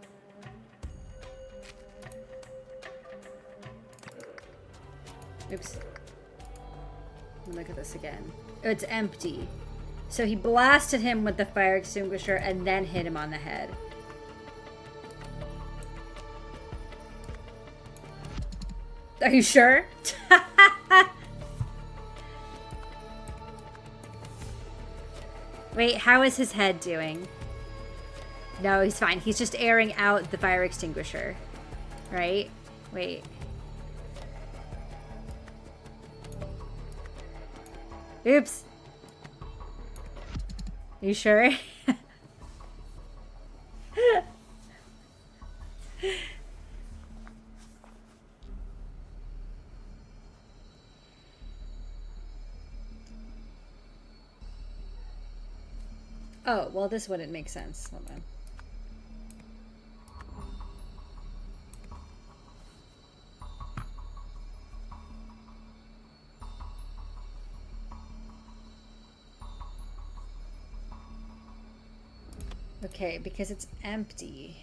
Oops. Look at this again. It's empty. So he blasted him with the fire extinguisher and then hit him on the head. Are you sure? Wait, how is his head doing? No, he's fine. He's just airing out the fire extinguisher. Right? Wait. Oops. You sure? Oh, well, this wouldn't make sense. Hold on. Okay, because it's empty.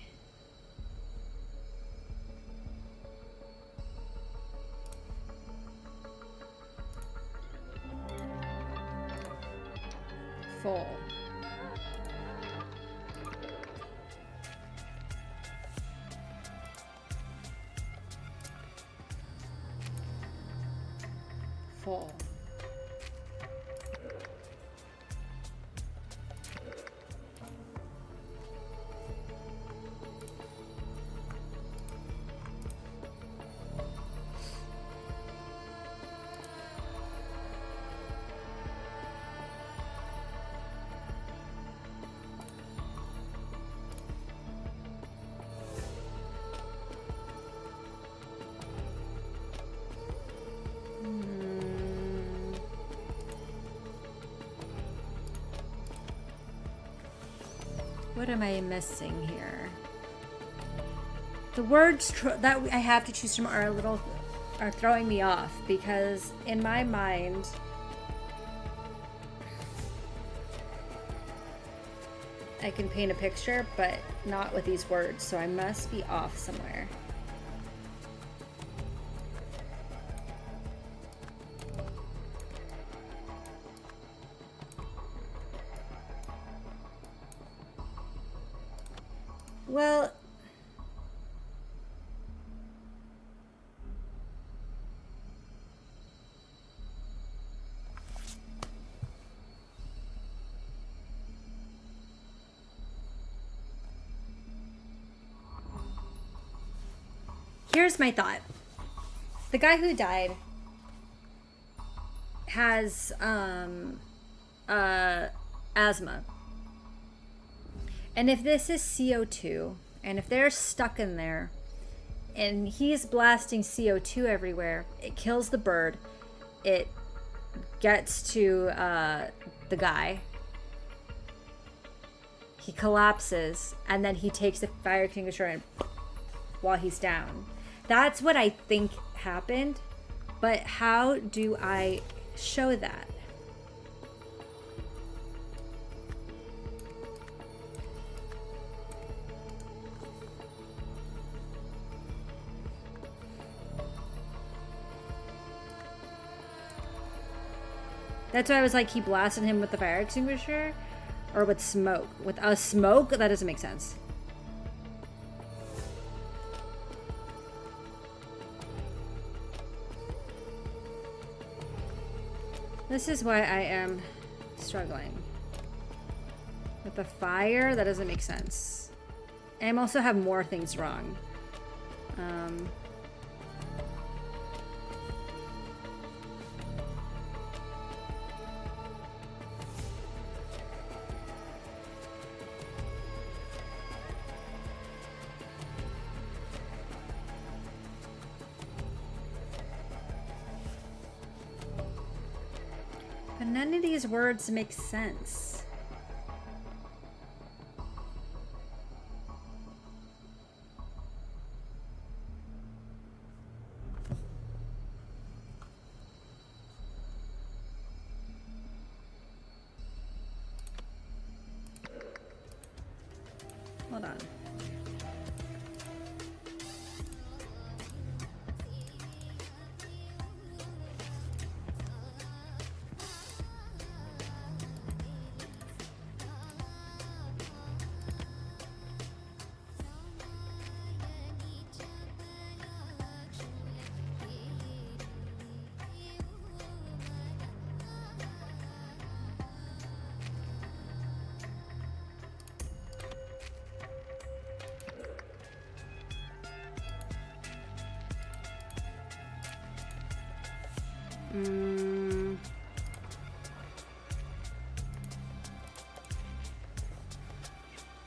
Full. Full. What am I missing here? The words that I have to choose from are throwing me off, because in my mind I can paint a picture, but not with these words, so I must be off somewhere. Well, here's my thought. The guy who died has asthma. And if this is CO2, and if they're stuck in there, and he's blasting CO2 everywhere, it kills the bird, it gets to the guy, he collapses, and then he takes the fire extinguisher and while he's down. That's what I think happened, but how do I show that? That's why I was like, he blasted him with the fire extinguisher? Or with smoke? With a smoke? That doesn't make sense. This is why I am struggling. With the fire? That doesn't make sense. And I also have more things wrong. But none of these words make sense. Hold on.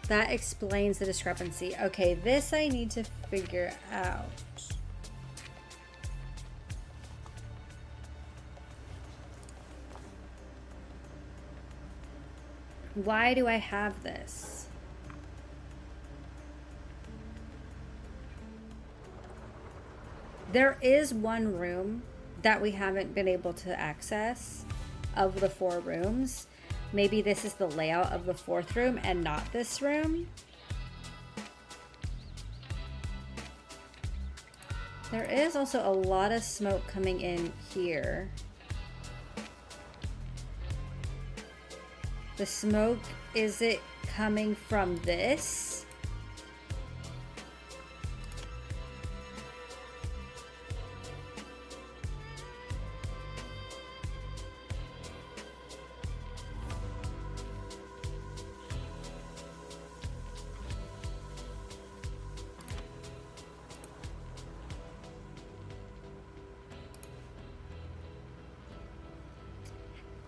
That explains the discrepancy. Okay, this I need to figure out. Why do I have this? There is one room that we haven't been able to access of the 4 rooms, Maybe this is the layout of the fourth room and not this room. There is also a lot of smoke coming in here. The smoke, is it coming from this?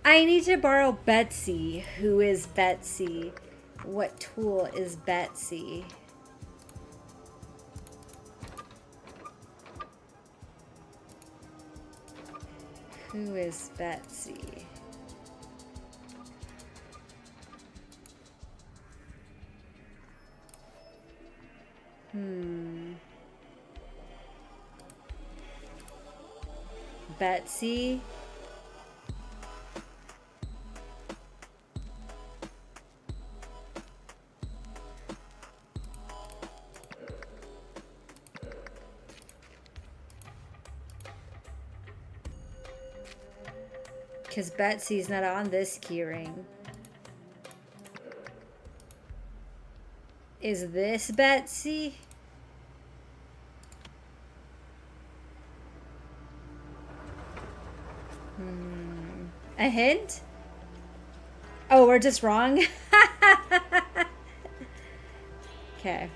I need to borrow Betsy. Who is Betsy? What tool is Betsy? Who is Betsy? Betsy? Because Betsy's not on this keyring. Is this Betsy? A hint? Oh, we're just wrong? Okay.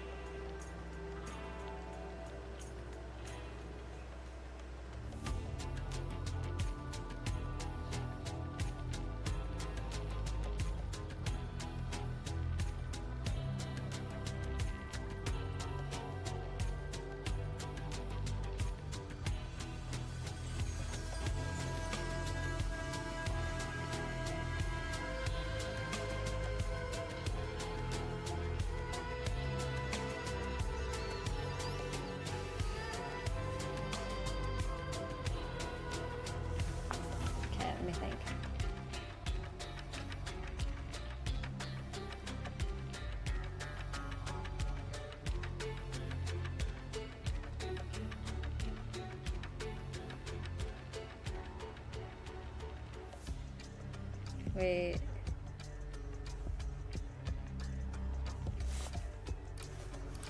Wait.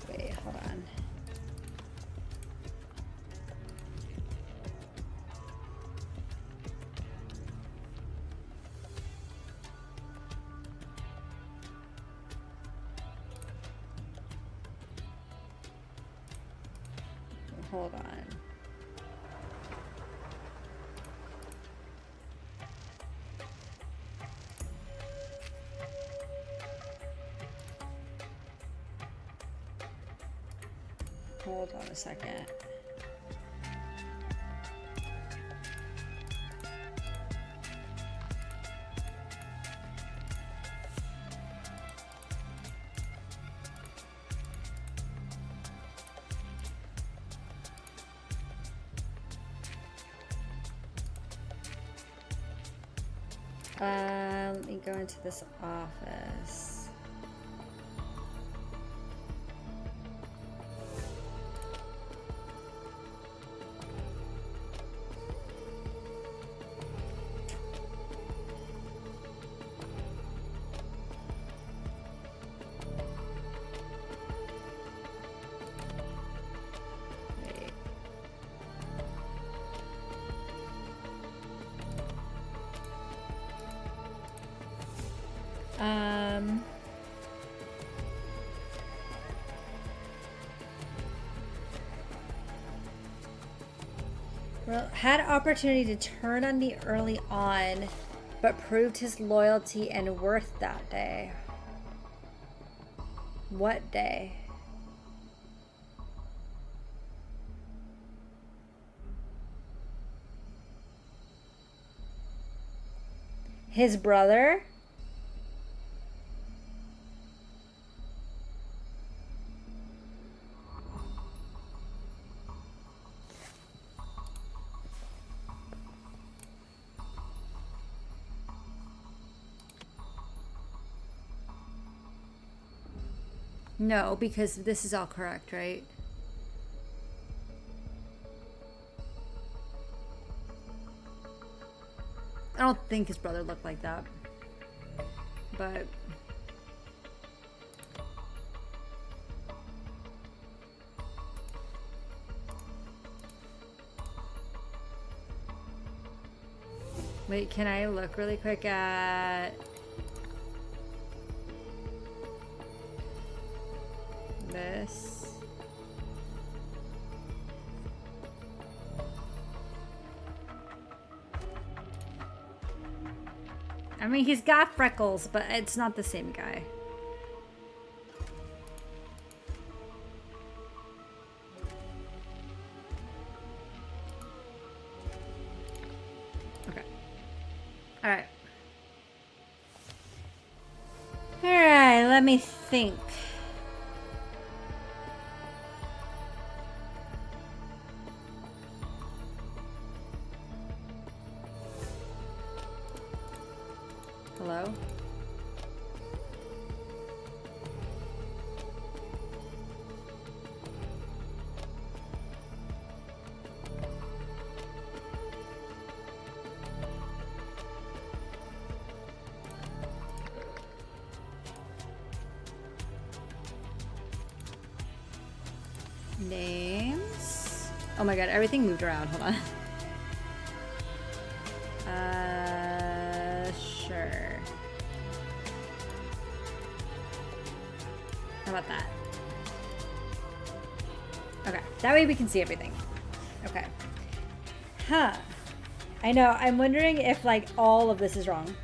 Wait, hold on. Hold on. Hold on a second. Let me go into this office. Well, had opportunity to turn on me early on, but proved his loyalty and worth that day. What day? His brother? No, because this is all correct, right? I don't think his brother looked like that. But... Wait, can I look really quick at... this? I mean, he's got freckles, but it's not the same guy. Okay. Alright. Alright, let me think. Hello? Names? Oh my god, everything moved around. Hold on. Sure. How about that? Okay, that way we can see everything. Okay. Huh. I know, I'm wondering if, like, all of this is wrong.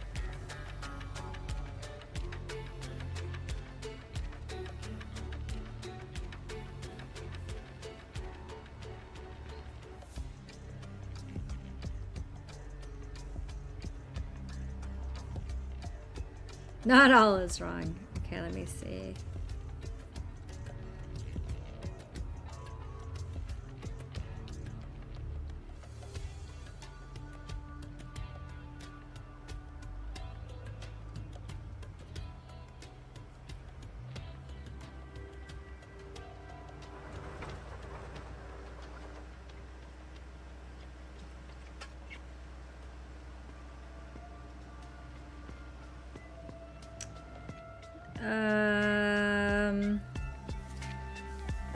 Not all is wrong. Okay, let me see.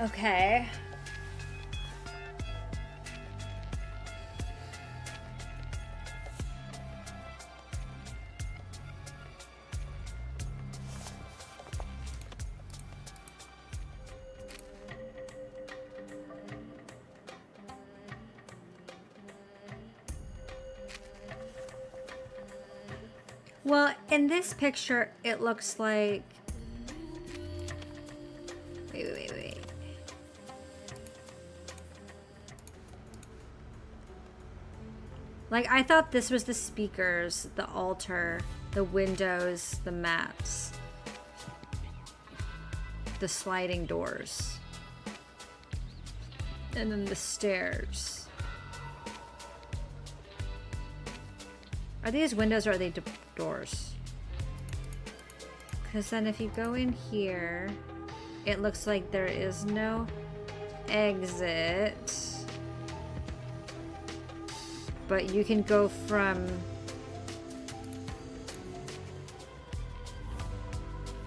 Okay. Well, in this picture, it looks like... Wait. Like, I thought this was the speakers, the altar, the windows, the mats, the sliding doors, and then the stairs. Are these windows or are they doors? Because then if you go in here, it looks like there is no exit. But you can go from...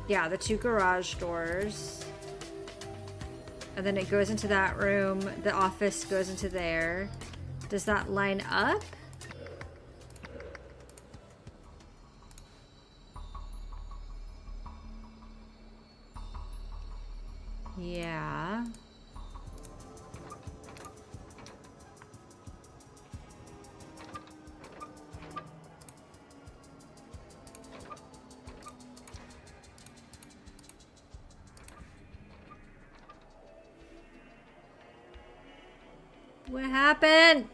Yeah, the two garage doors. And then it goes into that room. The office goes into there. Does that line up? Yeah. What happened?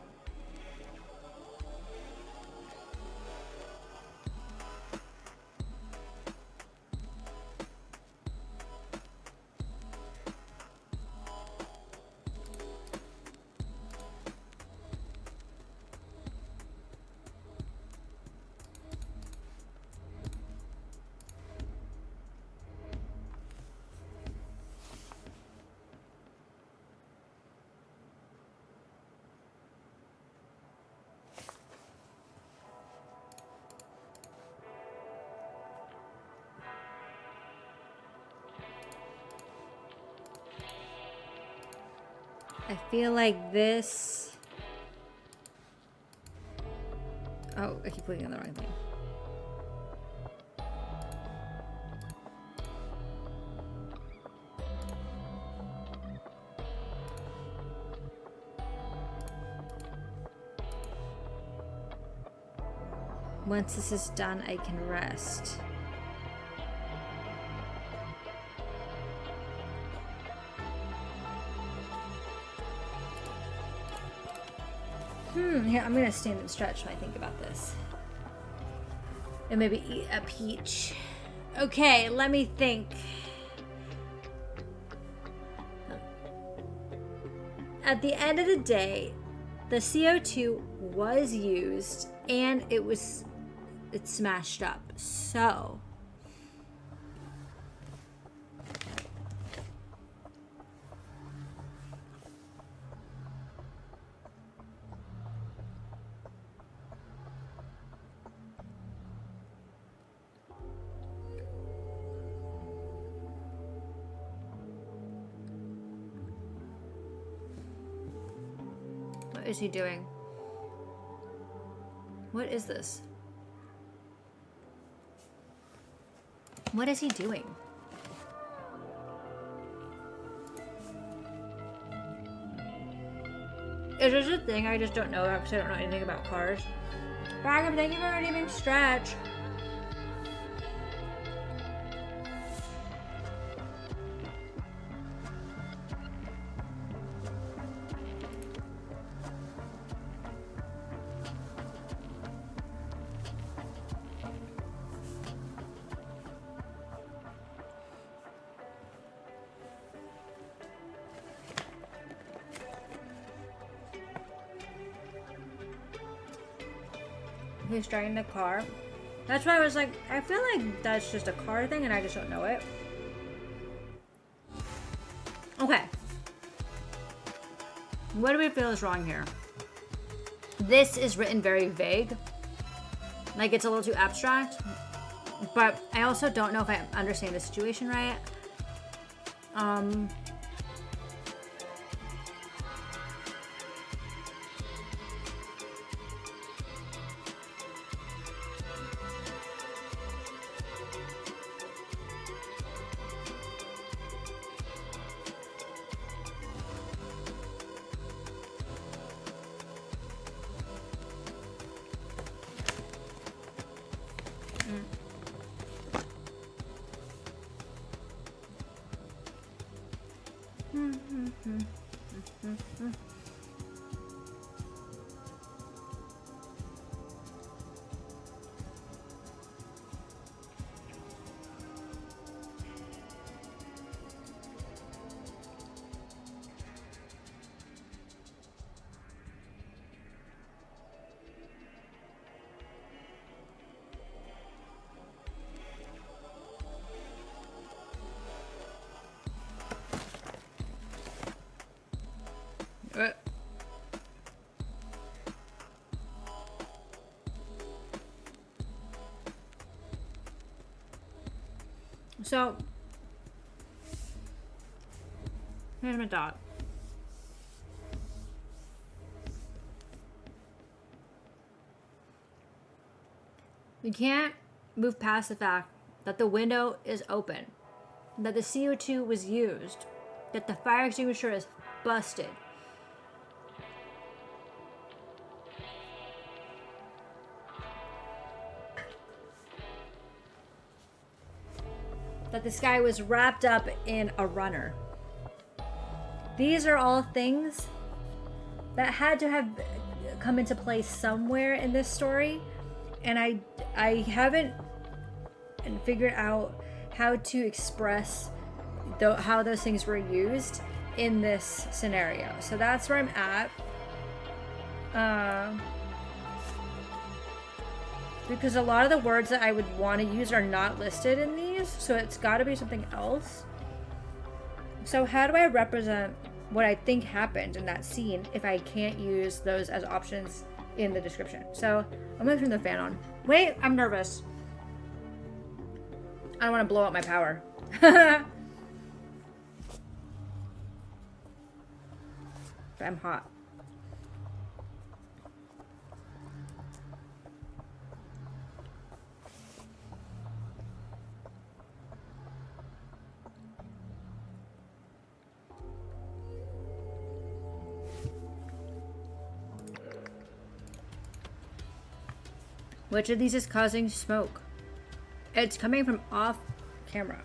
I feel like this... Oh, I keep clicking on the wrong thing. Once this is done, I can rest. Here, I'm gonna stand and stretch when I think about this. And maybe eat a peach. Okay, let me think. At the end of the day, the CO2 was used and it's smashed up. So what is he doing? What is this? What is he doing? Is this a thing I just don't know about because I don't know anything about cars? Ragam, thank you for redeeming Stretch. He's driving the car. That's why I was like, I feel like that's just a car thing and I just don't know it. Okay. What do we feel is wrong here? This is written very vague. Like it's a little too abstract. But I also don't know if I understand the situation right. So, here's my dog. You can't move past the fact that the window is open, that the CO2 was used, that the fire extinguisher is busted. That this guy was wrapped up in a runner. These are all things that had to have come into place somewhere in this story, and I haven't figured out how to express how those things were used in this scenario. So that's where I'm at. Because a lot of the words that I would want to use are not listed in these, so it's got to be something else. So how do I represent what I think happened in that scene if I can't use those as options in the description? So I'm going to turn the fan on. Wait, I'm nervous. I don't want to blow up my power. I'm hot. Which of these is causing smoke? It's coming from off camera.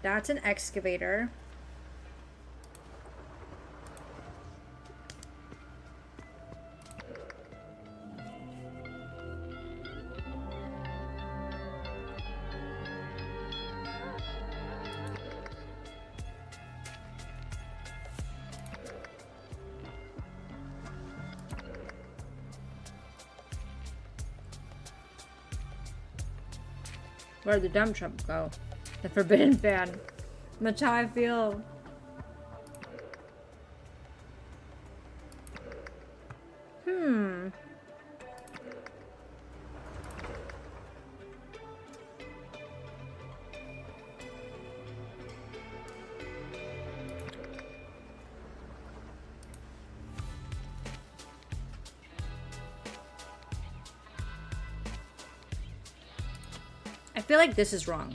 That's an excavator. Where'd the dump truck go? The forbidden fan. That's how I feel. I feel like this is wrong.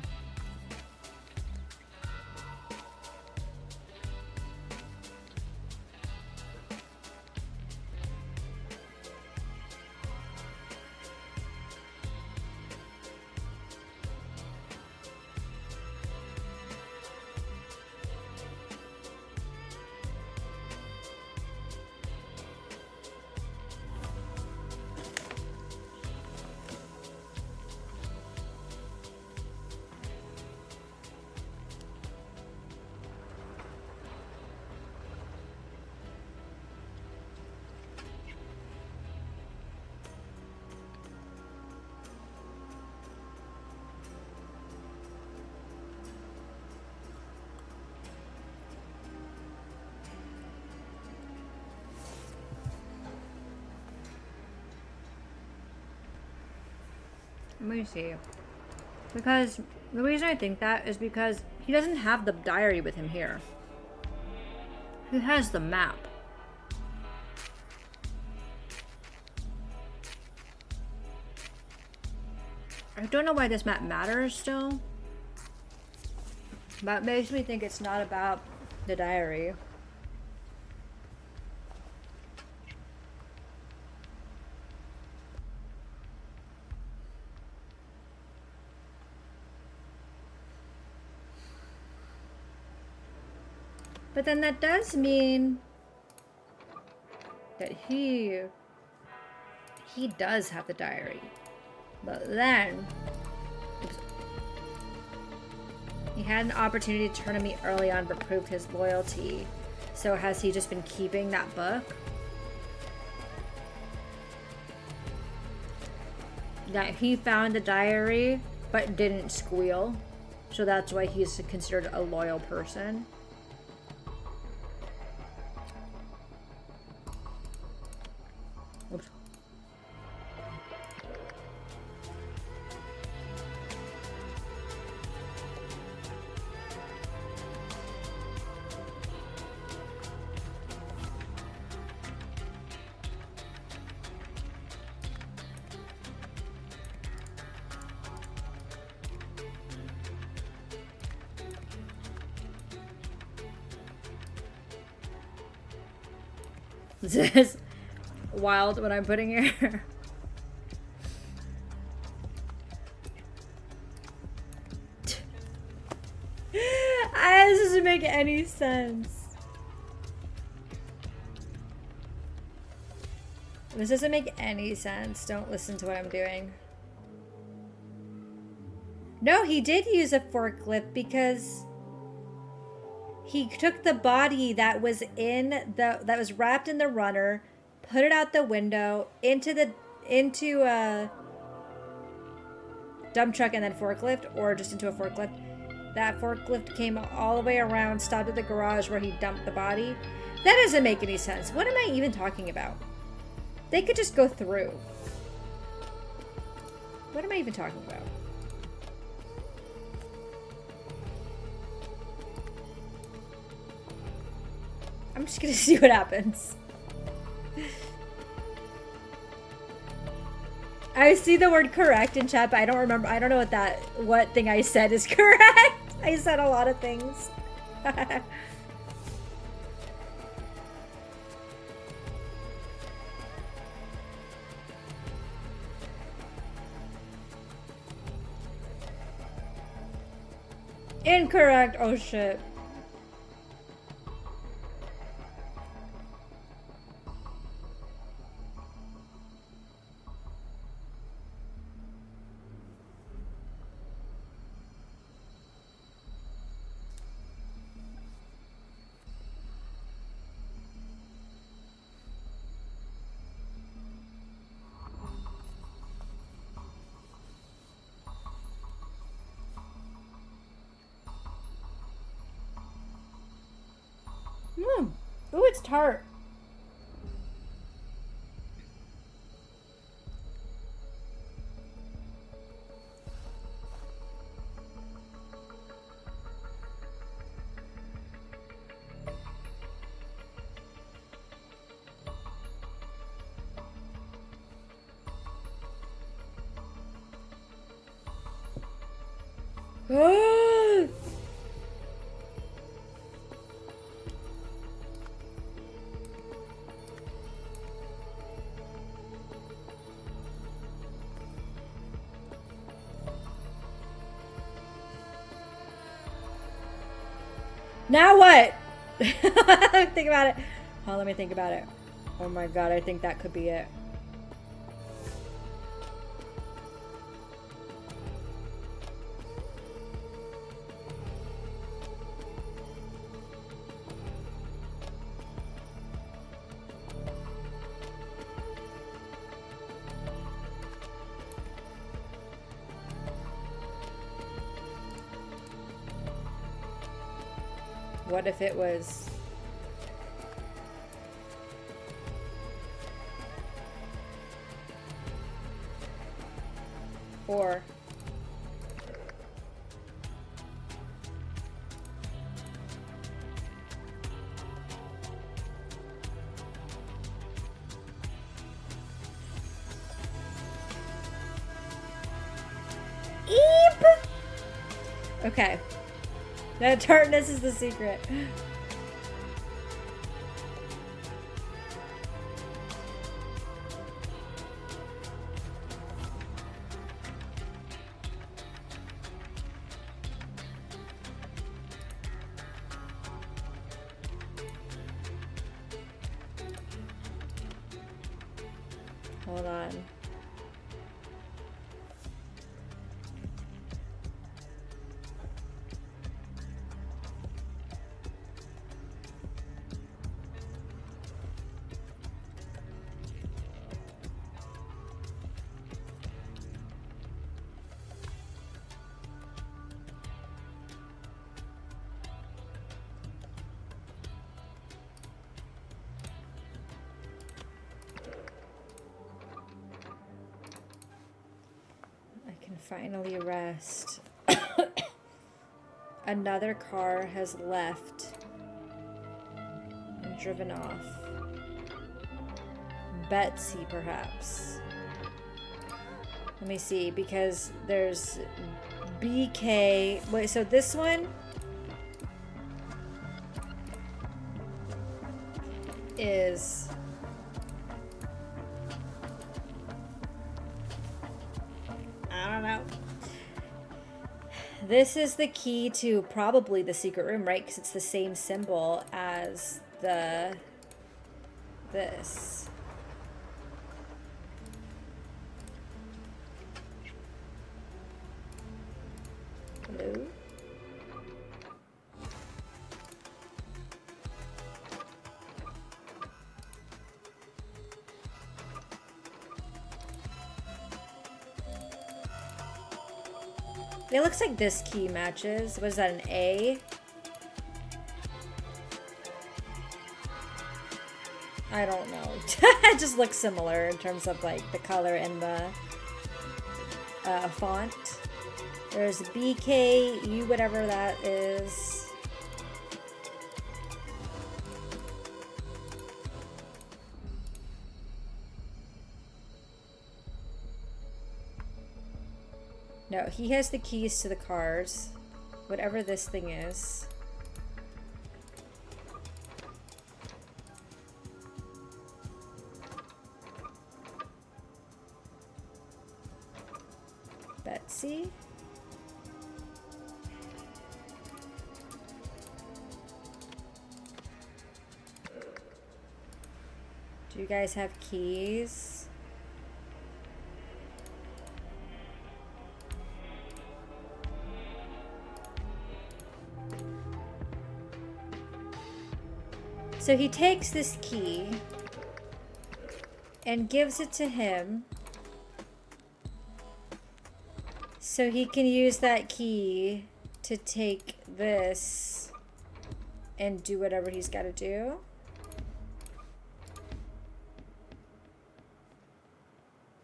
Let me see. Because the reason I think that is because he doesn't have the diary with him here. He has the map. I don't know why this map matters still. But it makes me think it's not about the diary. But then that does mean that he does have the diary. But then oops, he had an opportunity to turn to me early on but proved his loyalty. So has he just been keeping that book? That he found the diary but didn't squeal. So that's why he's considered a loyal person. Oops. This is wild what I'm putting here. This doesn't make any sense. This doesn't make any sense. Don't listen to what I'm doing. No, he did use a forklift because he took the body that was wrapped in the runner, put it out the window into a dump truck and then forklift, or just into a forklift. That forklift came all the way around, stopped at the garage where he dumped the body. That doesn't make any sense. What am I even talking about? They could just go through. What am I even talking about? I'm just gonna see what happens. I see the word correct in chat, but I don't remember. I don't know what thing I said is correct. I said a lot of things. Incorrect. Oh shit. Ooh, it's tart. Now what? Think about it. Oh, let me think about it. Oh my god, I think that could be it. What if it was... Or... Eep! Okay. The tartness is the secret. Hold on. Finally rest. Another car has left and driven off. Betsy, perhaps. Let me see, because there's BK. Wait, so this one is... I don't know. This is the key to probably the secret room, right? Because it's the same symbol as this. Hello? It looks like this key matches. Was that an A? I don't know. It just looks similar in terms of like the color and the font. There's BK, U, whatever that is. No, he has the keys to the cars. Whatever this thing is. Betsy? Do you guys have keys? So he takes this key and gives it to him so he can use that key to take this and do whatever he's got to do.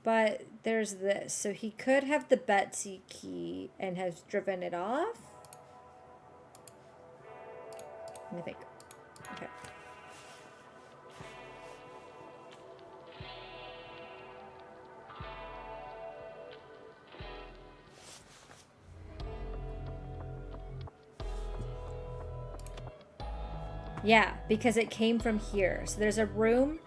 But there's this. So he could have the Betsy key and has driven it off. Let me think. Okay. Yeah, because it came from here. So there's a room,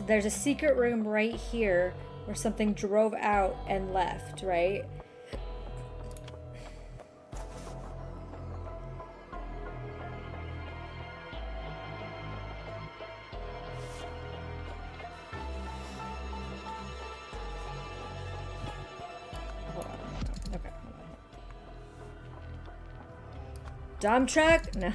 there's a secret room right here where something drove out and left, right? Hold on. Okay, hold on. Dump truck? No.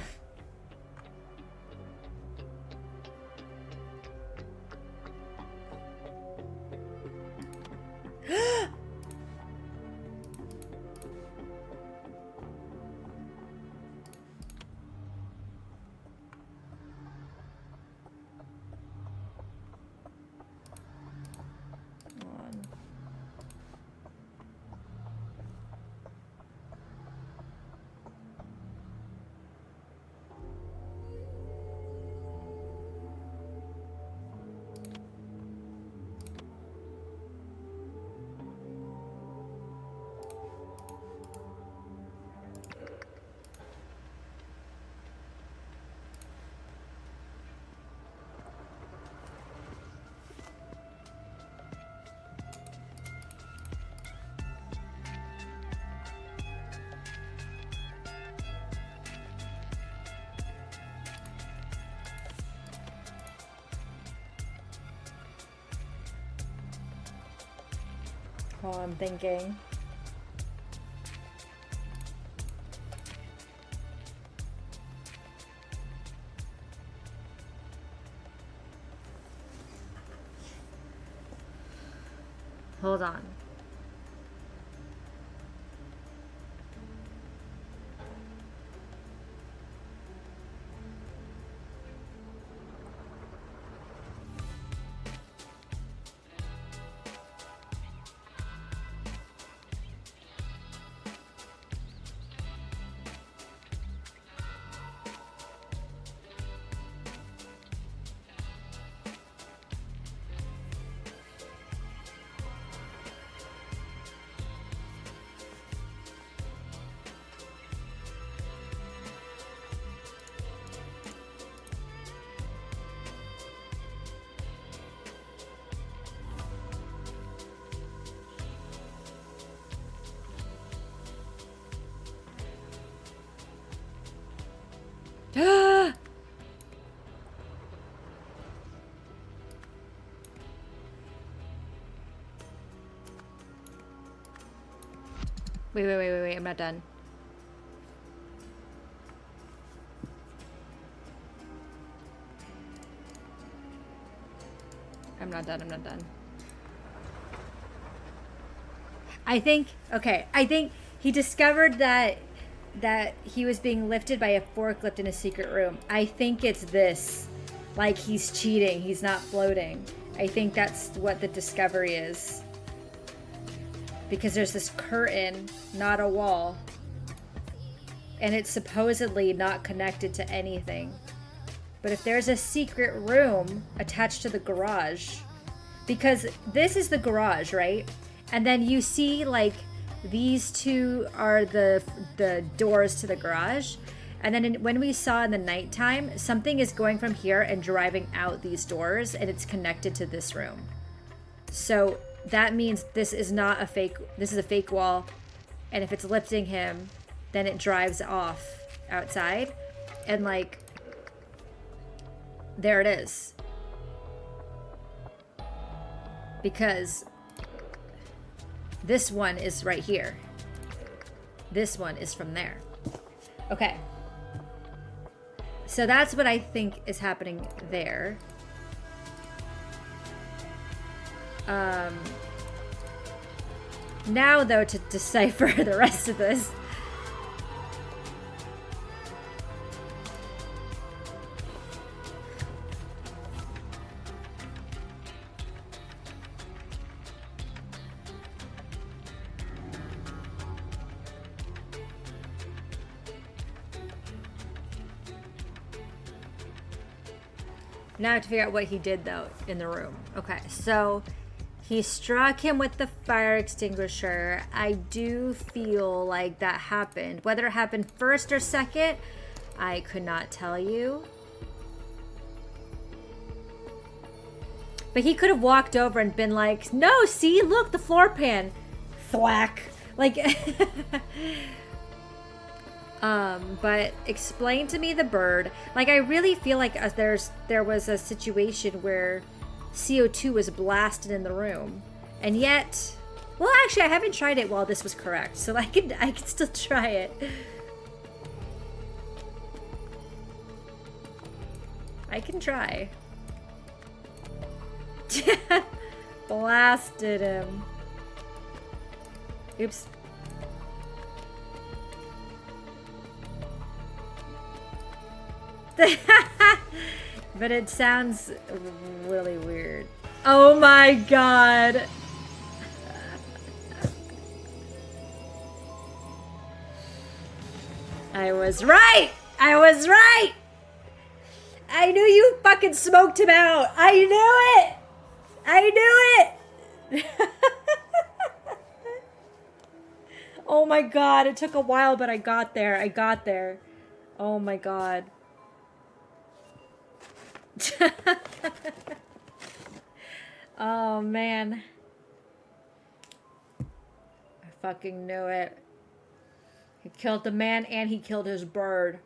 Oh, I'm thinking. Hold on. Wait, I'm not done. I'm not done. I think he discovered that he was being lifted by a forklift in a secret room. I think it's this. Like he's cheating. He's not floating. I think that's what the discovery is. Because there's this curtain, not a wall. And it's supposedly not connected to anything. But if there's a secret room attached to the garage, because this is the garage, right? And then you see like These two are the doors to the garage. And then when we saw in the nighttime, something is going from here and driving out these doors, and it's connected to this room. So that means this is not a fake, this is a fake wall. And if it's lifting him, then it drives off outside. And like, there it is. Because this one is right here. This one is from there. Okay. So that's what I think is happening there. Now, though, to decipher the rest of this. Now I have to figure out what he did, though, in the room. Okay, so he struck him with the fire extinguisher. I do feel like that happened. Whether it happened first or second, I could not tell you. But he could have walked over and been like, no, see, look, the floor pan. Thwack. Like... but explain to me the bird. Like, I really feel like there was a situation where CO2 was blasted in the room. And yet, well, actually, I haven't tried it while this was correct. So I could still try it. I can try. Blasted him. Oops. But it sounds really weird. Oh my god. I was right! I was right! I knew you fucking smoked him out! I knew it! I knew it! Oh my god, it took a while, but I got there. I got there. Oh my god. Oh man, I fucking knew it. He killed the man and he killed his bird.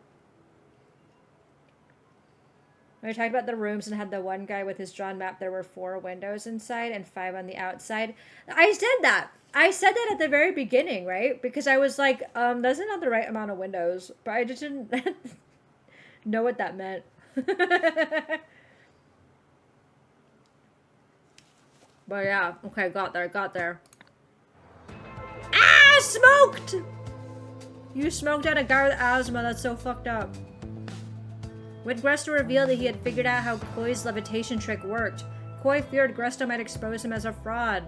When we talked about the rooms and had the one guy with his drawn map, there were 4 windows inside and 5 on the outside. I said that. I said that at the very beginning, right? Because I was like, that's not the right amount of windows, but I just didn't know what that meant. But yeah, okay, got there. Ah, smoked! You smoked out a guy with asthma, that's so fucked up. When Gresto revealed that he had figured out how Koi's levitation trick worked, Koi feared Gresto might expose him as a fraud.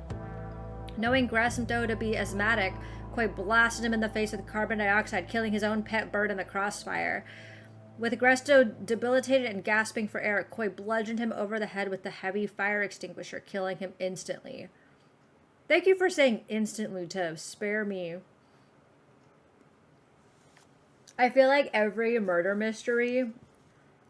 Knowing Gresto to be asthmatic, Koi blasted him in the face with carbon dioxide, killing his own pet bird in the crossfire. With Gresto debilitated and gasping for air, Koi bludgeoned him over the head with the heavy fire extinguisher, killing him instantly. Thank you for saying instantly to spare me. I feel like every murder mystery,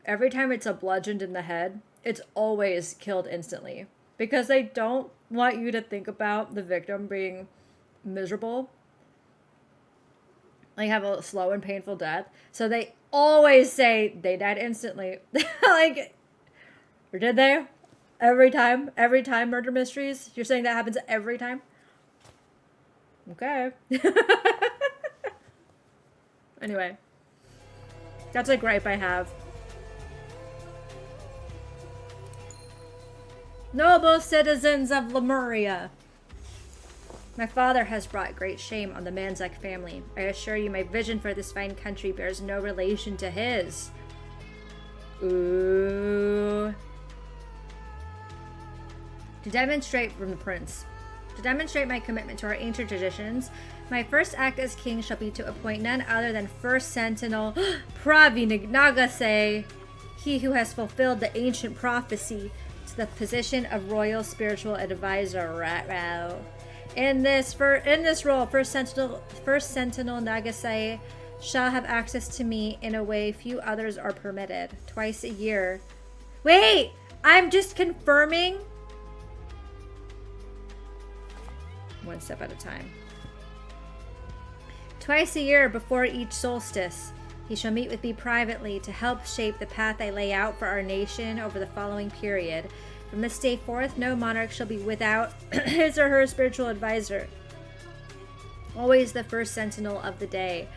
every time it's a bludgeoned in the head, it's always killed instantly. Because they don't want you to think about the victim being miserable. Like, have a slow and painful death. So they always say they died instantly. Like, or did they? Every time murder mysteries? You're saying that happens every time? Okay. Anyway. That's a gripe I have. Noble citizens of Lemuria. My father has brought great shame on the Manzak family. I assure you my vision for this fine country bears no relation to his. Ooh. To demonstrate from the prince. To demonstrate my commitment to our ancient traditions, my first act as king shall be to appoint none other than First Sentinel Pravi Nagase, he who has fulfilled the ancient prophecy, to the position of royal spiritual advisor. Rat-row. In this role, first sentinel Nagasai shall have access to me in a way few others are permitted. Twice a year. Wait! I'm just confirming. One step at a time. Twice a year before each solstice, he shall meet with me privately to help shape the path I lay out for our nation over the following period. From this day forth, no monarch shall be without his or her spiritual advisor. Always the first sentinel of the day.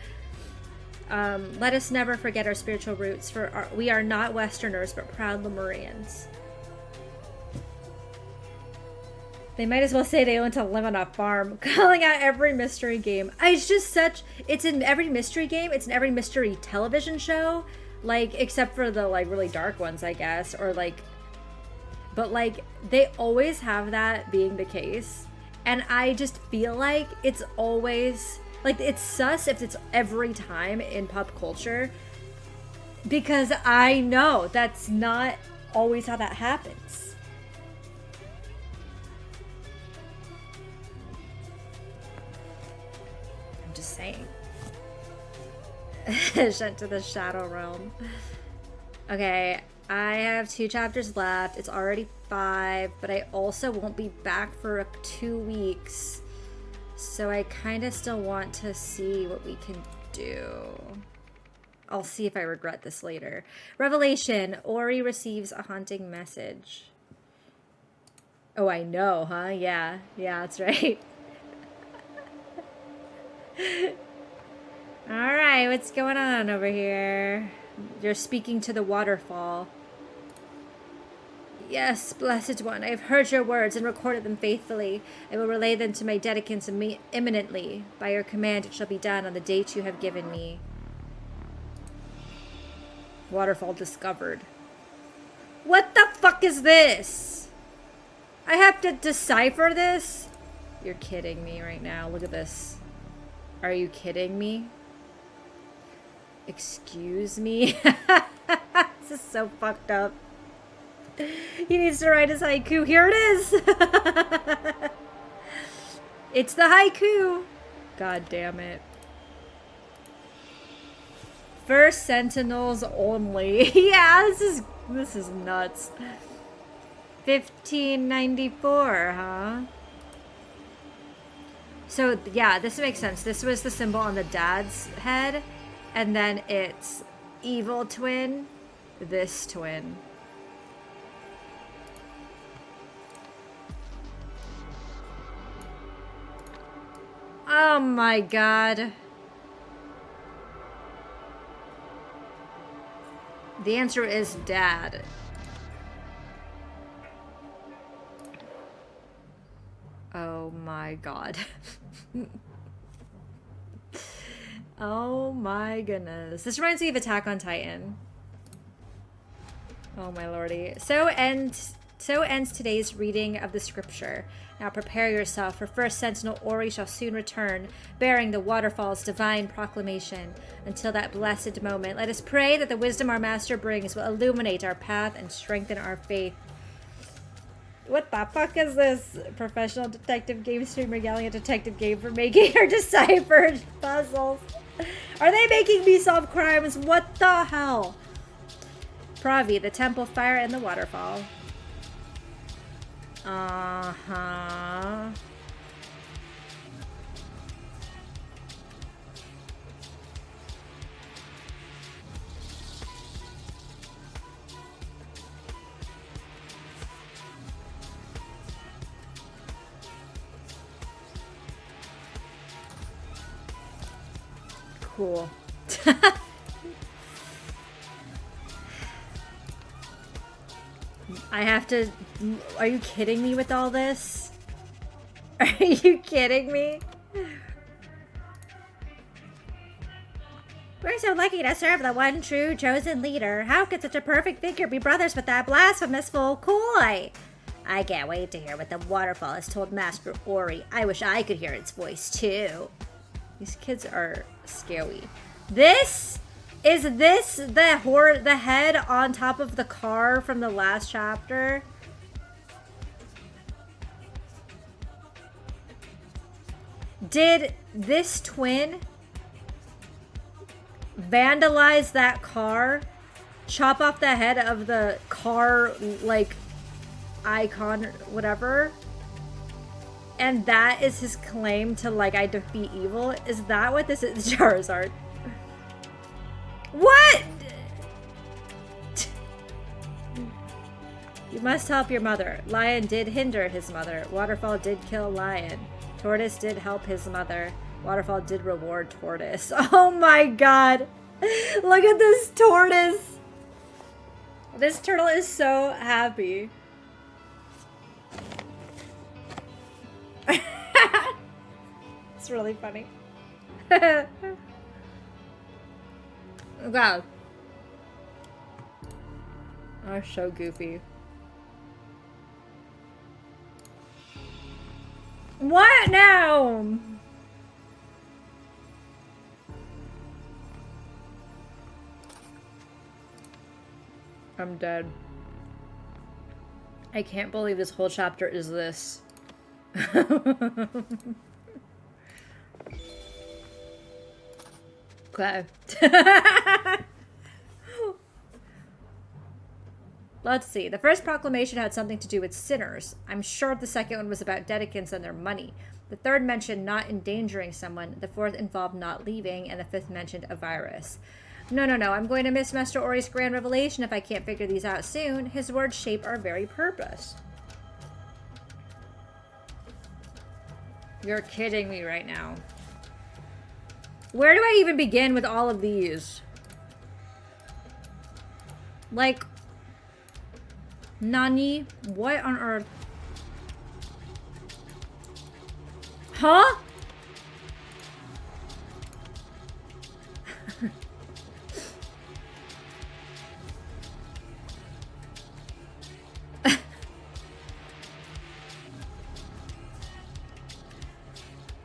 Let us never forget our spiritual roots, for we are not Westerners, but proud Lemurians. They might as well say they want to live on a farm, calling out every mystery game. It's just such... It's in every mystery game. It's in every mystery television show. Like, except for the, like, really dark ones, I guess. Or, like... But, like, they always have that being the case. And I just feel like it's always... Like, it's sus if it's every time in pop culture. Because I know that's not always how that happens. I'm just saying. Sent to the Shadow Realm. Okay, I have 2 chapters left. It's already 5, but I also won't be back for 2 weeks. So I kind of still want to see what we can do. I'll see if I regret this later. Revelation. Ori receives a haunting message. Oh, I know, huh? Yeah. Yeah, that's right. Alright, what's going on over here? You're speaking to the waterfall. Yes, Blessed One, I have heard your words and recorded them faithfully. I will relay them to my dedicants imminently. By your command, it shall be done on the date you have given me. Waterfall discovered. What the fuck is this? I have to decipher this? You're kidding me right now. Look at this. Are you kidding me? Excuse me? This is so fucked up. He needs to write his haiku. Here it is. It's the haiku. God damn it. First sentinels only. Yeah, this is nuts. 1594, huh? So yeah, this makes sense. This was the symbol on the dad's head, and then it's evil twin, this twin. Oh my god. The answer is dad. Oh my god. Oh my goodness. This reminds me of Attack on Titan. Oh my lordy. So ends today's reading of the scripture. Now prepare yourself, for first sentinel Ori shall soon return, bearing the waterfall's divine proclamation. Until that blessed moment, let us pray that the wisdom our master brings will illuminate our path and strengthen our faith. What the fuck is this? Professional detective game streamer yelling at detective game for making her decipher puzzles. Are they making me solve crimes? What the hell? Pravi, the temple, fire, and the waterfall. Uh-huh. Cool. I have to... Are you kidding me with all this? Are you kidding me? We're so lucky to serve the one true chosen leader. How could such a perfect figure be brothers with that blasphemous fool Koi? I can't wait to hear what the waterfall has told Master Ori. I wish I could hear its voice too. These kids are scary. Is this the head on top of the car from the last chapter? Did this twin vandalize that car, chop off the head of the car, like, icon or whatever, and that is his claim to, like, I defeat evil? Is that what this is? Charizard. What? You must help your mother. Lion did hinder his mother. Waterfall did kill Lion. Tortoise did help his mother. Waterfall did reward Tortoise. Oh my god. Look at this tortoise. This turtle is so happy. It's really funny. Wow. Oh, so goofy. What now? I'm dead. I can't believe this whole chapter is this. Okay. Let's see. The first proclamation had something to do with sinners. I'm sure the second one was about dedicants and their money. The third mentioned not endangering someone. The fourth involved not leaving. And the fifth mentioned a virus. No. I'm going to miss Master Ori's grand revelation if I can't figure these out soon. His words shape our very purpose. You're kidding me right now. Where do I even begin with all of these? Like... Nani? What on earth? Huh?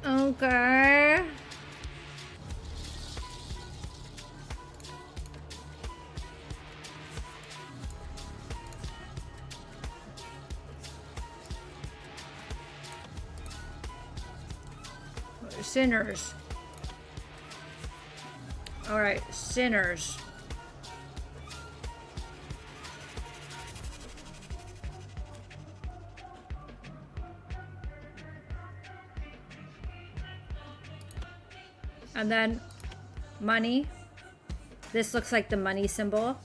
Okay. Sinners. All right, sinners. And then money. This looks like the money symbol.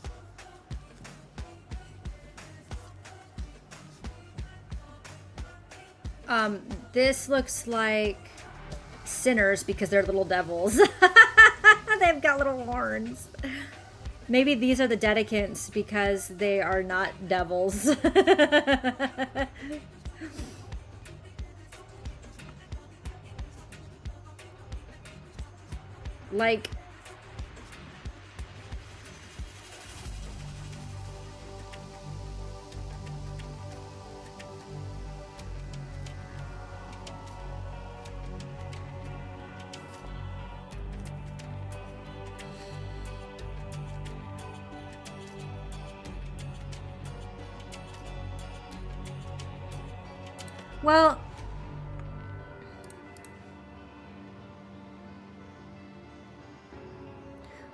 This looks like sinners because they're little devils. They've got little horns. Maybe these are the dedicants because they are not devils. Like... Well,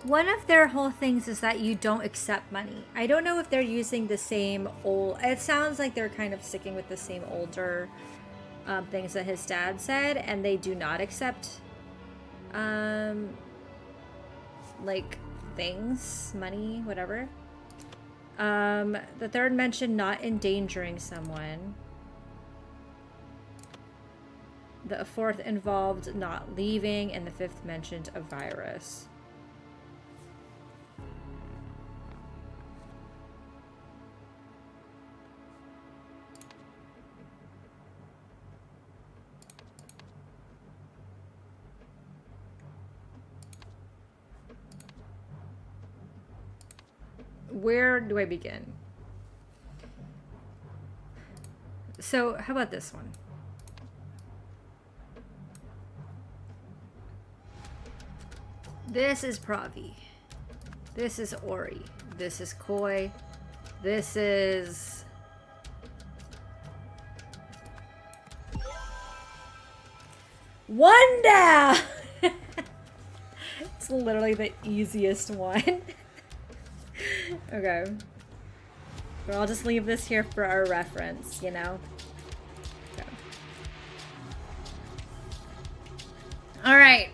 one of their whole things is that you don't accept money. I don't know if they're using the same old... It sounds like they're kind of sticking with the same older things that his dad said, and they do not accept, like, things, money, whatever. The third mentioned not endangering someone. The fourth involved not leaving, and the fifth mentioned a virus. Where do I begin? So, how about this one? This is Pravi. This is Ori. This is Koi. This is... One down! It's literally the easiest one. Okay. But I'll just leave this here for our reference, you know? Okay. Alright.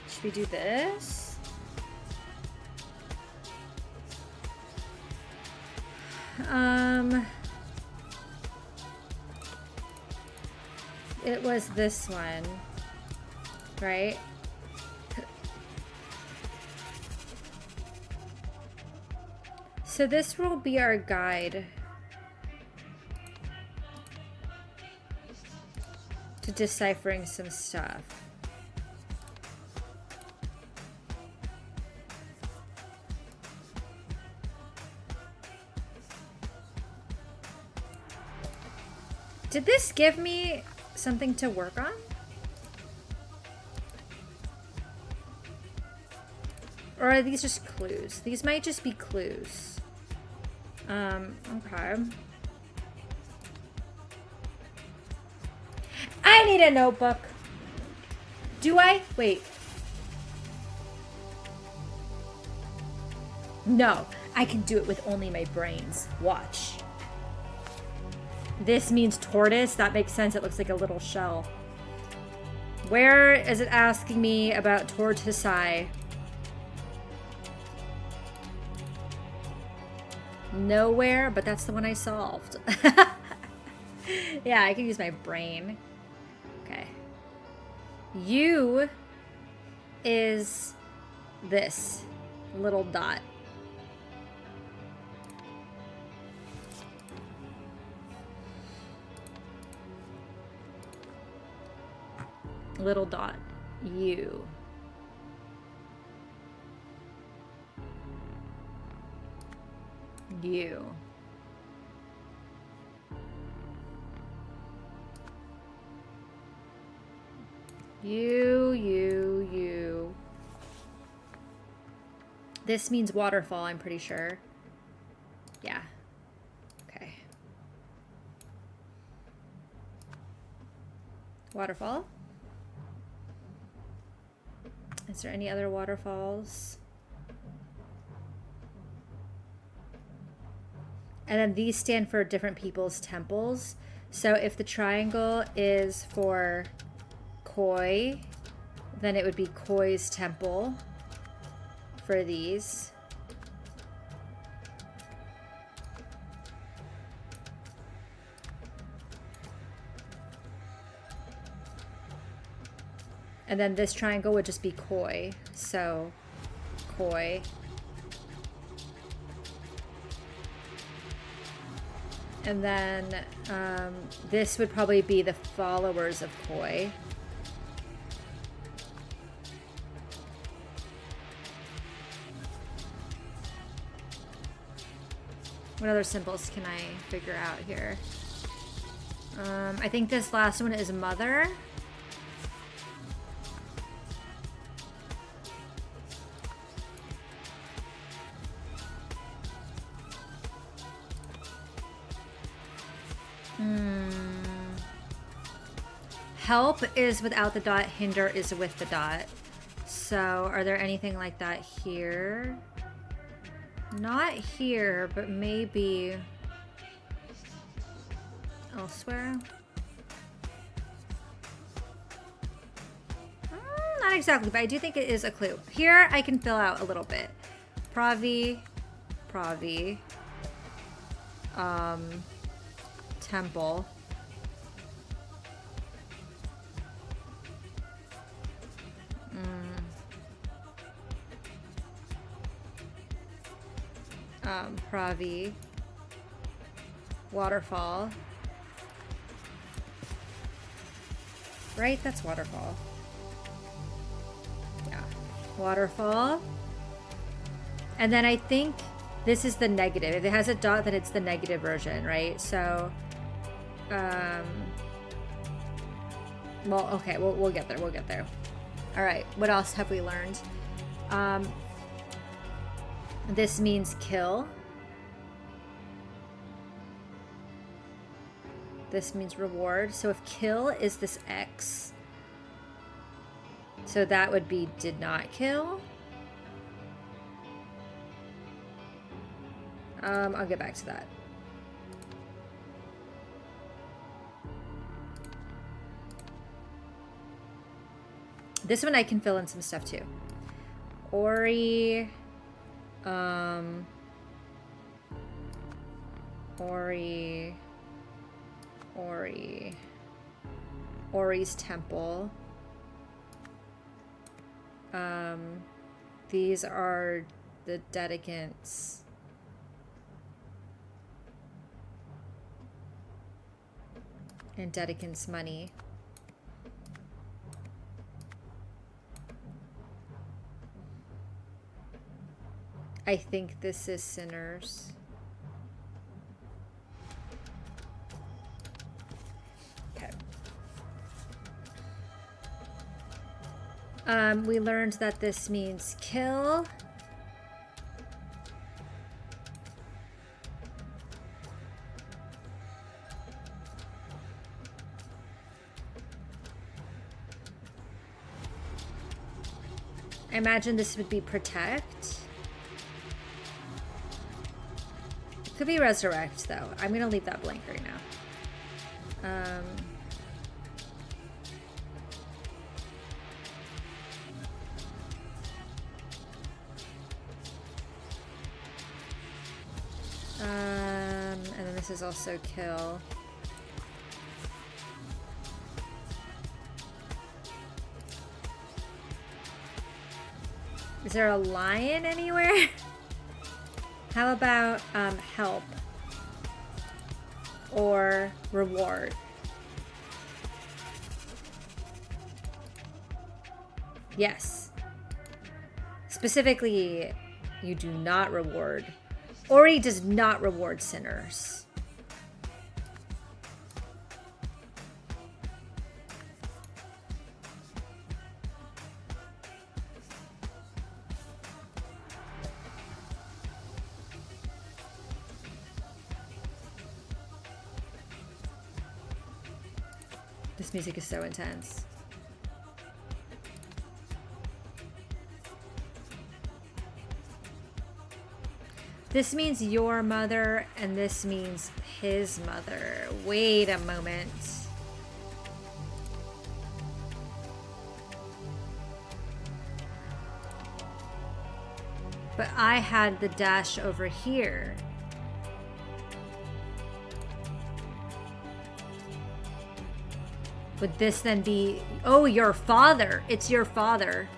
Should we do this? It was this one, right? So this will be our guide to deciphering some stuff. Did this give me something to work on? Or are these just clues? These might just be clues. Okay. I need a notebook. Do I? Wait. No, I can do it with only my brains. Watch. This means tortoise. That makes sense. It looks like a little shell. Where is it asking me about tortoisei? Nowhere, but that's the one I solved. Yeah, I can use my brain. Okay. U is this little dot. Little dot. U. U. U. This means waterfall, I'm pretty sure. Yeah. Okay. Waterfall. Is there any other waterfalls? And then these stand for different people's temples. So if the triangle is for Koi, then it would be Koi's temple for these. And then this triangle would just be Koi. So Koi. And then this would probably be the followers of Koi. What other symbols can I figure out here? I think this last one is mother. Help is without the dot, hinder is with the dot. So are there anything like that here? Not here, but maybe elsewhere. Not exactly, but I do think it is a clue. Here I can fill out a little bit. Pravi, temple. Pravi, waterfall. Right? That's waterfall. Yeah. Waterfall. And then I think this is the negative. If it has a dot, then it's the negative version, right? So, Well, okay, we'll get there. We'll get there. All right. What else have we learned? This means kill. This means reward. So if kill is this X, so that would be did not kill. I'll get back to that. This one I can fill in some stuff too. Ori, Ori's temple. These are the dedicants. And dedicants' money. I think this is sinners. Okay. We learned that this means kill. I imagine this would be protect. It could be resurrect, though. I'm going to leave that blank right now. And then this is also kill. Is there a lion anywhere? How about help or reward? Yes. Specifically, you do not reward. Ori does not reward sinners. This music is so intense. This means your mother, and this means his mother. Wait a moment. But I had the dash over here. Would this then be... Oh, your father. It's your father.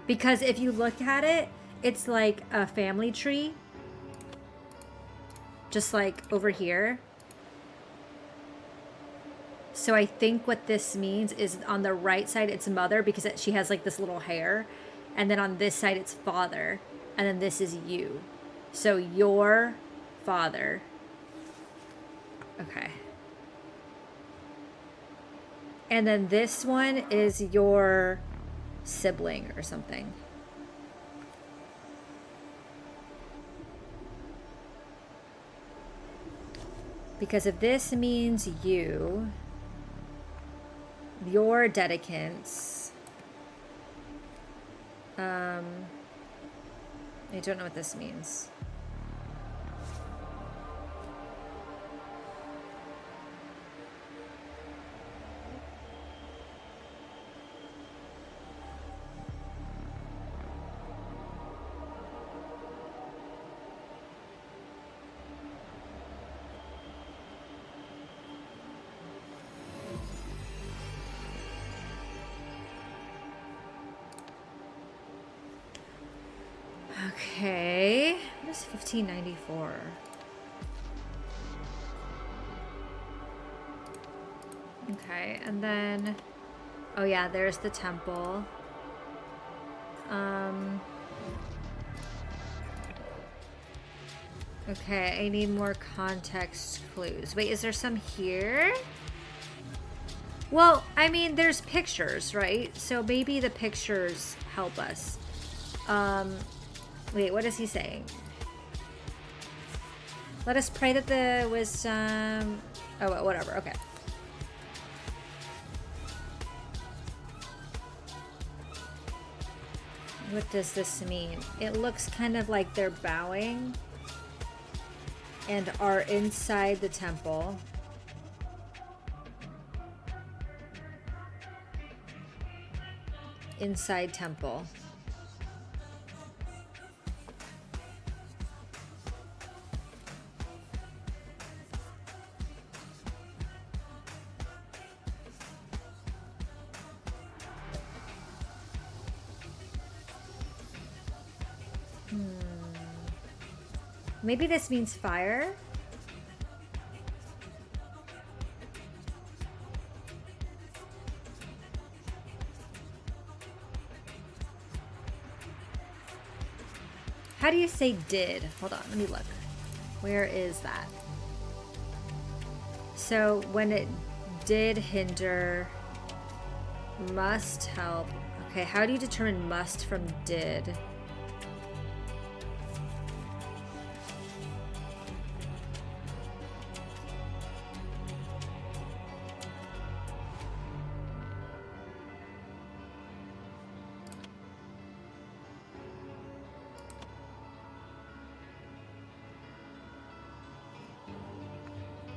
Because if you look at it, it's like a family tree. Just like over here. So I think what this means is on the right side, it's mother because she has like this little hair. And then on this side, it's father. And then this is you. So your father. Okay. And then this one is your sibling or something. Because if this means you, your dedicants, I don't know what this means. Okay, what is 1594? Okay, and then, oh yeah, there's the temple. Okay, I need more context clues. Wait, is there some here? Well, I mean, there's pictures, right? So maybe the pictures help us. Wait, what is he saying? Let us pray that the wisdom... Oh, whatever. Okay. What does this mean? It looks kind of like they're bowing and are inside the temple. Inside temple. Maybe this means fire? How do you say did? Hold on, let me look. Where is that? So when it did hinder, must help. Okay, how do you determine must from did?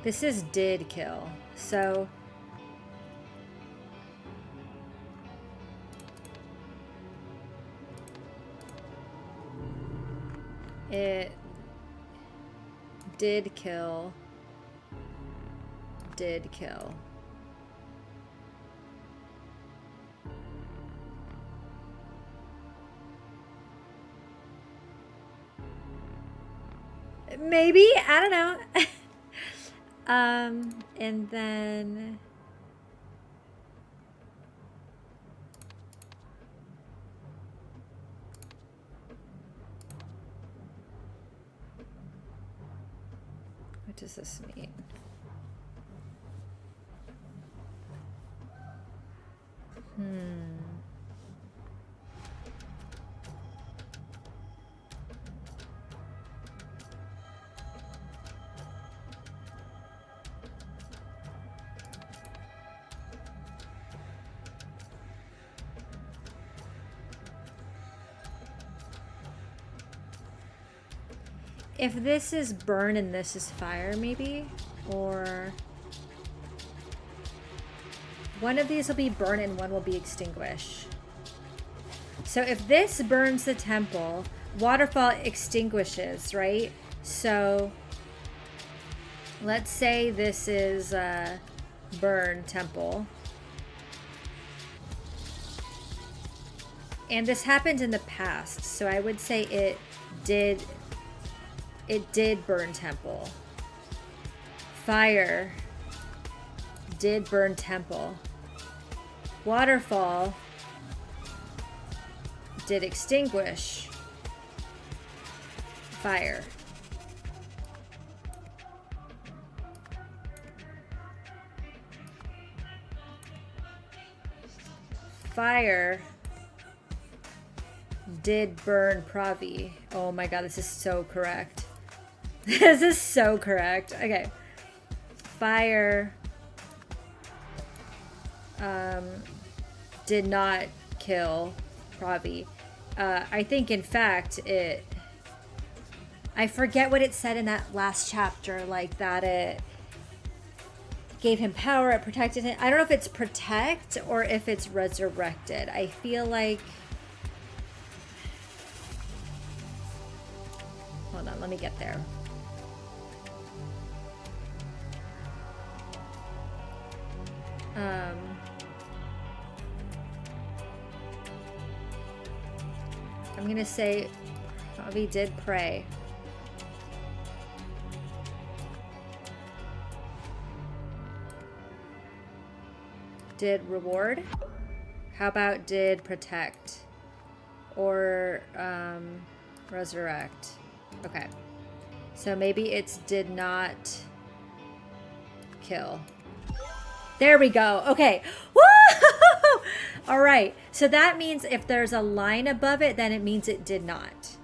This is did kill, so it did kill, did kill. Maybe, I don't know. And then what does this mean? If this is burn and this is fire, maybe? Or one of these will be burn and one will be extinguish. So if this burns the temple, waterfall extinguishes, right? So let's say this is burn temple. And this happened in the past, so I would say it did burn temple. Fire did burn temple. Waterfall did extinguish fire. Fire did burn Pravi. Oh my god, this is so correct. This is so correct. Okay. Fire did not kill Pravi. I think, in fact, I forget what it said in that last chapter, like that it gave him power, it protected him. I don't know if it's protect or if it's resurrected. I feel like... Hold on, let me get there. I'm gonna say Avi did pray. Did reward? How about did protect? Or resurrect? Okay. So maybe it's did not kill. There we go. Okay. Woo! All right. So that means if there's a line above it, then it means it did not.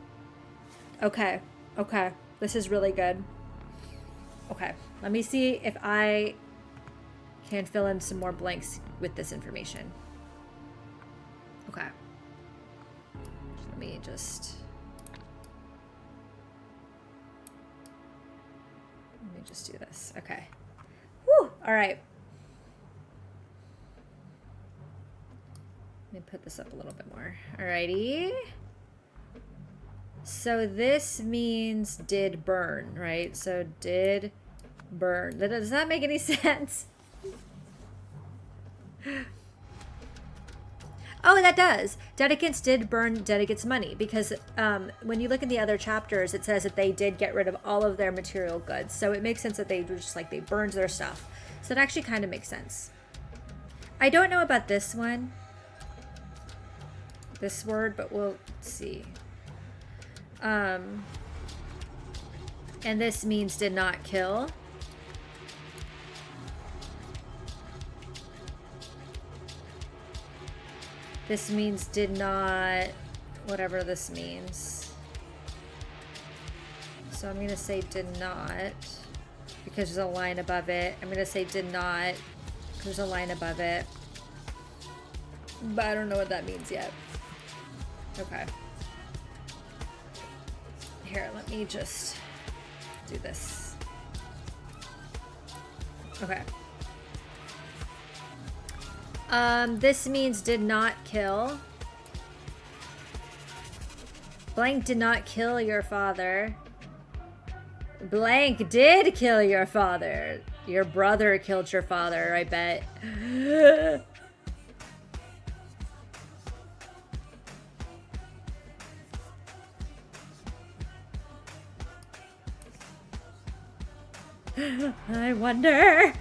Okay. Okay. This is really good. Okay. Let me see if I can fill in some more blanks with this information. Okay. Let me just do this. Okay. Woo! All right. Let me put this up a little bit more. Alrighty. So this means did burn, right? So did burn. Does that make any sense? Oh, that does. Dedicants did burn Dedicants' money because when you look in the other chapters, it says that they did get rid of all of their material goods. So it makes sense that they were just like, they burned their stuff. So it actually kind of makes sense. I don't know about this one, this word, but we'll see. And this means did not kill. This means did not, whatever this means. So I'm going to say did not, because there's a line above it. I'm going to say did not, because there's a line above it. But I don't know what that means yet. Okay. Here, let me just do this. Okay. This means did not kill. Blank did not kill your father. Blank did kill your father. Your brother killed your father, I bet. I wonder.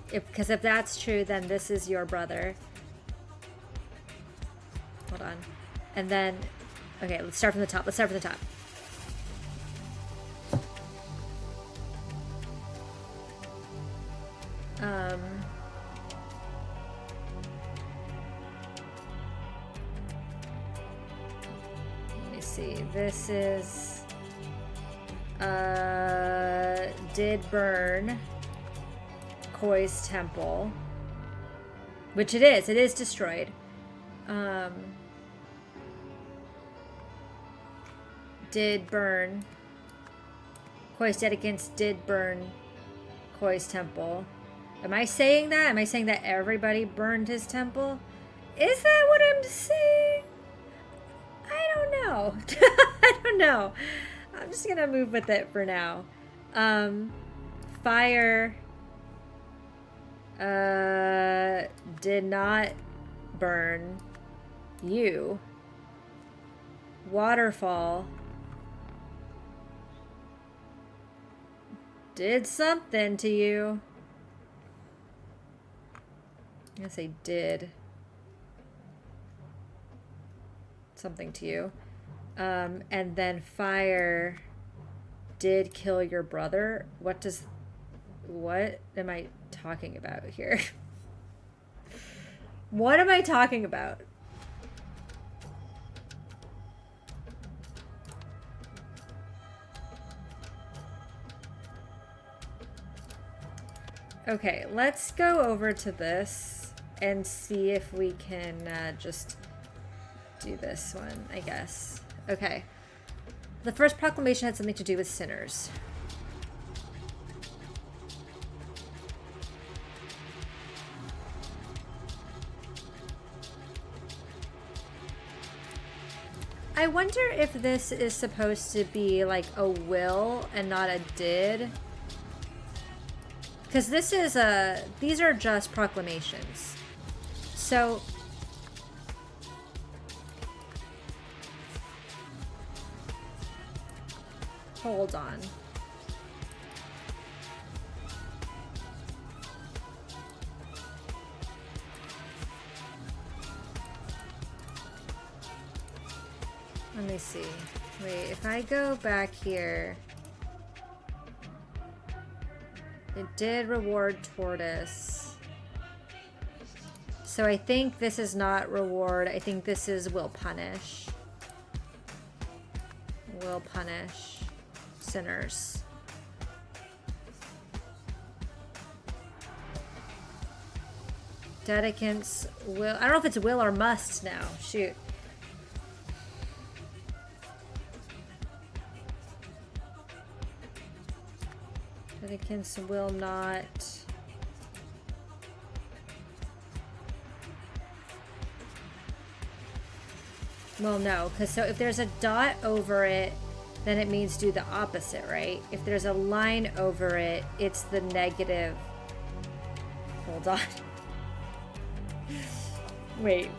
Because if that's true, then this is your brother. Hold on. And then, okay, let's start from the top. Let's start from the top. Let me see. This is, did burn Koi's temple, which it is destroyed. Did burn Koi's Dedicants did burn Koi's temple. Am I saying that? Am I saying that everybody burned his temple? Is that what I'm saying? I don't know. I don't know. I'm just gonna move with it for now. Fire did not burn you. Waterfall did something to you. I'm gonna say did something to you. And then fire did kill your brother. What am I talking about here? What am I talking about? Okay, let's go over to this and see if we can just do this one, I guess. Okay. The first proclamation had something to do with sinners. I wonder if this is supposed to be like a will and not a did. Because this is these are just proclamations. So hold on. Let me see. Wait, if I go back here, it did reward tortoise. So I think this is not reward. I think this is will punish. Will punish sinners. Dedicants will. I don't know if it's will or must now. Shoot. Dedicants will not. Well, no, because so if there's a dot over it, then it means do the opposite, right? If there's a line over it, it's the negative. Hold on. Wait.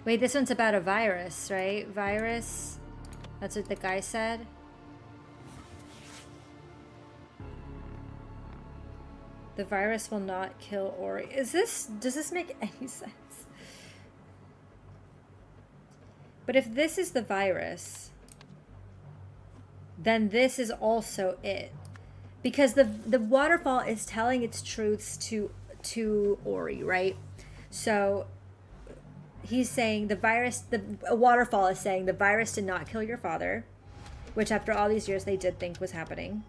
Wait, this one's about a virus, right? Virus? That's what the guy said? The virus will not kill Ori. Does this make any sense? But if this is the virus, then this is also it. Because the waterfall is telling its truths to Ori, right? So he's saying the waterfall is saying the virus did not kill your father, which after all these years they did think was happening.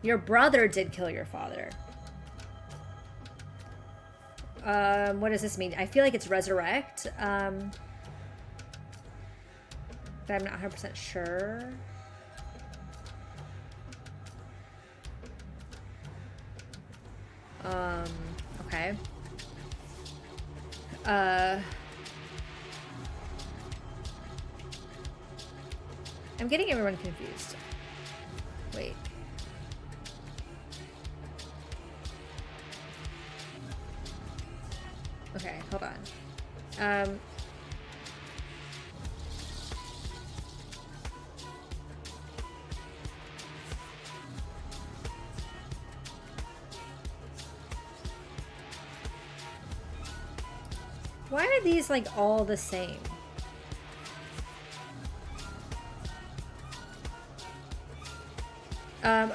Your brother did kill your father. What does this mean? I feel like it's resurrect. But I'm not 100% sure. Okay. I'm getting everyone confused. Wait. Okay, hold on. Why are these like all the same?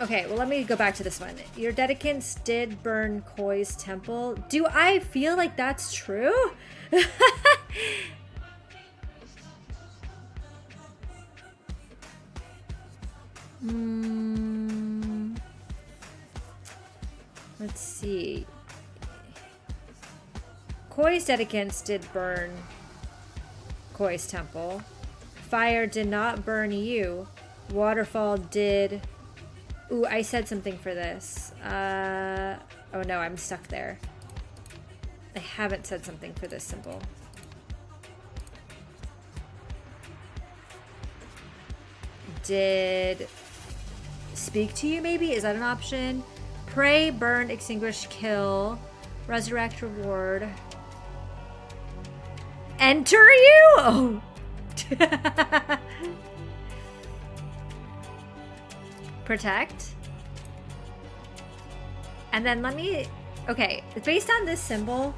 Okay, well, let me go back to this one. Your dedicants did burn Koi's temple. Do I feel like that's true? Let's see. Koi's dedicants did burn Koi's temple. Fire did not burn you. Waterfall did... Ooh, I said something for this. Oh no, I'm stuck there. I haven't said something for this symbol. Did speak to you maybe? Is that an option? Pray, burn, extinguish, kill, resurrect, reward. Enter you? Oh. Protect. And then let me... Okay, based on this symbol,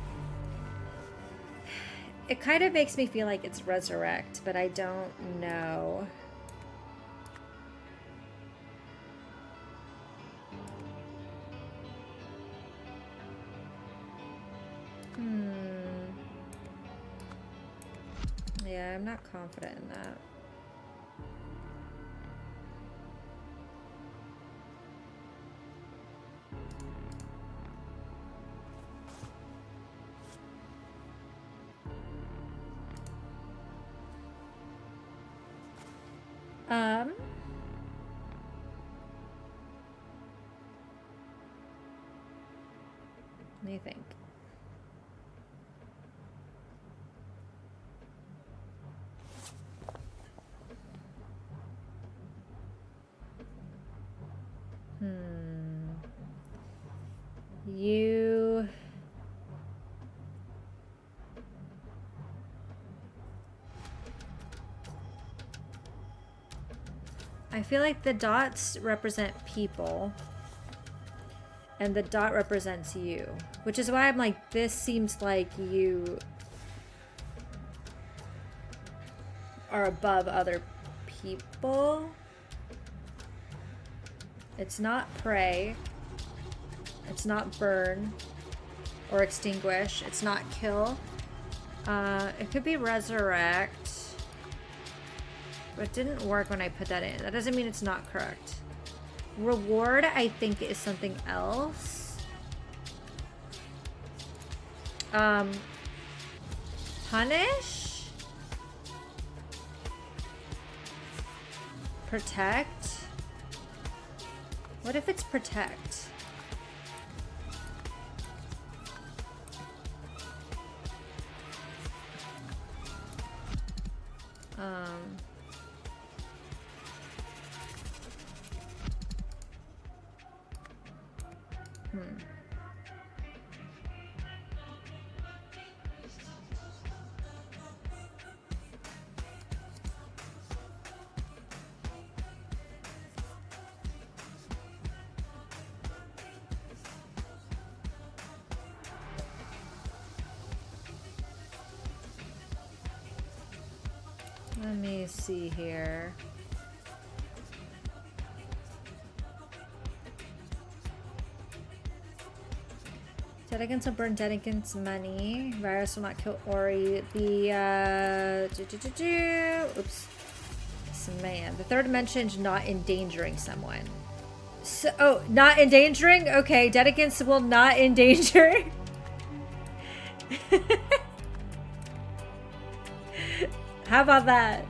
it kind of makes me feel like it's resurrect, but I don't know. Yeah, I'm not confident in that. Um, do you think? You... I feel like the dots represent people. And the dot represents you. Which is why I'm like, this seems like you are above other people. It's not pray. It's not burn or extinguish. It's not kill. It could be resurrect. But it didn't work when I put that in. That doesn't mean it's not correct. Reward, I think, is something else. Punish? Protect? What if it's protect? Let me see here. Dead will burn Dead money. Virus will not kill Ori. The oops. Man, the third dimension not endangering someone. So, oh, not endangering? Okay, Dead will not endanger. How about that?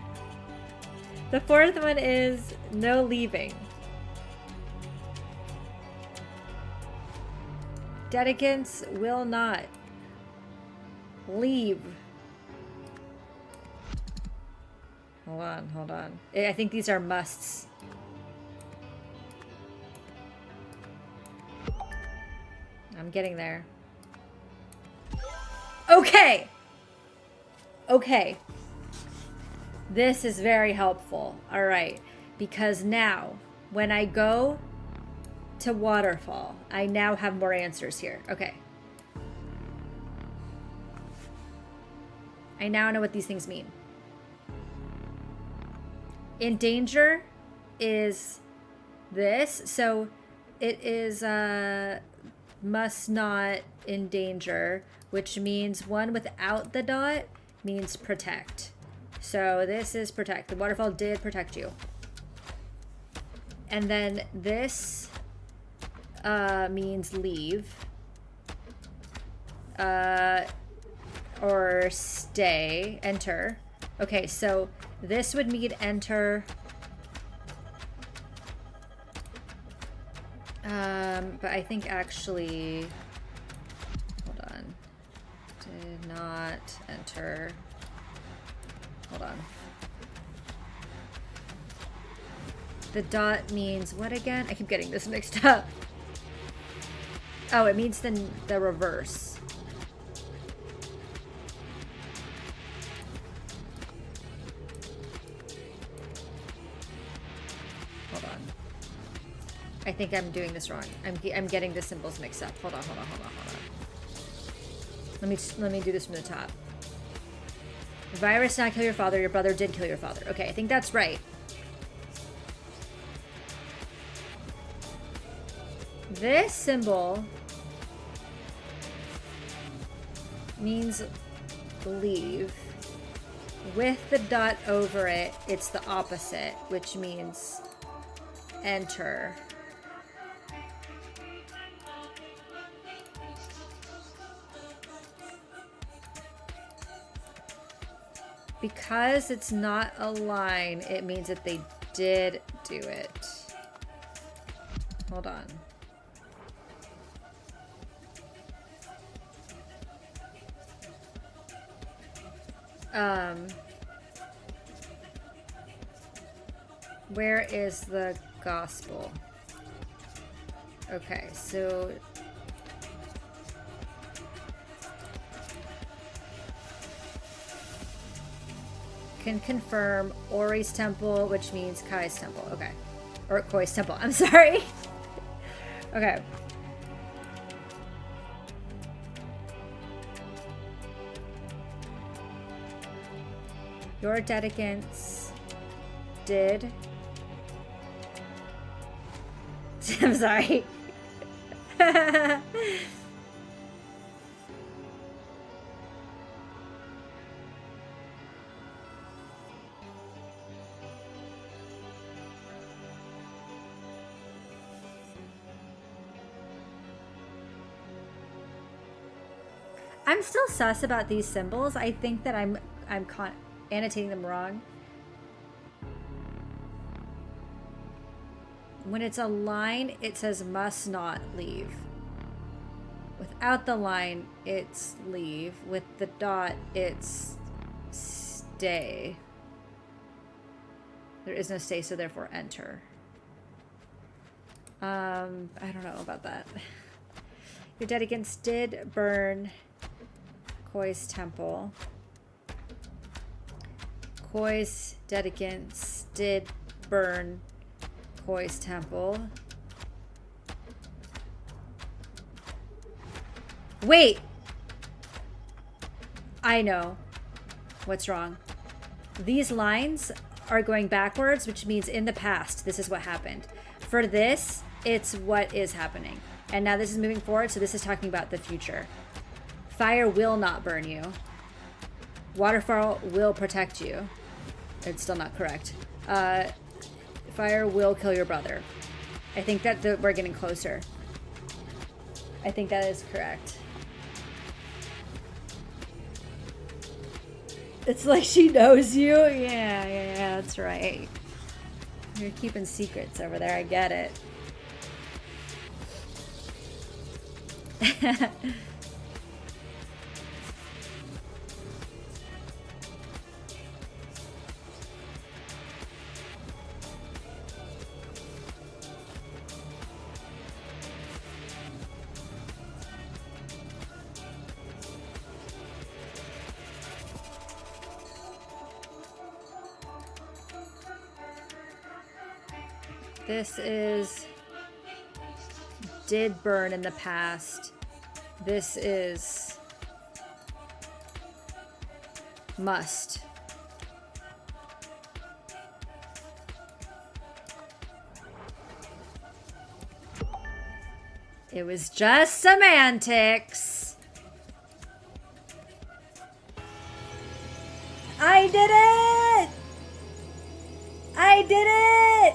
The fourth one is no leaving. Dedicants will not leave. Hold on. I think these are musts. I'm getting there. Okay. Okay. This is very helpful. All right. Because now, when I go to waterfall, I now have more answers here. Okay. I now know what these things mean. Endanger is this. So it is must not endanger, which means one without the dot means protect. So this is protect. The waterfall did protect you. And then this means leave. Or stay. Enter. Okay, so this would mean enter. But I think actually... Hold on. Did not enter... Hold on. The dot means what again? I keep getting this mixed up. Oh, it means the reverse. Hold on. I think I'm doing this wrong. I'm getting the symbols mixed up. Hold on. Let me do this from the top. The virus did not kill your father. Your brother did kill your father. Okay, I think that's right. This symbol means leave. With the dot over it, it's the opposite, which means enter. Because it's not a line, it means that they did do it. Hold on. Um, where is the gospel? Okay, so can confirm Ori's temple, which means Kai's temple. Okay. Or Koi's temple. I'm sorry. Okay. Your dedicants did. I'm sorry. I'm still sus about these symbols. I think that I'm annotating them wrong. When it's a line, it says must not leave. Without the line, it's leave. With the dot, it's stay. There is no stay, so therefore enter. I don't know about that. Your dedicants did burn Koi's temple. Koi's dedicants did burn Koi's temple. Wait! I know what's wrong. These lines are going backwards, which means in the past, this is what happened. For this, it's what is happening. And now this is moving forward, so this is talking about the future. Fire will not burn you. Waterfall will protect you. It's still not correct. Fire will kill your brother. I think that we're getting closer. I think that is correct. It's like she knows you. Yeah, that's right. You're keeping secrets over there. I get it. This is did burn in the past. This is must. It was just semantics. I did it! I did it!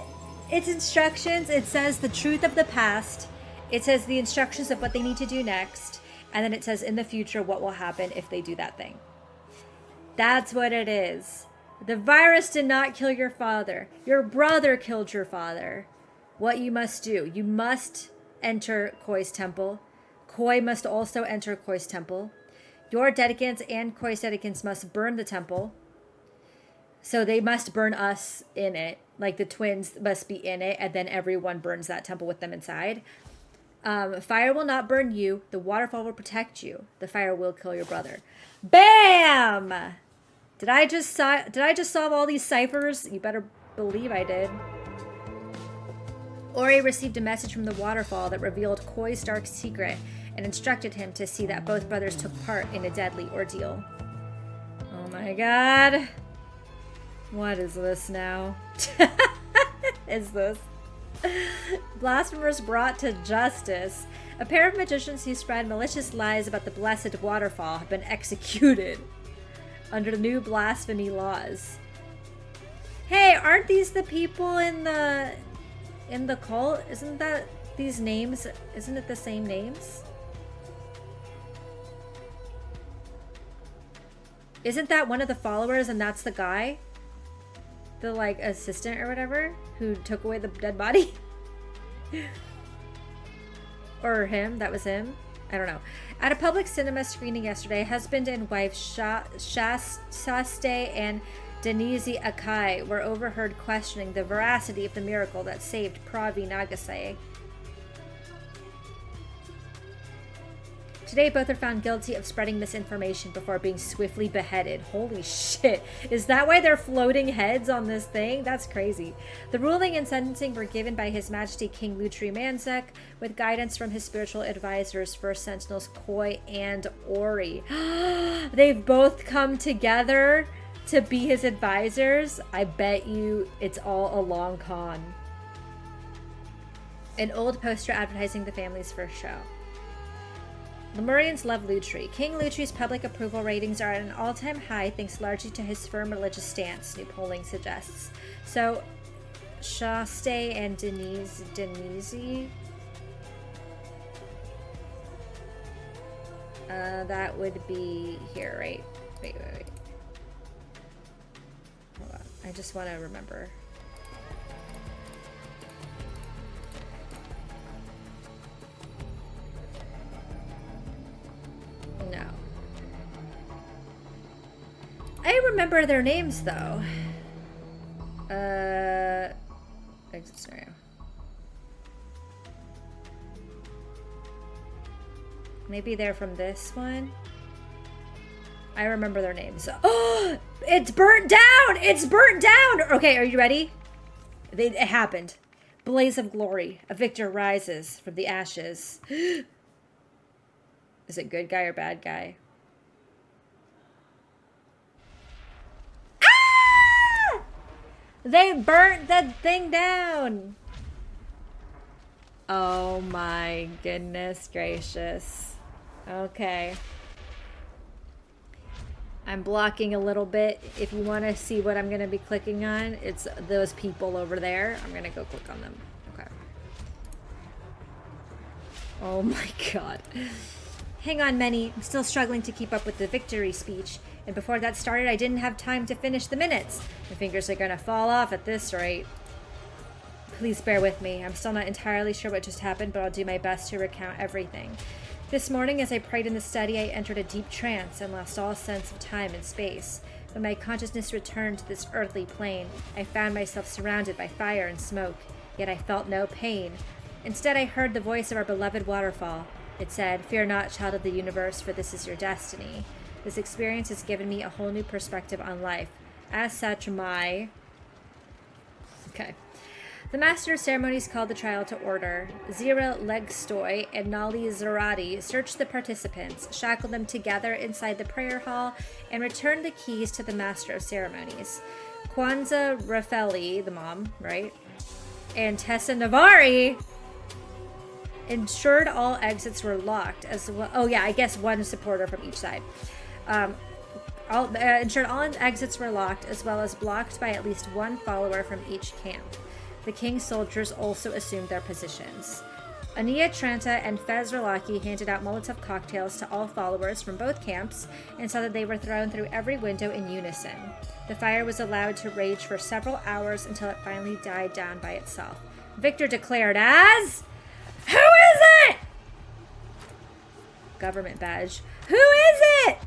It's instructions. It says the truth of the past. It says the instructions of what they need to do next. And then it says in the future what will happen if they do that thing. That's what it is. The virus did not kill your father. Your brother killed your father. What you must do. You must enter Koi's temple. Koi must also enter Koi's temple. Your dedicants and Koi's dedicants must burn the temple. So they must burn us in it. Like the twins must be in it, and then everyone burns that temple with them inside. Fire will not burn you. The waterfall will protect you. The fire will kill your brother. Bam! Did I just solve all these ciphers? You better believe I did. Ori received a message from the waterfall that revealed Koi's dark secret and instructed him to see that both brothers took part in a deadly ordeal. Oh my god. What is this now? Is this? Blasphemers brought to justice. A pair of magicians who spread malicious lies about the blessed waterfall have been executed under the new blasphemy laws. Hey, aren't these the people in the cult? Isn't that these names? Isn't it the same names? Isn't that one of the followers and that's the guy? The like assistant or whatever who took away the dead body? Or him, that was him. I don't know. At a public cinema screening yesterday, husband and wife Shaste and Denise Akai were overheard questioning the veracity of the miracle that saved Pravi Nagasai. Today, both are found guilty of spreading misinformation before being swiftly beheaded. Holy shit. Is that why they're floating heads on this thing? That's crazy. The ruling and sentencing were given by His Majesty King Lutri Manzek with guidance from his spiritual advisors, First Sentinels Koi and Ori. They've both come together to be his advisors. I bet you it's all a long con. An old poster advertising the family's first show. Lemurians love Lutri. King Lutri's public approval ratings are at an all-time high thanks largely to his firm religious stance, new polling suggests. So, Shaste and Denise... that would be here, right? Wait. Hold on. I just want to remember. No. I remember their names, though. Exit scenario. Maybe they're from this one. I remember their names. Oh! It's burnt down! It's burnt down! Okay, are you ready? It happened. Blaze of glory. A victor rises from the ashes. Is it good guy or bad guy? Ah! They burnt that thing down. Oh my goodness gracious. Okay. I'm blocking a little bit. If you want to see what I'm going to be clicking on, it's those people over there. I'm going to go click on them. Okay. Oh my god. Hang on, Many. I'm still struggling to keep up with the victory speech. And before that started, I didn't have time to finish the minutes. My fingers are gonna fall off at this rate. Please bear with me. I'm still not entirely sure what just happened, but I'll do my best to recount everything. This morning, as I prayed in the study, I entered a deep trance and lost all sense of time and space. When my consciousness returned to this earthly plane, I found myself surrounded by fire and smoke, yet I felt no pain. Instead, I heard the voice of our beloved waterfall. It said, "Fear not, child of the universe, for this is your destiny." This experience has given me a whole new perspective on life. As such, Okay. The master of ceremonies called the trial to order. Zira Legstoy and Nali Zarati searched the participants, shackled them together inside the prayer hall, and returned the keys to the master of ceremonies. Kwanzaa Rafeli, the mom, right? And Tessa Navari ensured all exits were locked as well. Oh yeah, I guess one supporter from each side. Ensured all exits were locked as well as blocked by at least one follower from each camp. The king's soldiers also assumed their positions. Ania Tranta and Fez Rolaki handed out Molotov cocktails to all followers from both camps and saw that they were thrown through every window in unison. The fire was allowed to rage for several hours until it finally died down by itself. Victor declared as... Who is it? Government badge. Who is it?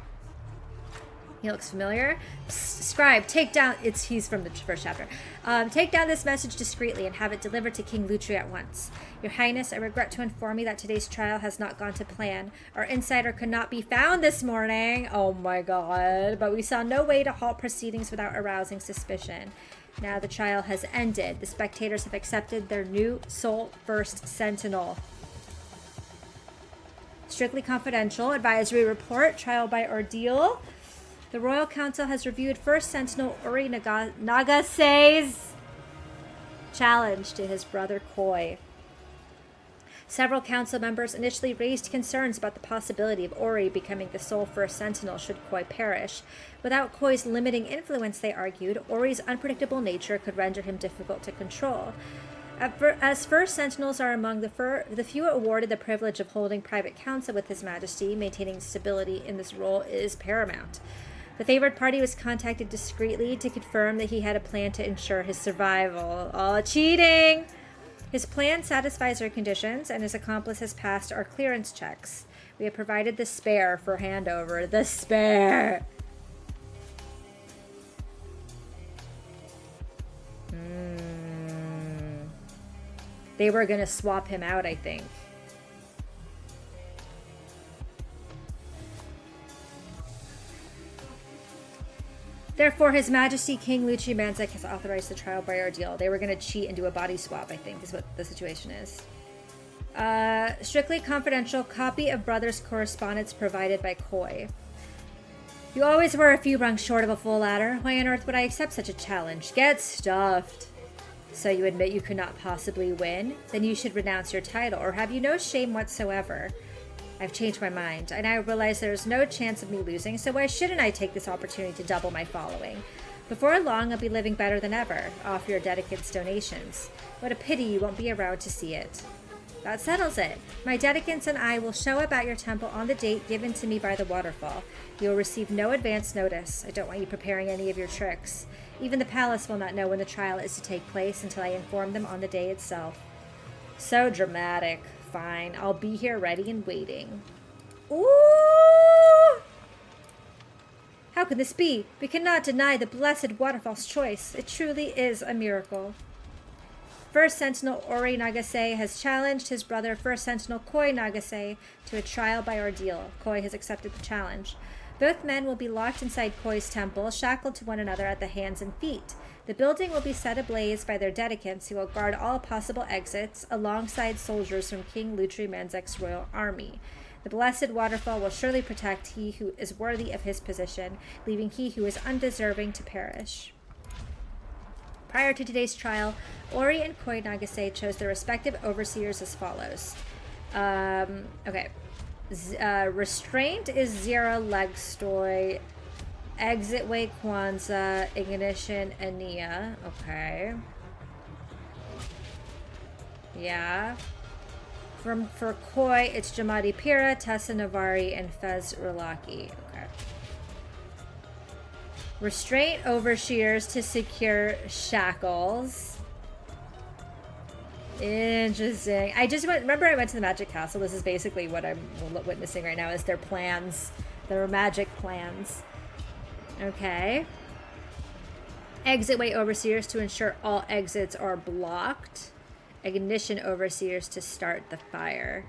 He looks familiar. Psst, scribe, take down... He's from the first chapter. Take down this message discreetly and have it delivered to King Lutri at once. Your Highness, I regret to inform you that today's trial has not gone to plan. Our insider could not be found this morning. Oh my god. But we saw no way to halt proceedings without arousing suspicion. Now the trial has ended. The spectators have accepted their new sole first sentinel. Strictly confidential. Advisory report. Trial by ordeal. The Royal Council has reviewed First Sentinel Uri Nagasei's challenge to his brother Koi. Several council members initially raised concerns about the possibility of Ori becoming the sole First Sentinel should Koi perish. Without Koi's limiting influence, they argued, Ori's unpredictable nature could render him difficult to control. As First Sentinels are among the few awarded the privilege of holding private counsel with His Majesty, maintaining stability in this role is paramount. The favored party was contacted discreetly to confirm that he had a plan to ensure his survival. Oh, cheating! His plan satisfies our conditions, and his accomplice has passed our clearance checks. We have provided the spare for handover. The spare! They were gonna swap him out, I think. Therefore, His Majesty King Lucci Manzek has authorized the trial by ordeal. They were gonna cheat and do a body swap, I think, is what the situation is. Strictly confidential copy of brother's correspondence provided by Koi. You always were a few rungs short of a full ladder. Why on earth would I accept such a challenge? Get stuffed. So you admit you could not possibly win? Then you should renounce your title, or have you no shame whatsoever? I've changed my mind. I now realize there's no chance of me losing, so why shouldn't I take this opportunity to double my following? Before long, I'll be living better than ever, off your dedicants' donations. What a pity you won't be around to see it. That settles it. My dedicants and I will show up at your temple on the date given to me by the waterfall. You will receive no advance notice. I don't want you preparing any of your tricks. Even the palace will not know when the trial is to take place until I inform them on the day itself. So dramatic. Fine, I'll be here ready and waiting. Ooh! How can this be? We cannot deny the blessed waterfall's choice. It truly is a miracle. First Sentinel Ori Nagase has challenged his brother First Sentinel Koi Nagase to a trial by ordeal. Koi has accepted the challenge. Both men will be locked inside Koi's temple, shackled to one another at the hands and feet. The building will be set ablaze by their dedicants, who will guard all possible exits alongside soldiers from King Lutri Manzek's royal army. The blessed waterfall will surely protect he who is worthy of his position, leaving he who is undeserving to perish. Prior to today's trial, Ori and Koi Nagase chose their respective overseers as follows. Okay. Restraint is Zira Legstoy, Exit Way Kwanzaa, Ignition Ania. Okay. Yeah. For Koi, it's Jamadi Pira, Tessa Navari, and Fez Rilaki. Okay. Restraint overseers to secure shackles. Interesting. Remember I went to the Magic Castle. This is basically what I'm witnessing right now is their plans. Their magic plans. Okay. Exit way overseers to ensure all exits are blocked. Ignition overseers to start the fire.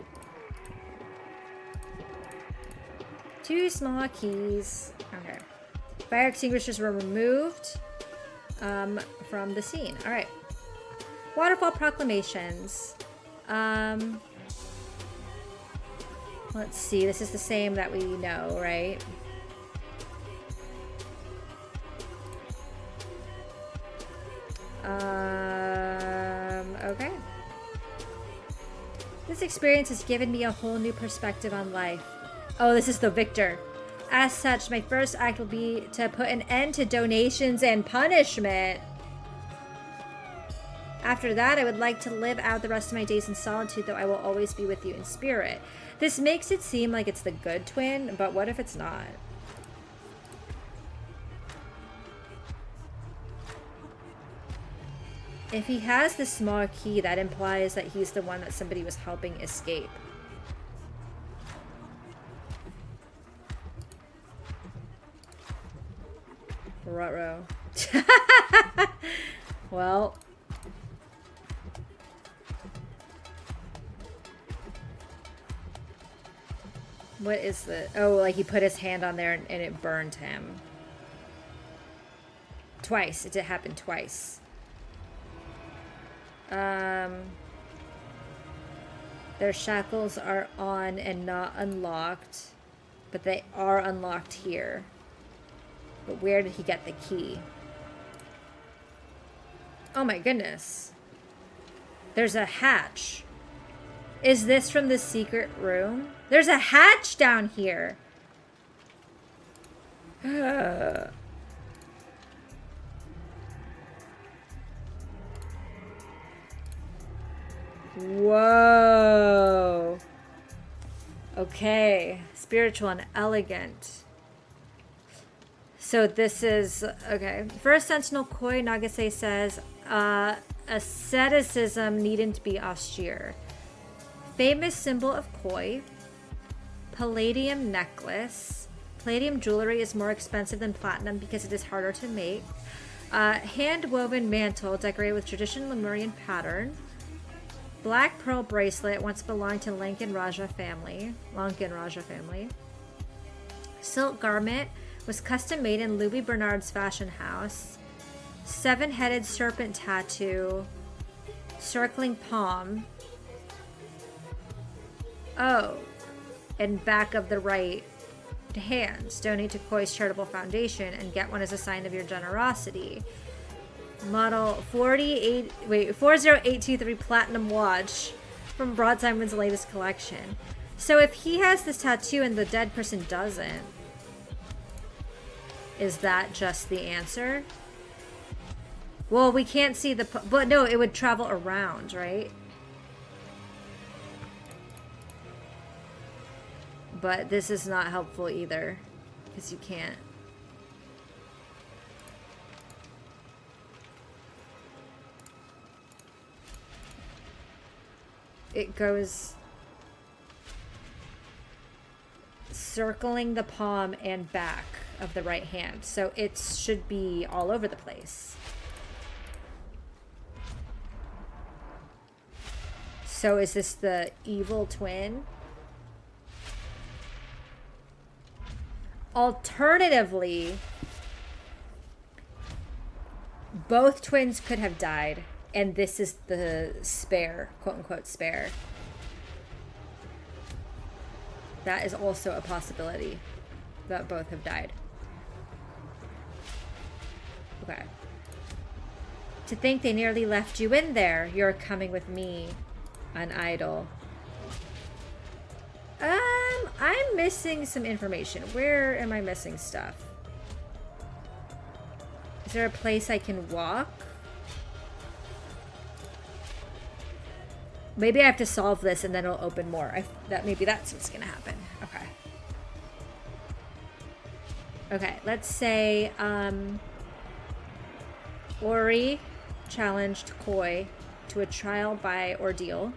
2 small keys. Okay. Fire extinguishers were removed from the scene. All right. Waterfall proclamations. Let's see. This is the same that we know, right? Okay. This experience has given me a whole new perspective on life. Oh, this is the victor. As such, my first act will be to put an end to donations and punishment. After that, I would like to live out the rest of my days in solitude, though I will always be with you in spirit. This makes it seem like it's the good twin, but what if it's not? If he has the small key, that implies that he's the one that somebody was helping escape. Ruh-roh. Well. What is the... Oh, like he put his hand on there and it burned him. Twice. It did happen twice. Their shackles are on and not unlocked, but they are unlocked here. But where did he get the key? Oh my goodness. There's a hatch. Is this from the secret room? There's a hatch down here. Whoa. Okay. Spiritual and elegant. So this is... Okay. First Sentinel Koi Nagase says, asceticism needn't be austere. Famous symbol of Koi. palladium necklace. Palladium jewelry is more expensive than platinum because it is harder to make. Hand-woven mantle decorated with traditional Lemurian pattern. Black pearl bracelet once belonged to Lankan Raja family. Silk garment was custom made in Louis Bernard's fashion house. 7-headed serpent tattoo. Circling palm. Oh, and back of the right hand. Donate to Koi's charitable foundation and get one as a sign of your generosity. Model 40823 platinum watch from Broad Simon's latest collection. So if he has this tattoo and the dead person doesn't, is that just the answer? Well, we can't see the... But no, it would travel around, right? But this is not helpful either, because you can't. It goes circling the palm and back of the right hand. So it should be all over the place. So is this the evil twin? Alternatively, both twins could have died, and this is the spare, quote-unquote spare. That is also a possibility, that both have died. Okay. To think they nearly left you in there. You're coming with me, an idol. I'm missing some information. Where am I missing stuff? Is there a place I can walk? Maybe I have to solve this and then it'll open more. Maybe that's what's gonna happen. Okay. Okay, let's say Ori challenged Koi to a trial by ordeal.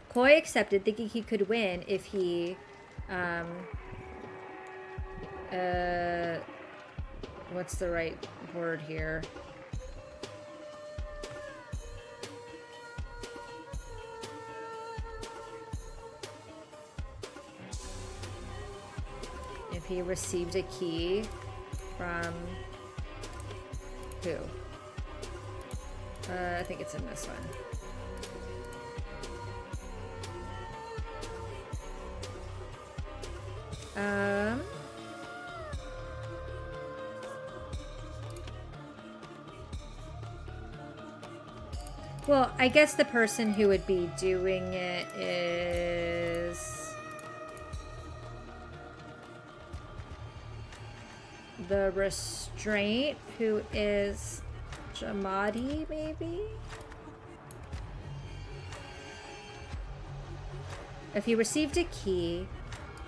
Koi accepted, thinking he could win if he, what's the right word here? If he received a key from who? I think it's in this one. Well, I guess the person who would be doing it is the restraint, who is Jamadi, maybe? If he received a key,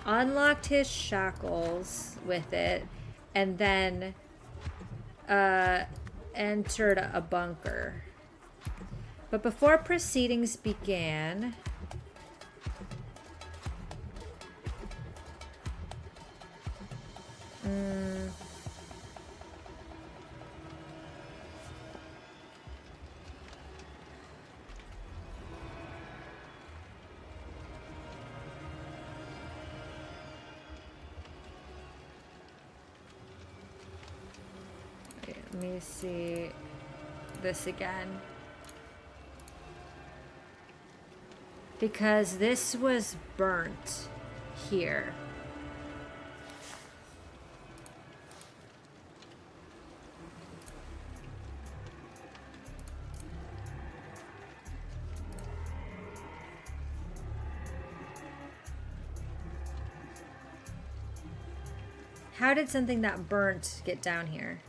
unlocked his shackles with it, and then entered a bunker. But before proceedings began, let me see this again. Because this was burnt here. How did something that burnt get down here?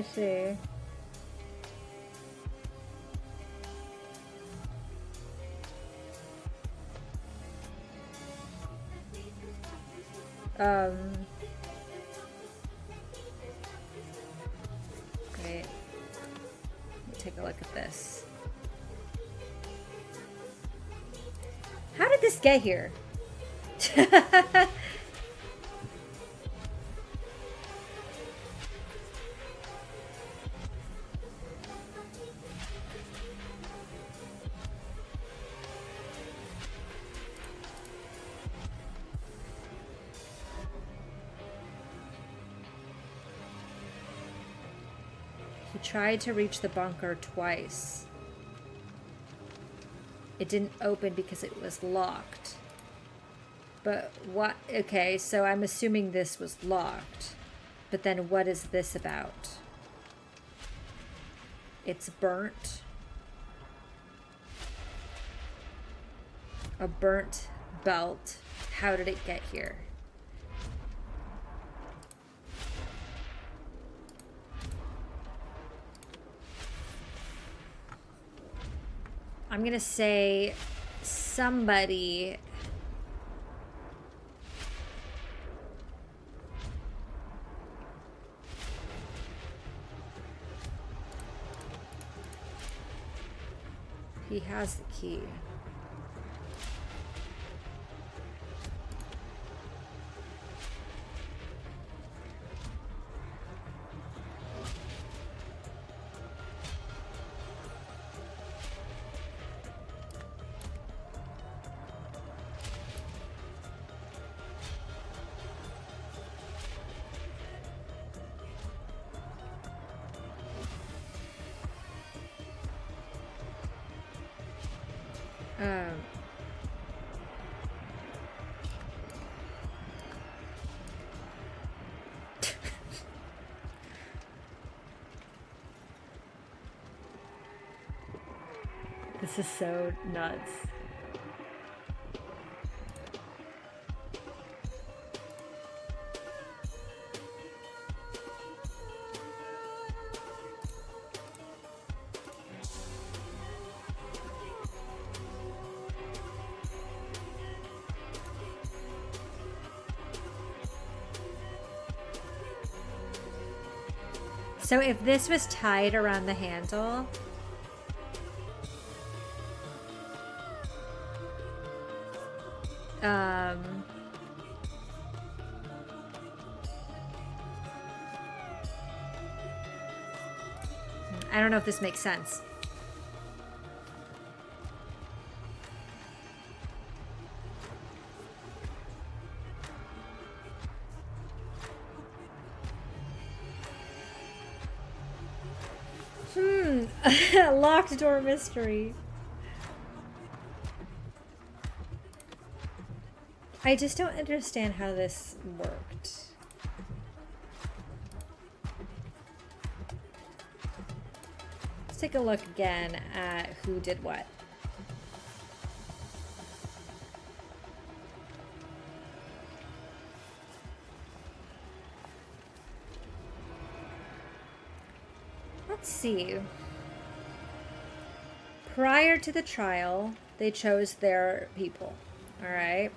me see. Wait. Take a look at this. How did this get here? He tried to reach the bunker twice. It didn't open because it was locked. But what? Okay, so I'm assuming this was locked. But then what is this about? It's burnt. A burnt belt. How did it get here? I'm gonna say somebody he has the key. This is so nuts. So if this was tied around the handle, I don't know if this makes sense. Locked door mystery. I just don't understand how this worked. Let's take a look again at who did what. Let's see. Prior to the trial, they chose their people. All right.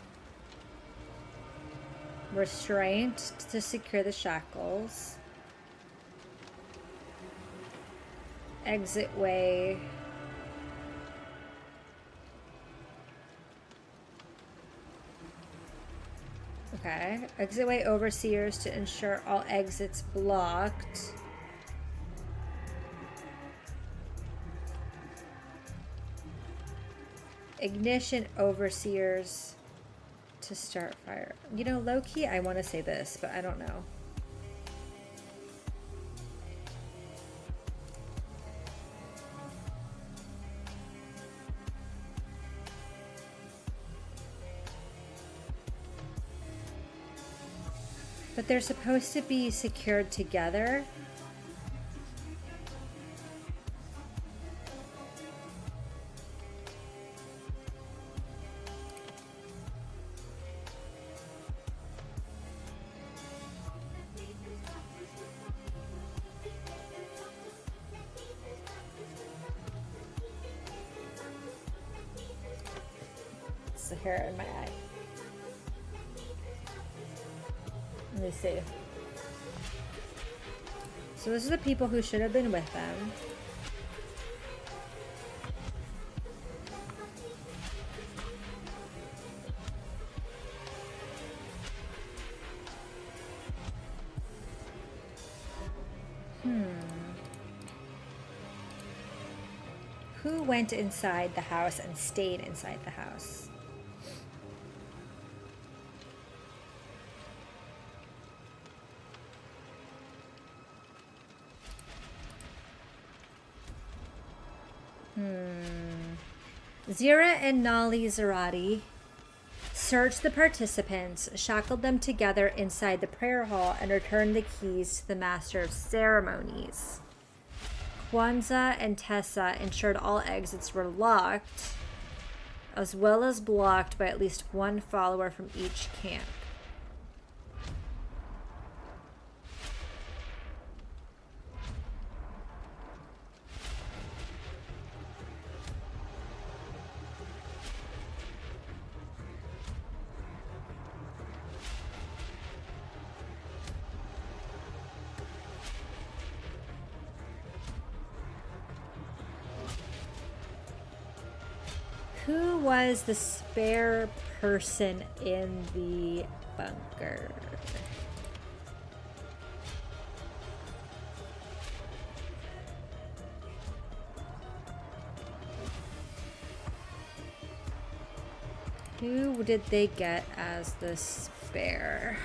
Restraint to secure the shackles. Exit way. Okay. Exit way overseers to ensure all exits blocked. Ignition overseers to start fire. You know, low-key, I want to say this, but I don't know. But they're supposed to be secured together. It's the hair in my eye. Let me see. So those are the people who should have been with them. Who went inside the house and stayed inside the house? Zira and Nali Zarati searched the participants, shackled them together inside the prayer hall, and returned the keys to the master of ceremonies. Kwanzaa and Tessa ensured all exits were locked, as well as blocked by at least one follower from each camp. Who was the spare person in the bunker? Who did they get as the spare?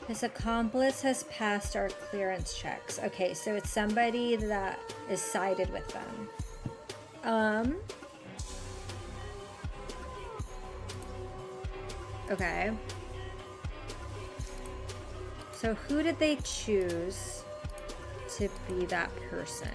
His accomplice has passed our clearance checks. Okay, so it's somebody that is sided with them. Okay. So who did they choose to be that person?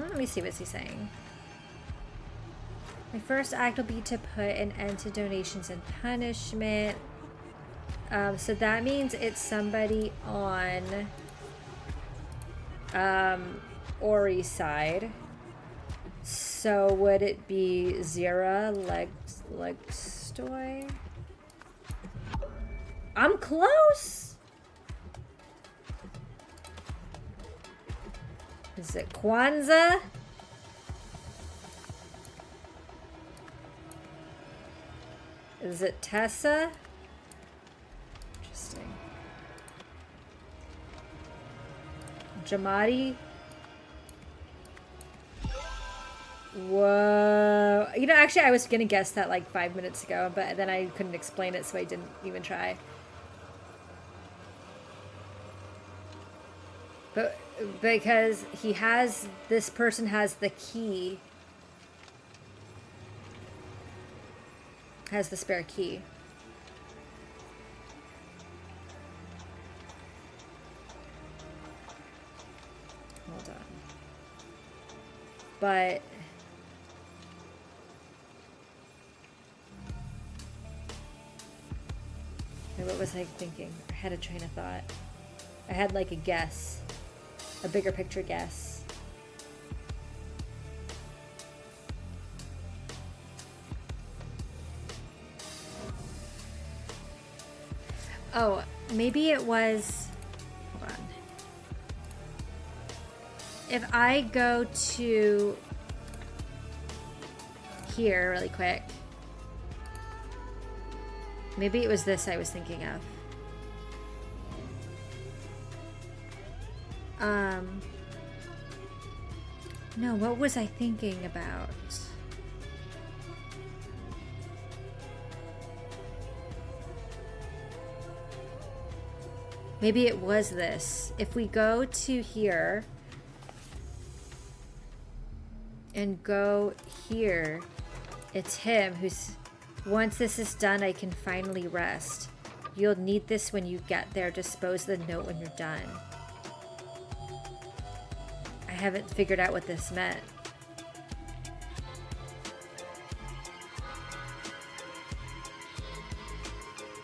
Let me see what's he saying. My first act will be to put an end to donations and punishment. So that means it's somebody on Ori's side. So would it be Zira Legstoy? I'm close. Is it Kwanzaa? Is it Tessa? Interesting. Jamadi? Whoa. You know, actually, I was going to guess that like 5 minutes ago, but then I couldn't explain it, so I didn't even try. But because this person has the key. Has the spare key. Hold on. But what was I thinking? I had a train of thought. I had like a guess. A bigger picture guess. Oh, maybe it was... Hold on. If I go to here really quick. Maybe it was this I was thinking of. No, what was I thinking about? Maybe it was this. If we go to here and go here. It's him who's... Once this is done, I can finally rest. You'll need this when you get there. Dispose of the note when you're done. I haven't figured out what this meant.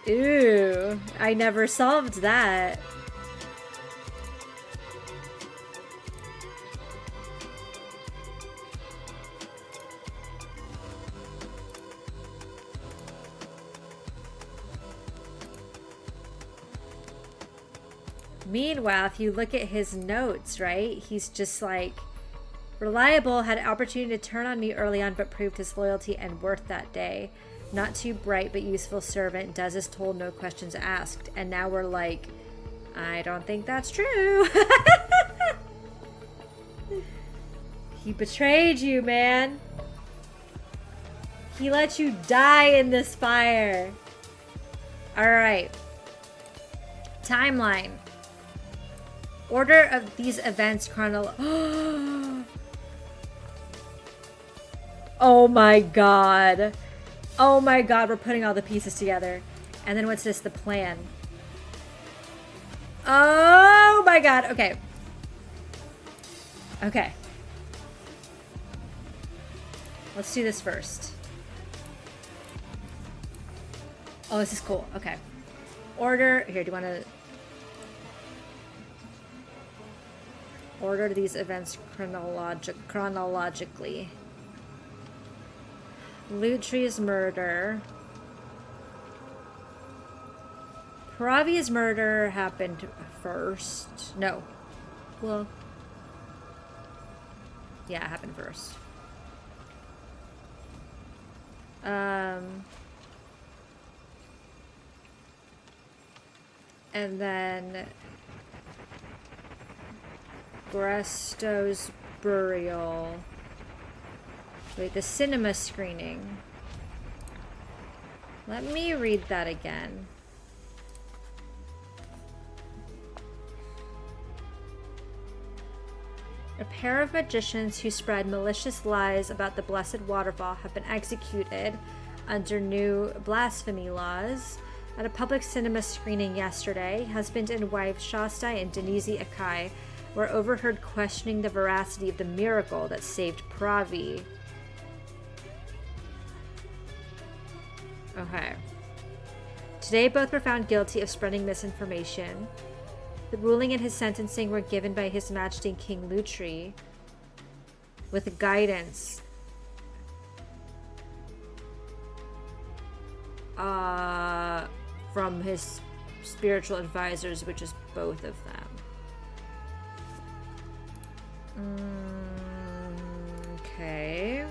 Ooh, I never solved that. Meanwhile, if you look at his notes, right, he's just like, reliable, had an opportunity to turn on me early on, but proved his loyalty and worth that day. Not too bright, but useful servant, does as told, no questions asked. And now we're like, I don't think that's true. He betrayed you, man. He let you die in this fire. All right. Timeline. Order of these events Oh my god. Oh my god, we're putting all the pieces together. And then what's this? The plan. Oh my god. Okay. Okay. Let's do this first. Oh, this is cool. Okay. Order. Here, do you want to... Order these events chronologically. Lutri's murder. Pravia's murder happened first. No. Well. Yeah, it happened first. And then Bresto's burial. Wait, the cinema screening. Let me read that again. A pair of magicians who spread malicious lies about the blessed waterfall have been executed under new blasphemy laws. At a public cinema screening yesterday, husband and wife Shastai and Denise Akai were overheard questioning the veracity of the miracle that saved Pravi. Okay. Today, both were found guilty of spreading misinformation. The ruling and his sentencing were given by His Majesty King Lutri with guidance from his spiritual advisors, which is both of them. Okay.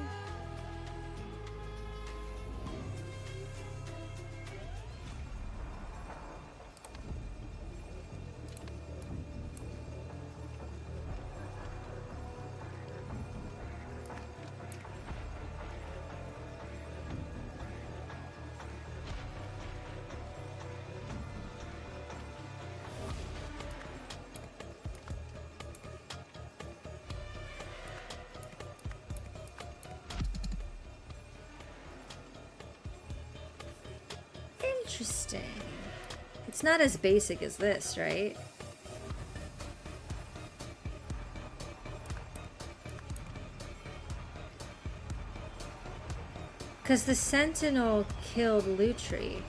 Interesting. It's not as basic as this, right? Because the Sentinel killed Lutri.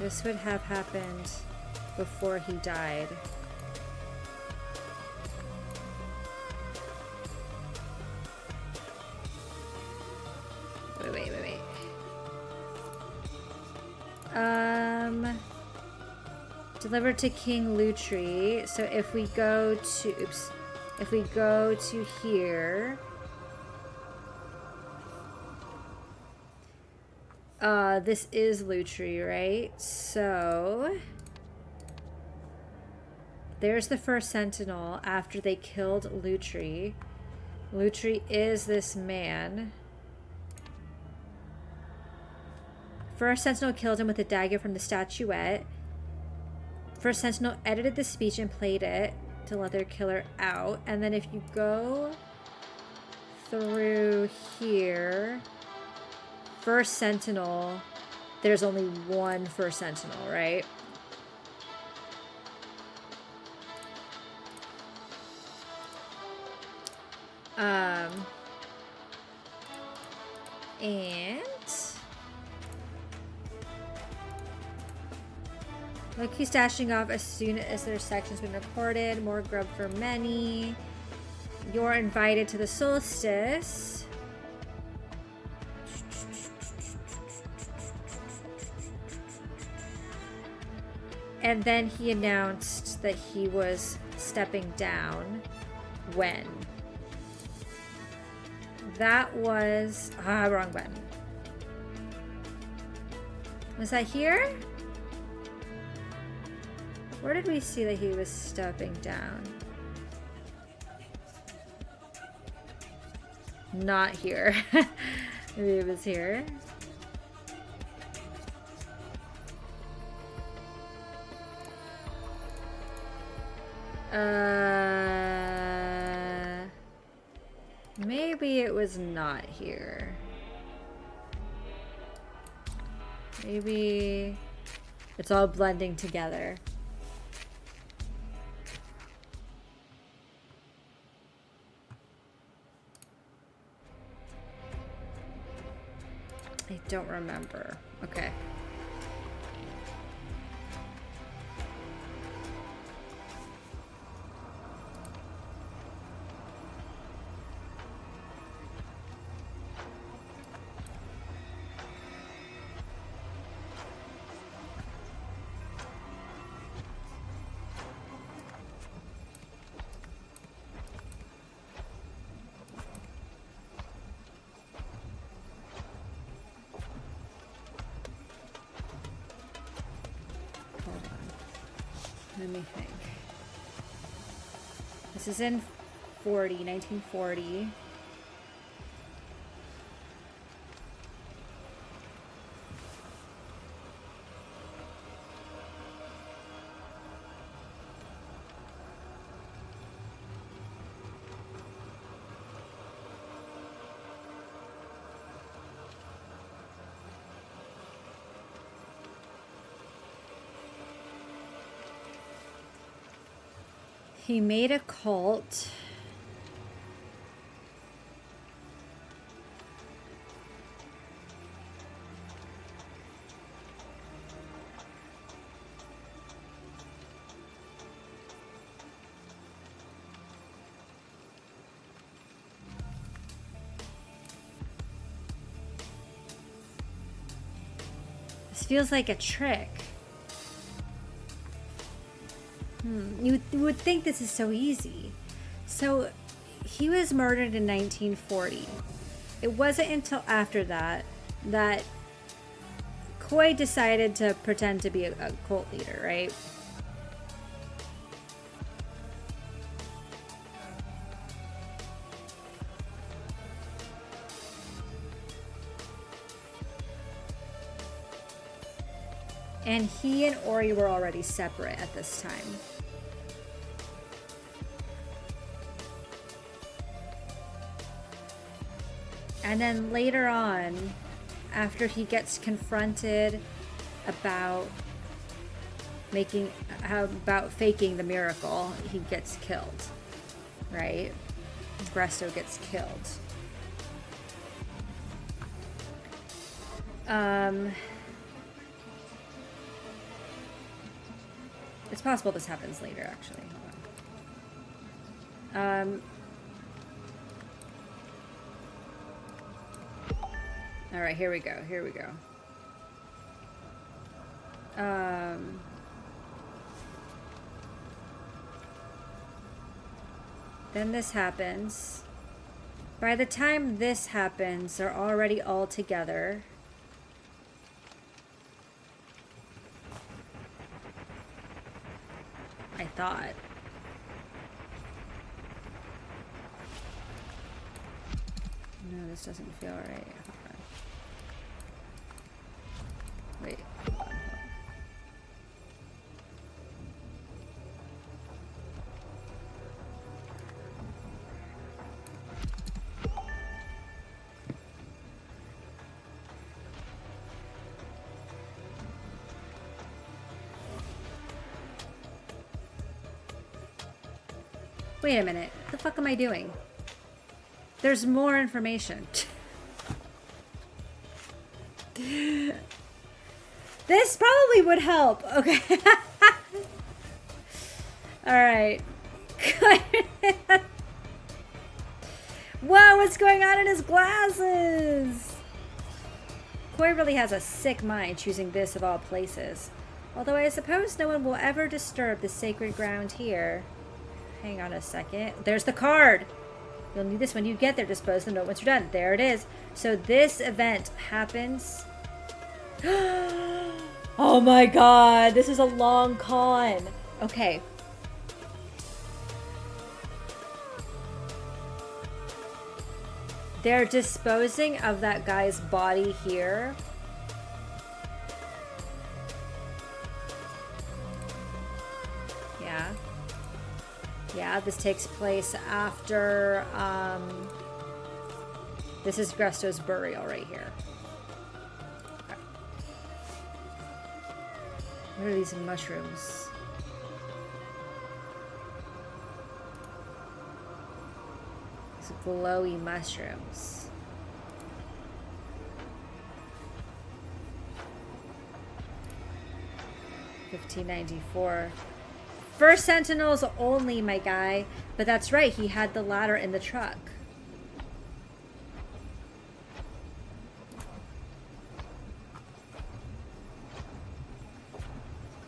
This would have happened before he died. Wait. Delivered to King Lutri. So if we go to, if we go to here, This is Lutri, right? So there's the first sentinel after they killed Lutri. Lutri is this man. First sentinel killed him with a dagger from the statuette. First sentinel edited the speech and played it to let their killer out. And then if you go through here, first sentinel, there's only one first sentinel, right? And look, he's dashing off as soon as their section's been recorded. More grub for many. You're invited to the solstice. And then he announced that he was stepping down. When? That was... wrong button. Was that here? Where did we see that he was stepping down? Not here. Maybe it was here. Maybe it was not here. Maybe it's all blending together. I don't remember. Okay. Let me think. This is in 1940. He made a cult. This feels like a trick. You would think this is so easy. So he was murdered in 1940. It wasn't until after that that Coy decided to pretend to be a cult leader, right? And he and Ori were already separate at this time. And then later on, after he gets confronted about faking the miracle, he gets killed, right? Gresto gets killed. It's possible this happens later, actually. Hold on. All right, here we go. Here we go. Then this happens. By the time this happens, they're already all together. thought. No, this doesn't feel right. Wait. Wait a minute. What the fuck am I doing? There's more information. This probably would help. Okay. All right. Whoa, what's going on in his glasses? Koi really has a sick mind choosing this of all places. Although I suppose no one will ever disturb the sacred ground here. Hang on a second. There's the card. You'll need this when you get there. Dispose the note once you're done. There it is. So this event happens. Oh my god. This is a long con. Okay. They're disposing of that guy's body here. Yeah. Yeah, this takes place after, this is Gresto's burial right here. Okay. What are these mushrooms? These glowy mushrooms. $15.94. First Sentinels only, my guy. But that's right, he had the ladder in the truck.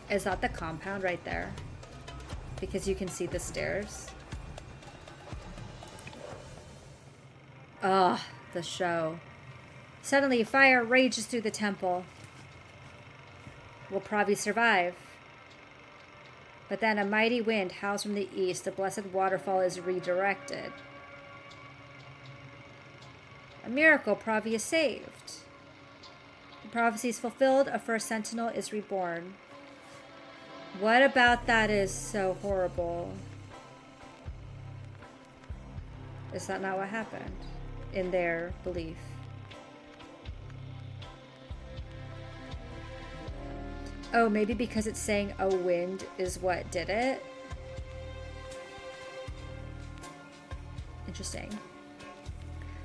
Is that the compound right there? Because you can see the stairs. Ugh, the show. Suddenly, fire rages through the temple. Will Pravi survive? But then a mighty wind howls from the east. The blessed waterfall is redirected. A miracle, Pravi is saved. The prophecy is fulfilled. A first sentinel is reborn. What about that is so horrible? Is that not what happened in their belief? Oh, maybe because it's saying a wind is what did it? Interesting.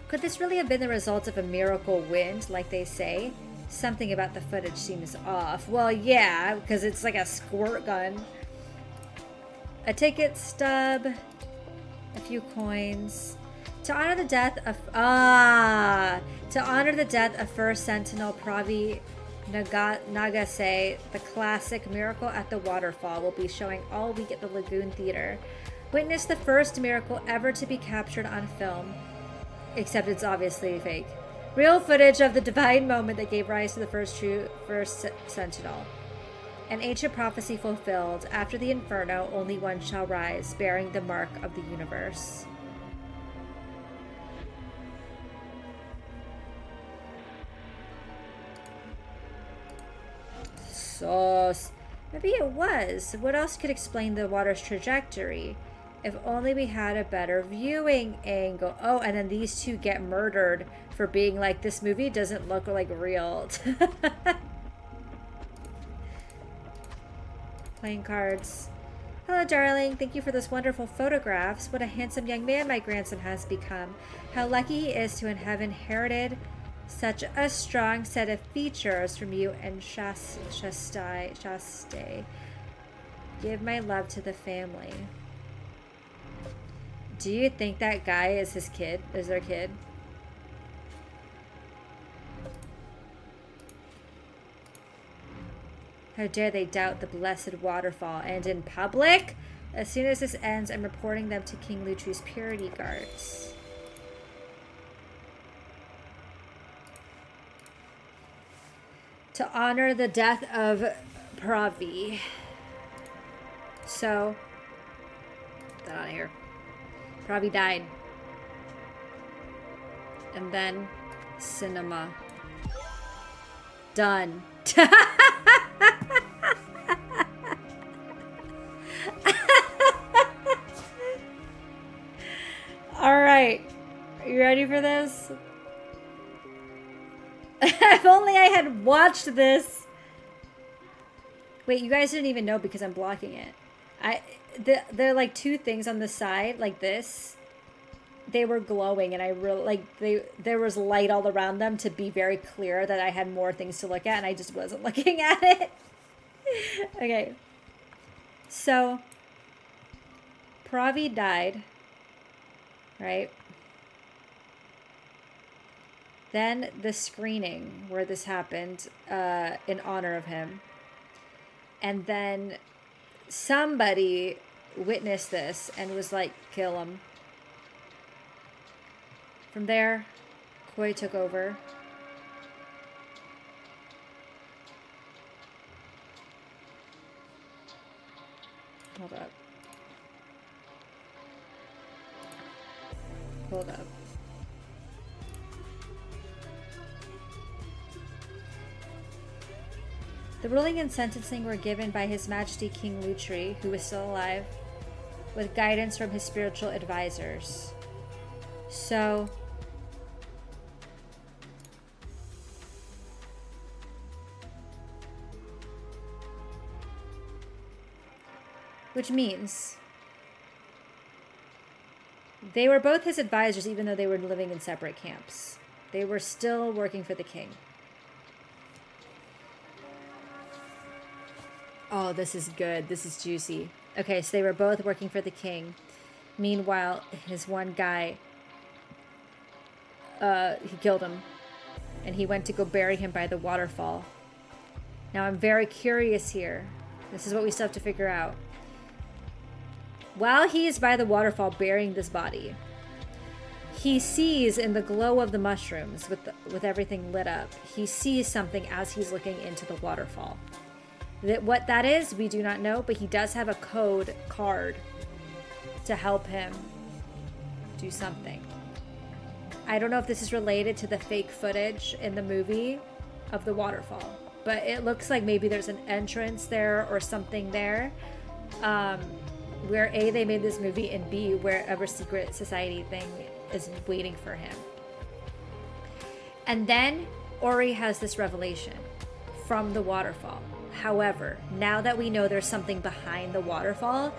Could this really have been the result of a miracle wind, like they say? Something about the footage seems off. Well, yeah, because it's like a squirt gun. A ticket stub. A few coins. To honor the death of... To honor the death of First Sentinel Pravi Nagase, the classic Miracle at the Waterfall will be showing all week at the Lagoon Theater. Witness the first miracle ever to be captured on film. Except it's obviously fake. Real footage of the divine moment that gave rise to the first Sentinel. An ancient prophecy fulfilled. After the inferno, only one shall rise, bearing the mark of the universe. So, maybe it was. What else could explain the water's trajectory? If only we had a better viewing angle. Oh, and then these two get murdered for being like, this movie doesn't look like real. Playing cards. Hello, darling. Thank you for those wonderful photographs. What a handsome young man my grandson has become. How lucky he is to have inherited such a strong set of features from you and Shaste. Give my love to the family. Do you think that guy is his kid? Is their kid? How dare they doubt the blessed waterfall, and in public? As soon as this ends, I'm reporting them to King Lutri's purity guards. To honor the death of Pravi. So, out of here. Pravi died. And then cinema. Done. All right. Are you ready for this? If only I had watched this. Wait, you guys didn't even know because I'm blocking it. There are like two things on the side like this. They were glowing and I really like there was light all around them to be very clear that I had more things to look at and I just wasn't looking at it. Okay. So Pravi died, right? Then the screening where this happened in honor of him. And then somebody witnessed this and was like, kill him. From there, Koi took over. Hold up. Hold up. The ruling and sentencing were given by His Majesty King Lutri, who was still alive, with guidance from his spiritual advisors. So, which means they were both his advisors even though they were living in separate camps. They were still working for the king. Oh, this is good. This is juicy. Okay, so they were both working for the king. Meanwhile, his one guy, he killed him. And he went to go bury him by the waterfall. Now, I'm very curious here. This is what we still have to figure out. While he is by the waterfall burying this body, he sees in the glow of the mushrooms, with everything lit up, he sees something as he's looking into the waterfall. What that is, we do not know, but he does have a code card to help him do something. I don't know if this is related to the fake footage in the movie of the waterfall, but it looks like maybe there's an entrance there or something there, where A, they made this movie, and B, wherever secret society thing is waiting for him. And then Ori has this revelation from the waterfall. However, now that we know there's something behind the waterfall,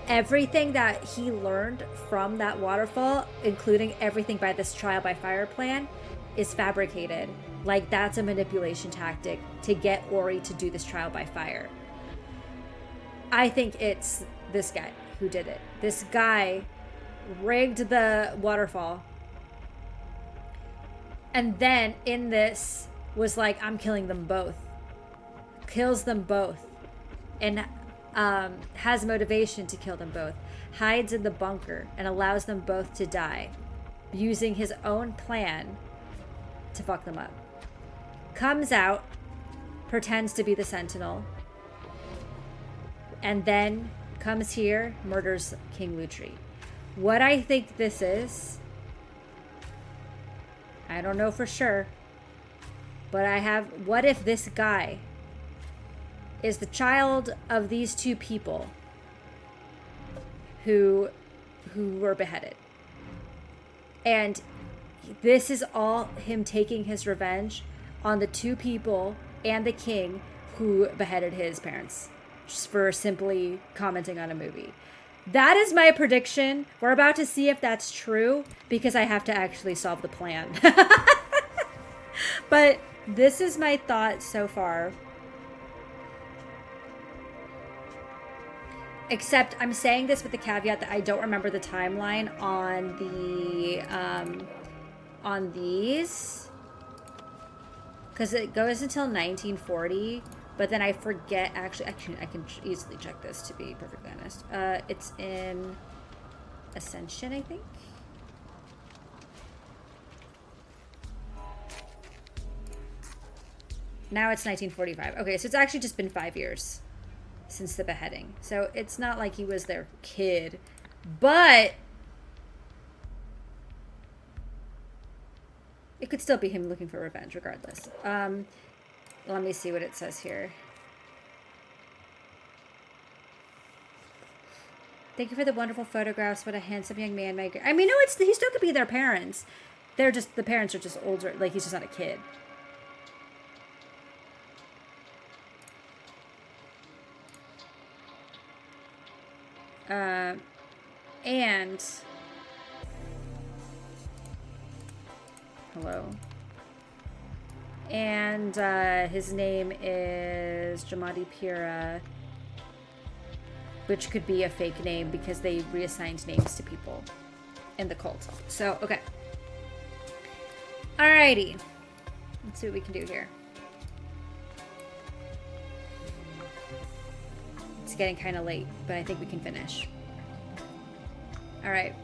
everything that he learned from that waterfall, including everything by this trial by fire plan, is fabricated. Like, that's a manipulation tactic to get Ori to do this trial by fire. I think it's this guy who did it. This guy rigged the waterfall. And then in this was like, I'm killing them both. Kills them both. And has motivation to kill them both. Hides in the bunker and allows them both to die. Using his own plan to fuck them up. Comes out. Pretends to be the Sentinel. And then comes here, murders King Lutri. What I think this is, I don't know for sure, but what if this guy is the child of these two people who were beheaded? And this is all him taking his revenge on the two people and the king who beheaded his parents. Just for simply commenting on a movie. That is my prediction. We're about to see if that's true because I have to actually solve the plan. But this is my thought so far. Except I'm saying this with the caveat that I don't remember the timeline on these. Because it goes until 1940. But then I forget, actually, I can easily check this, to be perfectly honest. It's in Ascension, I think? Now it's 1945. Okay, so it's actually just been 5 years since the beheading. So it's not like he was their kid, but it could still be him looking for revenge regardless. Let me see what it says here. Thank you for the wonderful photographs. What a handsome young man. I mean, no, he still could be their parents. The parents are just older. Like, he's just not a kid. And hello. And his name is Jamadi Pira, which could be a fake name because they reassigned names to people in the cult. So, okay. Alrighty. Let's see what we can do here. It's getting kind of late, but I think we can finish. Alright.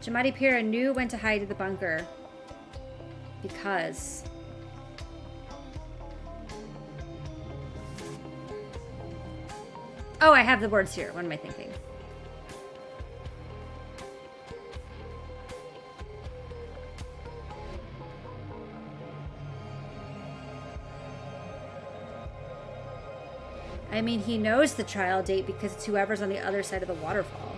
Jamadi Pira knew when to hide in the bunker because oh, I have the words here. What am I thinking? I mean, he knows the trial date because it's whoever's on the other side of the waterfall.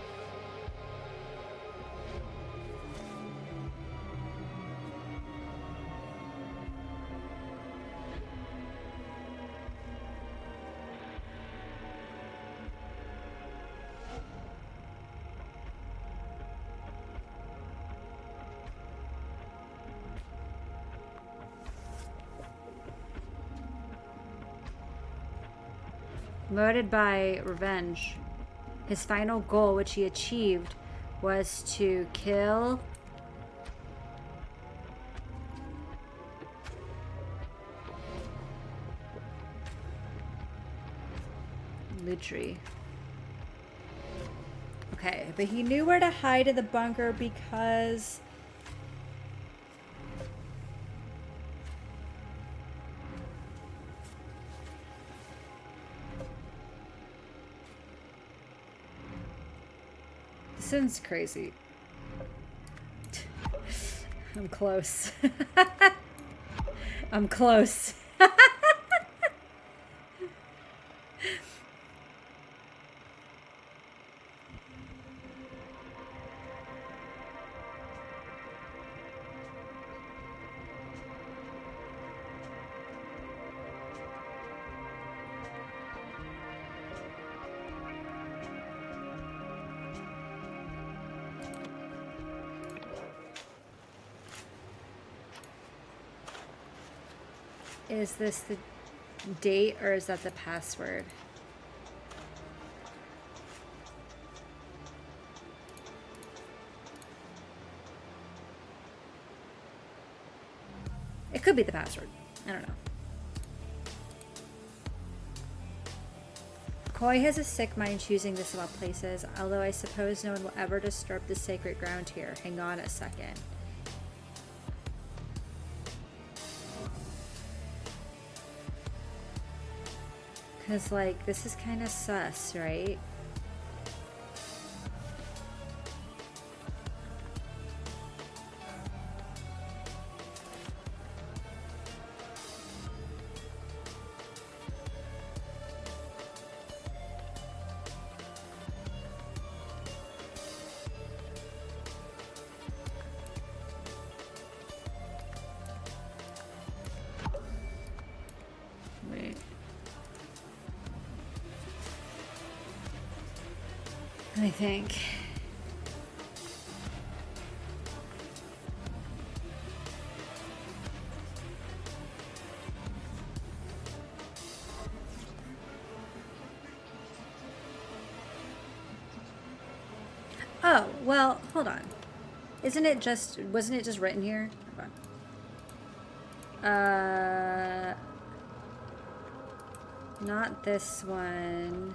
Motivated by revenge, his final goal, which he achieved, was to kill Lutri. Okay, but he knew where to hide in the bunker because this sounds crazy. I'm close. I'm close. Is this the date or is that the password? It could be the password. I don't know. Koi has a sick mind choosing this of all places, although I suppose no one will ever disturb the sacred ground here. Hang on a second. Because, like, this is kind of sus, right? I think. Oh, well, hold on. Wasn't it just written here? Hold on. Not this one.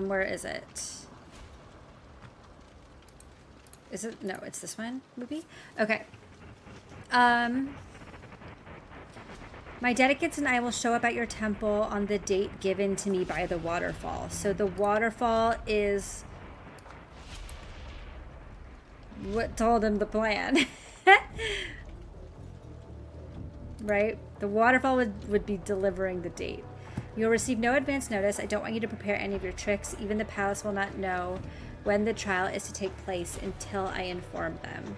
Where is it? Is it? No, it's this one, maybe? Okay. My delegates and I will show up at your temple on the date given to me by the waterfall. So the waterfall is what told him the plan. Right? The waterfall would be delivering the date. You'll receive no advance notice. I don't want you to prepare any of your tricks. Even the palace will not know when the trial is to take place until I inform them.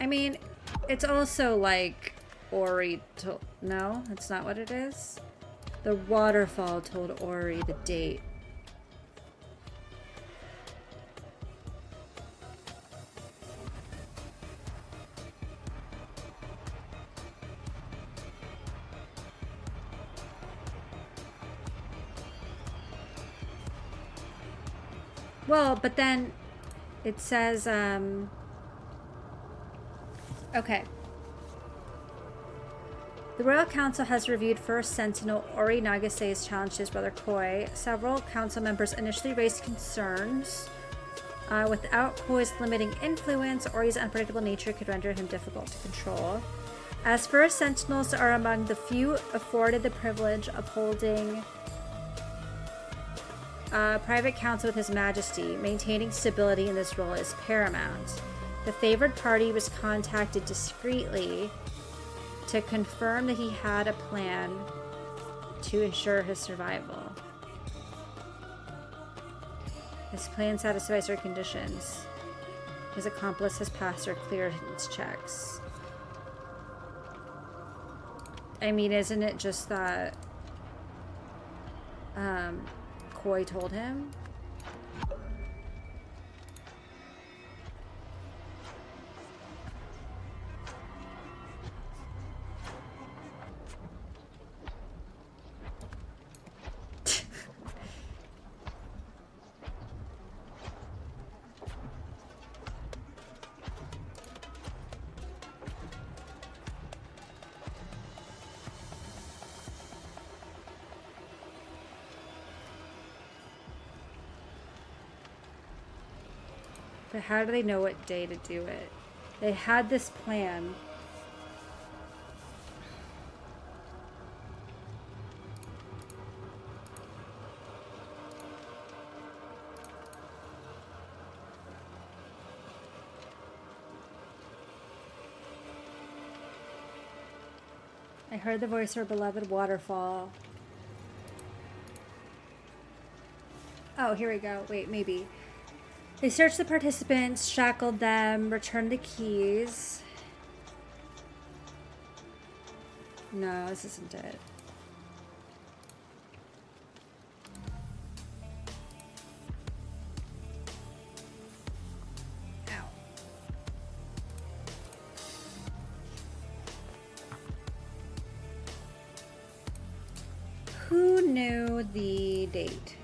I mean, it's also like Ori told... No, that's not what it is. The waterfall told Ori the date. Well, but then it says, okay. The Royal Council has reviewed First Sentinel Ori Nagase's challenge to his brother Koi. Several council members initially raised concerns. Without Koi's limiting influence, Ori's unpredictable nature could render him difficult to control. As First Sentinels are among the few afforded the privilege of holding private council with His Majesty, maintaining stability in this role is paramount. The favored party was contacted discreetly to confirm that he had a plan to ensure his survival. His plan satisfies certain conditions. His accomplice has passed or cleared his checks. I mean, isn't it just that Koi told him? But how do they know what day to do it? They had this plan. I heard the voice of our beloved waterfall. Oh, here we go. Wait, maybe. They searched the participants, shackled them, returned the keys. No, this isn't it. Ow. Who knew the date?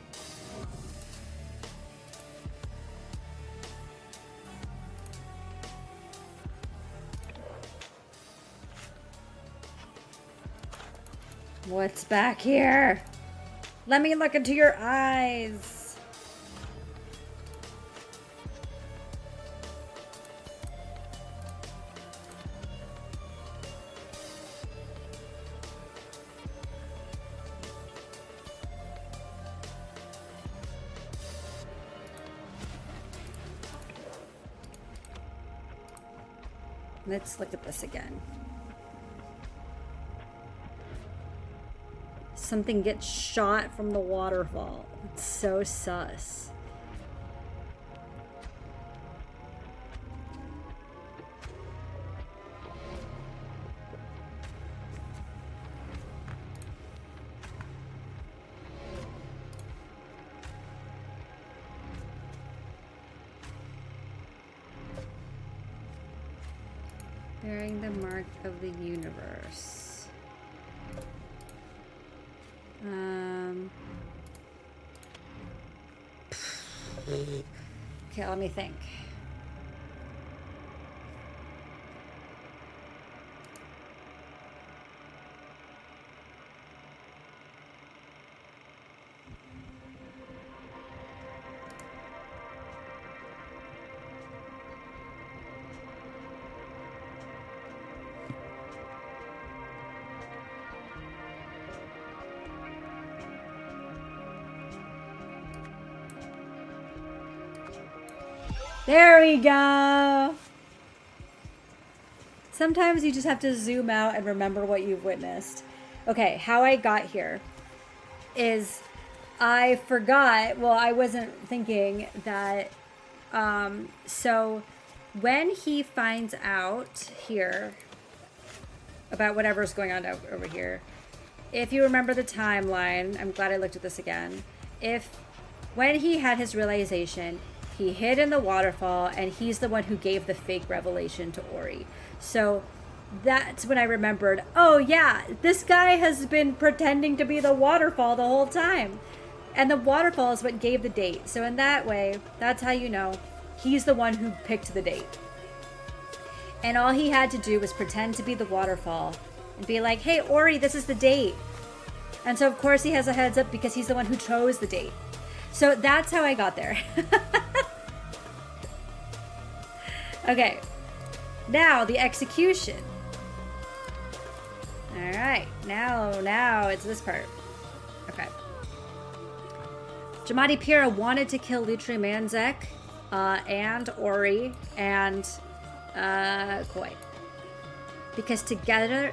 What's back here? Let me look into your eyes. Let's look at this again. Something gets shot from the waterfall. It's so sus. Bearing the mark of the universe. Okay, let me think. There we go. Sometimes you just have to zoom out and remember what you've witnessed. Okay, how I got here is I forgot, well, I wasn't thinking that, so when he finds out here about whatever's going on over here, if you remember the timeline, I'm glad I looked at this again, when he had his realization, he hid in the waterfall, and he's the one who gave the fake revelation to Ori. So that's when I remembered, oh yeah, this guy has been pretending to be the waterfall the whole time. And the waterfall is what gave the date. So in that way, that's how you know he's the one who picked the date. And all he had to do was pretend to be the waterfall and be like, hey, Ori, this is the date. And so of course he has a heads up because he's the one who chose the date. So that's how I got there. Okay, now the execution. All right, now it's this part. Okay. Jamadi Pira wanted to kill Lutri Manzek and Ori and Koi. Because together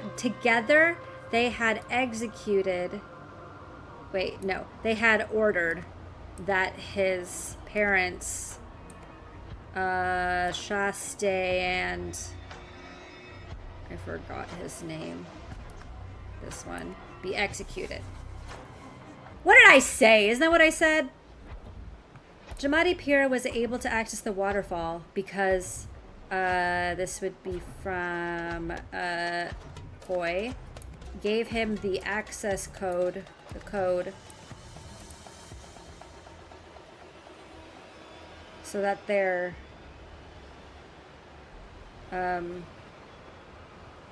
they had executed... Wait, no. They had ordered that his parents, Shaste and... I forgot his name. This one. Be executed. What did I say? Isn't that what I said? Jamadi Pira was able to access the waterfall because this would be from Koi. Gave him the access code, the code, so that their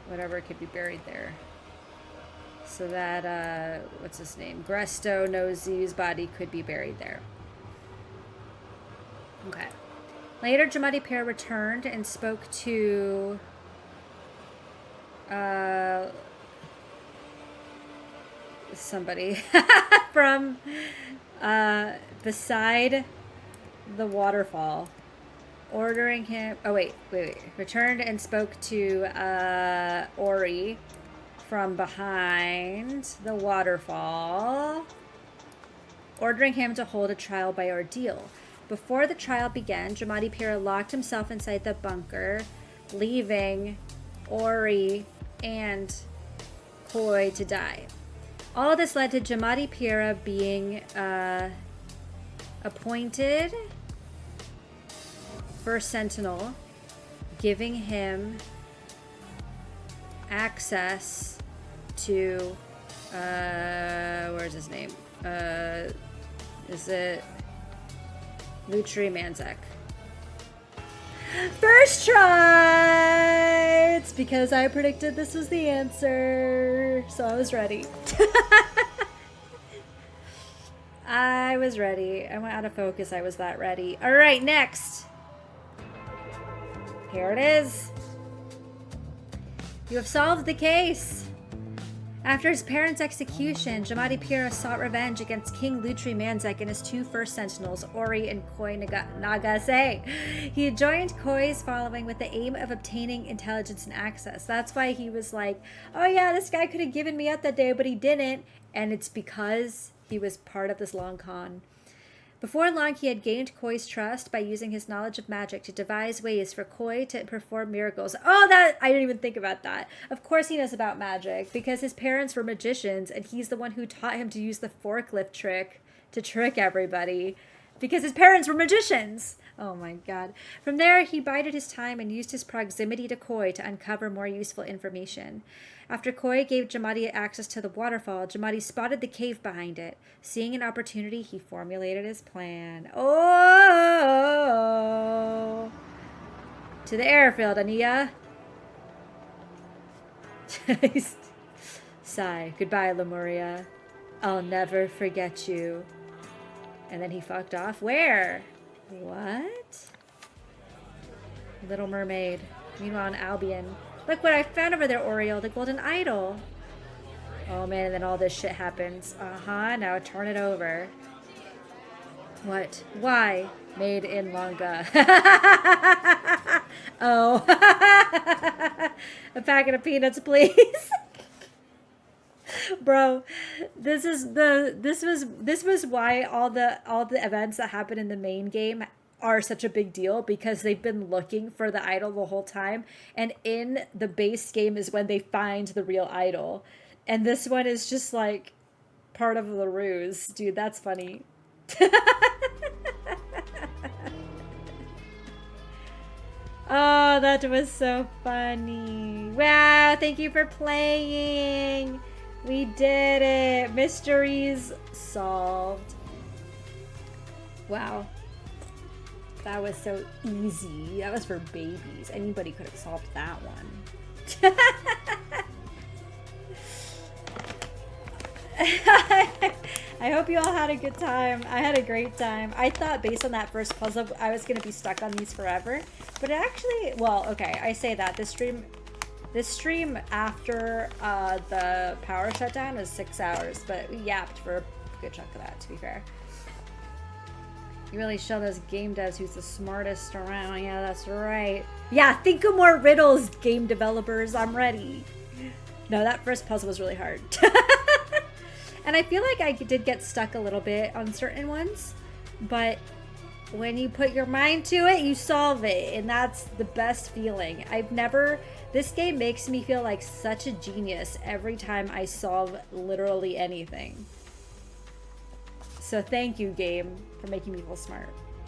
whatever could be buried there. So that, what's his name? Gresto Nozi's body could be buried there. Okay. Later, Jamadi Pira returned and spoke to somebody from beside the waterfall, ordering him... Oh, wait. Returned and spoke to Ori from behind the waterfall, ordering him to hold a trial by ordeal. Before the trial began, Jamadi Pira locked himself inside the bunker, leaving Ori and Koi to die. All of this led to Jamadi Pira being appointed First Sentinel, giving him access to where's his name? Is it Lutri Manzek? First try! It's because I predicted this was the answer, so I was ready. I was ready. I went out of focus. I was that ready. All right, next. Here it is. You have solved the case. After his parents' execution, Jamadi Pira sought revenge against King Lutri Manzek and his two first sentinels, Ori and Koi Nagase. He joined Koi's following with the aim of obtaining intelligence and access. That's why he was like, oh yeah, this guy could have given me up that day, but he didn't. And it's because he was part of this long con. Before long, he had gained Koi's trust by using his knowledge of magic to devise ways for Koi to perform miracles. Oh, that I didn't even think about that. Of course he knows about magic, because his parents were magicians, and he's the one who taught him to use the forklift trick to trick everybody, because his parents were magicians. Oh my god. From there, he bided his time and used his proximity to Koi to uncover more useful information. After Koi gave Jamadi access to the waterfall, Jamadi spotted the cave behind it. Seeing an opportunity, he formulated his plan. Oh! To the airfield, Ania. Sigh. Goodbye, Lemuria. I'll never forget you. And then he fucked off. Where? What? Little Mermaid. Meanwhile, in Albion. Look what I found over there, Oriole. The golden idol. Oh, man. And then all this shit happens. Uh-huh. Now turn it over. What? Why? Made in manga. Oh. A packet of peanuts, please. Bro, this was why all the events that happen in the main game are such a big deal, because they've been looking for the idol the whole time, and in the base game is when they find the real idol. And this one is just like part of the ruse. Dude, that's funny. Oh, that was so funny. Wow, thank you for playing. We did it. Mysteries solved. Wow. That was so easy. That was for babies. Anybody could have solved that one. I hope you all had a good time. I had a great time. I thought based on that first puzzle, I was going to be stuck on these forever. But it actually, well, okay, I say that. This stream after the power shutdown was 6 hours, but we yapped for a good chunk of that, to be fair. You really show those game devs who's the smartest around. Yeah, that's right. Yeah, think of more riddles, game developers. I'm ready. No, that first puzzle was really hard. And I feel like I did get stuck a little bit on certain ones, but when you put your mind to it, you solve it, and that's the best feeling. This game makes me feel like such a genius every time I solve literally anything. So thank you, game, for making me feel smart.